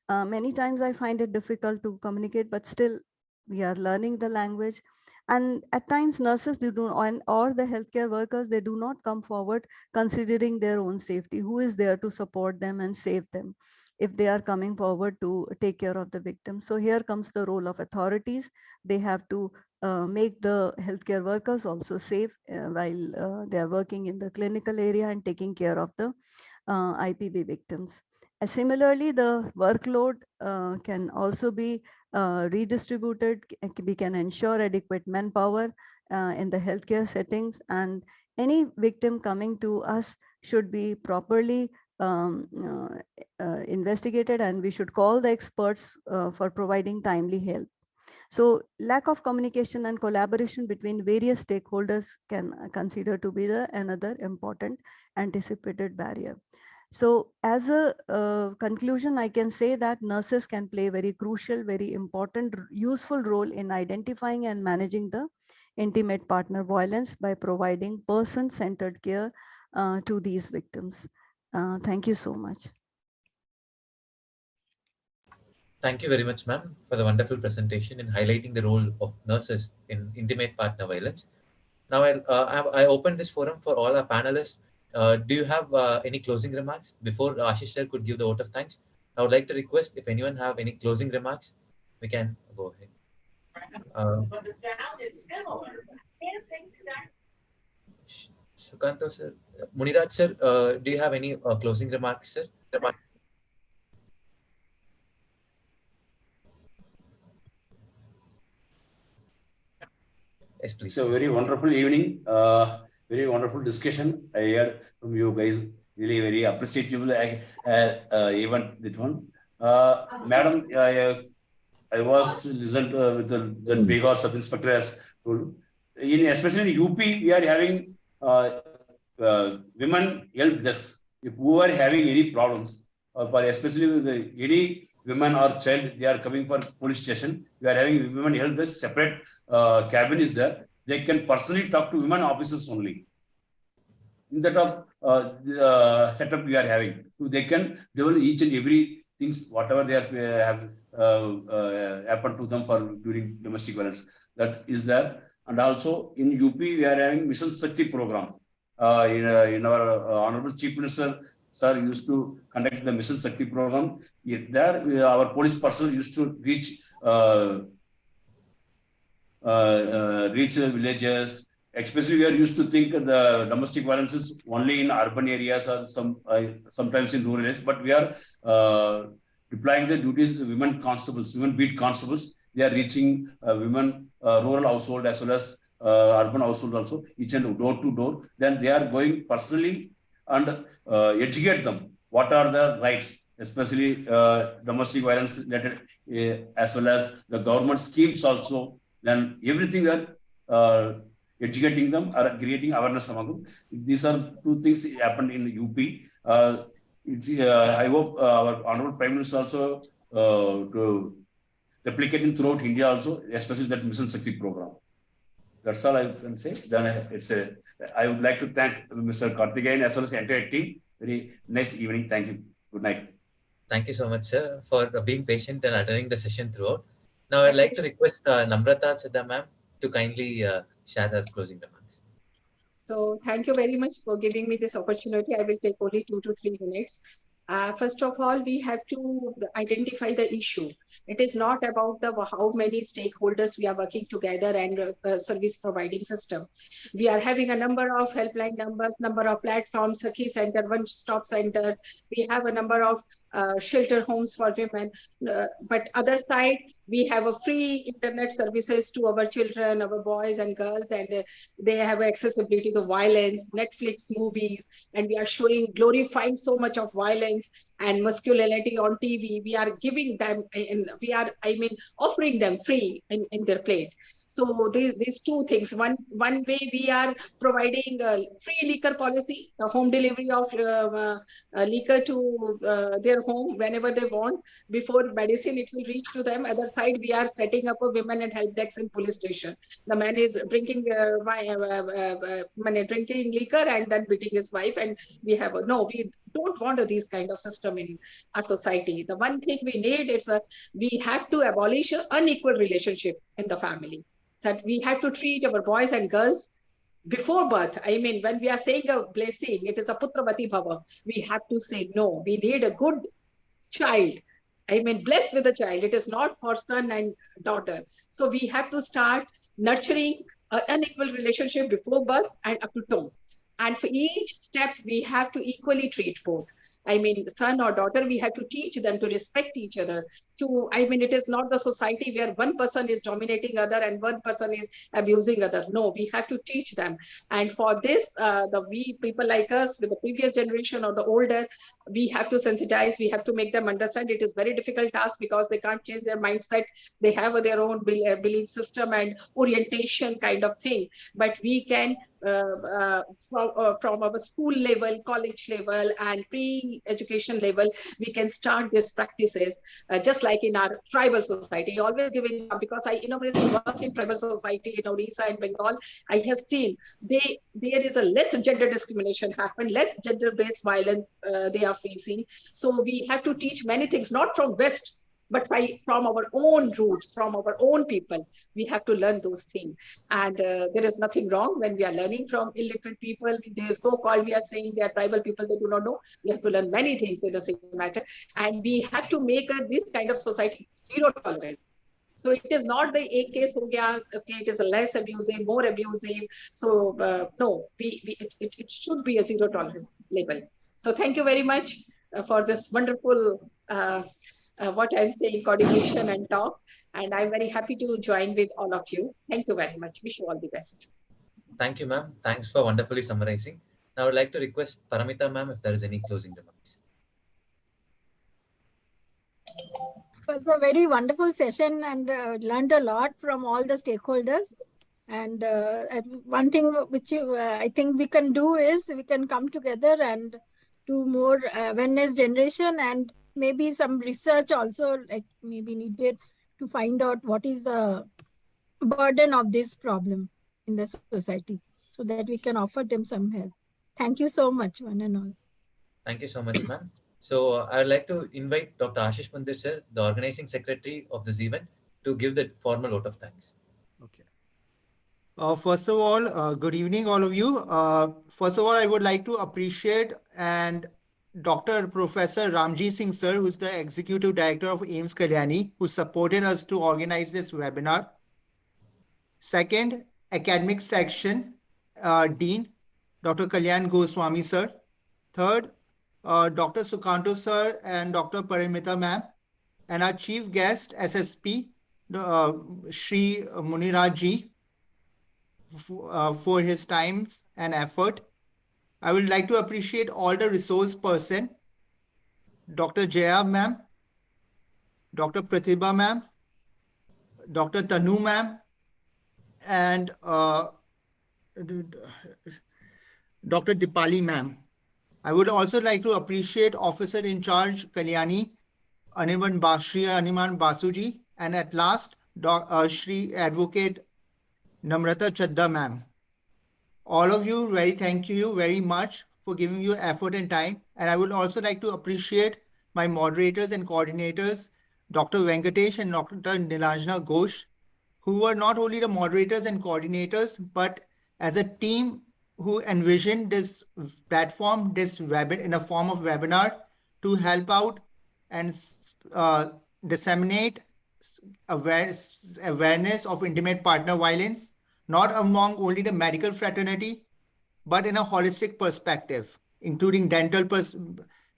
Many times I find it difficult to communicate, but still we are learning the language. And at times nurses or the healthcare workers, they do not come forward considering their own safety. Who is there to support them and save them if they are coming forward to take care of the victims? So here comes the role of authorities. They have to make the healthcare workers also safe while they are working in the clinical area and taking care of the IPV victims. Similarly, the workload can also be redistributed. We can ensure adequate manpower in the healthcare settings, and any victim coming to us should be properly investigated, and we should call the experts for providing timely help. So lack of communication and collaboration between various stakeholders can consider to be another important anticipated barrier. So as a conclusion, I can say that nurses can play a very crucial, very important, useful role in identifying and managing the intimate partner violence by providing person-centered care to these victims. Thank you so much. Thank you very much, ma'am, for the wonderful presentation in highlighting the role of nurses in intimate partner violence. Now I open this forum for all our panelists. Do you have any closing remarks before Ashish sir could give the vote of thanks? I would like to request if anyone have any closing remarks, we can go ahead. But the sound is similar. Can't sing to that. Sukanto sir, Muniraj sir, do you have any closing remarks, sir? Yes, please. It's a very wonderful evening, very wonderful discussion. I heard from you guys, really very appreciable event, that one. Madam, I was listened with the Bihar sub-inspector has told. Especially in UP, we are having women help desk. If who are having any problems, or for especially with any women or child, they are coming for police station. We are having women help desk, separate cabin is there. They can personally talk to women officers only. In that of setup we are having, they can develop each and every things whatever they have happened to them for during domestic violence, that is there. And also in UP we are having Mission Shakti program. In our Honorable Chief Minister sir used to conduct the Mission Shakti program. There our police personnel used to reach villages. Especially we are used to think the domestic violence is only in urban areas or sometimes in rural areas, but we are deploying the duties women constables, women beat constables. They are reaching women rural household as well as urban household also, each and door to door. Then they are going personally and educate them what are the rights, especially domestic violence related, as well as the government schemes also. Then everything we are educating them or creating awareness among them. These are two things happened in UP. I hope our Honorable Prime Minister also to replicating throughout India also, especially that Mission Shakti program. That's all I can say. Then I would like to thank Mr. Karthikeyan as well as the entire team. Very nice evening. Thank you. Good night. Thank you so much, sir, for being patient and attending the session throughout. Now, I'd like to request Namrata Chadda ma'am to kindly share her closing remarks. So thank you very much for giving me this opportunity. I will take only 2 to 3 minutes. First of all, we have to identify the issue. It is not about the how many stakeholders we are working together and service providing system. We are having a number of helpline numbers, number of platforms, Sakhi Center, One Stop Center. We have a number of shelter homes for women. But other side, we have a free internet services to our children, our boys and girls, and they have accessibility to violence, Netflix movies, and we are showing, glorifying so much of violence and masculinity on TV. We are giving them, and we are, offering them free in their plate. So these two things. One way we are providing free liquor policy, the home delivery of liquor to their home whenever they want. Before medicine, it will reach to them. Other side, we are setting up a women and help desk in police station. The man is drinking drinking liquor and then beating his wife, and we have we don't want these kind of system in our society. The one thing we need is we have to abolish an unequal relationship in the family. So we have to treat our boys and girls before birth. When we are saying a blessing, it is a putravati bhava. We have to say no. We need a good child. Blessed with a child. It is not for son and daughter. So we have to start nurturing an unequal relationship before birth and up to term. And for each step, we have to equally treat both. Son or daughter, we have to teach them to respect each other. It is not the society where one person is dominating other and one person is abusing other. No, we have to teach them. And for this, we people like us with the previous generation or the older, we have to sensitize, we have to make them understand. It is very difficult task because they can't change their mindset. They have their own belief system and orientation kind of thing. But we can, from our school level, college level, and pre-education level, we can start these practices, just like in our tribal society. Always giving up, because I work in tribal society in Odisha and Bengal. I have seen there is a less gender discrimination happen, less gender-based violence they are facing. So we have to teach many things, not from West, but from our own roots, from our own people. We have to learn those things. And there is nothing wrong when we are learning from illiterate people. They are so-called, we are saying they are tribal people, they do not know. We have to learn many things in the same matter. And we have to make this kind of society zero tolerance. So it is not the a case, okay, it is a less abusive, more abusive. So no, it should be a zero tolerance level. So thank you very much for this wonderful what I'm saying, coordination and talk. And I'm very happy to join with all of you. Thank you very much. Wish you all the best. Thank you, ma'am. Thanks for wonderfully summarizing. Now, I would like to request Paramita, ma'am, if there is any closing remarks. It was a very wonderful session, and learned a lot from all the stakeholders. And one thing which I think we can do is we can come together and do more awareness generation, and maybe some research also maybe needed to find out what is the burden of this problem in the society, so that we can offer them some help. Thank you so much, one and all. Thank you so much, ma'am. So I would like to invite Dr. Ashish Mandir, sir, the organizing secretary of this event, to give the formal vote of thanks. Okay. First of all, good evening, all of you. First of all, I would like to appreciate Dr. Professor Ramji Singh, sir, who is the Executive Director of AIIMS Kalyani, who supported us to organize this webinar. Second, Academic Section, Dean, Dr. Kalyan Goswami, sir. Third, Dr. Sukhanto, sir, and Dr. Paramita, ma'am. And our chief guest, SSP, Shri Muniraj ji, for his time and effort. I would like to appreciate all the resource person, Dr. Jaya ma'am, Dr. Pratibha ma'am, Dr. Tanu ma'am, and Dr. Dipali ma'am. I would also like to appreciate Officer in Charge Kalyani, Animan Basuji, and at last, Shri Advocate Namrata Chadda ma'am. All of you, thank you very much for giving your effort and time. And I would also like to appreciate my moderators and coordinators, Dr. Venkatesh and Dr. Nilajna Ghosh, who were not only the moderators and coordinators, but as a team who envisioned this platform, this webinar in a form of webinar to help out and disseminate awareness of intimate partner violence, not among only the medical fraternity, but in a holistic perspective, including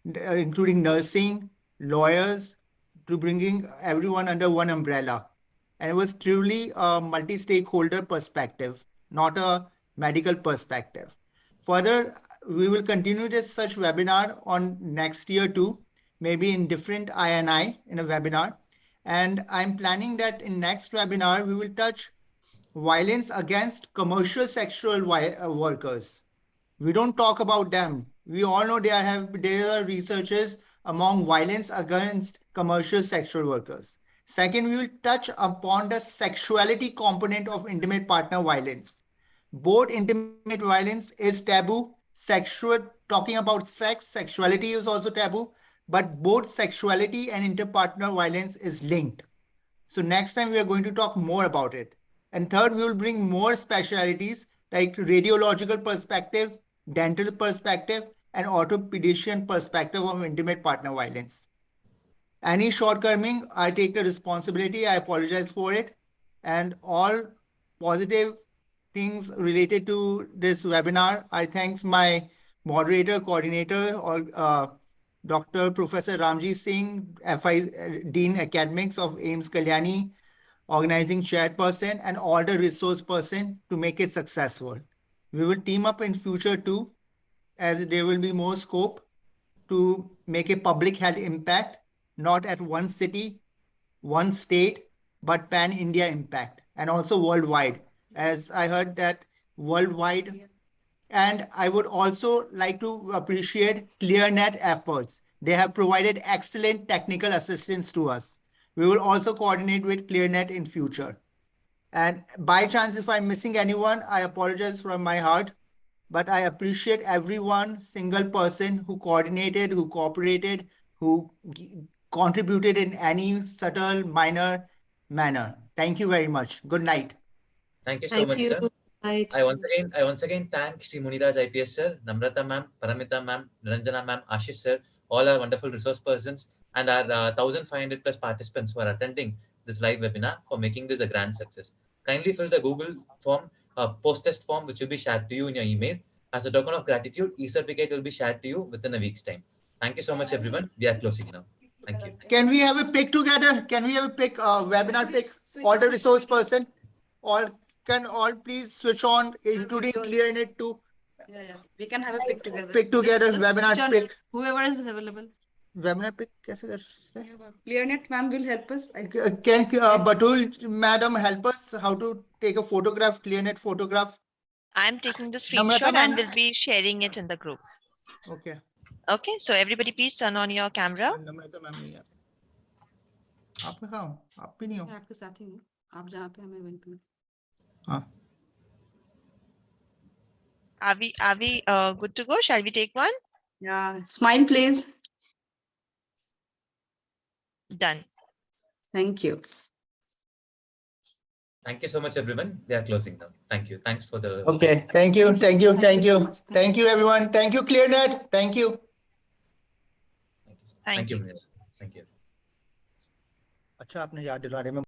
including nursing, lawyers, to bringing everyone under one umbrella. And it was truly a multi-stakeholder perspective, not a medical perspective. Further, we will continue this such webinar on next year too, maybe in different INI in a webinar. And I'm planning that in next webinar, we will touch violence against commercial sexual workers. We don't talk about them. We all know there are researchers among violence against commercial sexual workers. Second, we will touch upon the sexuality component of intimate partner violence. Both intimate violence is taboo. Talking about sex, sexuality is also taboo, but both sexuality and interpartner violence is linked. So next time we are going to talk more about it. And third, we will bring more specialities like radiological perspective, dental perspective, and orthopedician perspective of intimate partner violence. Any shortcoming, I take the responsibility. I apologize for it. And all positive things related to this webinar, I thank my moderator, coordinator, or Dr. Professor Ramji Singh, FI Dean Academics of AIIMS Kalyani, organizing chairperson, and all the resource person to make it successful. We will team up in future too, as there will be more scope to make a public health impact, not at one city, one state, but pan-India impact, and also worldwide, as I heard that worldwide. And I would also like to appreciate ClearNet efforts. They have provided excellent technical assistance to us. We will also coordinate with ClearNet in future. And by chance, if I'm missing anyone, I apologize from my heart, but I appreciate everyone, single person who coordinated, who cooperated, who contributed in any subtle, minor manner. Thank you very much. Good night. Thank you so much, sir. I once again thank Shri Muniraj IPS sir, Namrata ma'am, Paramita ma'am, Niranjana ma'am, Ashish sir, all our wonderful resource persons, and our 1,500 plus participants who are attending this live webinar for making this a grand success. Kindly fill the Google form, post-test form, which will be shared to you in your email. As a token of gratitude, e-certificate will be shared to you within a week's time. Thank you so much, everyone. We are closing now. Thank you. Can we have a pick together? Can we have a pick, webinar pick? All the resource person, can all please switch on, including ClearNet too. Yeah. We can have a pick together. Pick together, webinar pick. Whoever is available. Webinar pick, कैसे कर सकते हैं? ClearNet ma'am will help us. Can Batul madam help us how to take a photograph, ClearNet photograph? I'm taking the screenshot and will be sharing it in the group. Okay. Okay, so everybody please turn on your camera. आप कहाँ हो? आप भी नहीं हो? मैं आपके साथ ही हूँ. आप जहाँ पे हैं मैं वहीं पे हूँ. हाँ. Are we good to go? Shall we take one? Yeah. Smile, please. Done. Thank you. Thank you so much, everyone. We are closing now. Thank you. Thanks for the. Okay. Thank you. Thank you. Thank you. Thank you, everyone. Thank you, ClearNet. Thank you. Thank you. Thank you. अच्छा आपने याद दिला रहे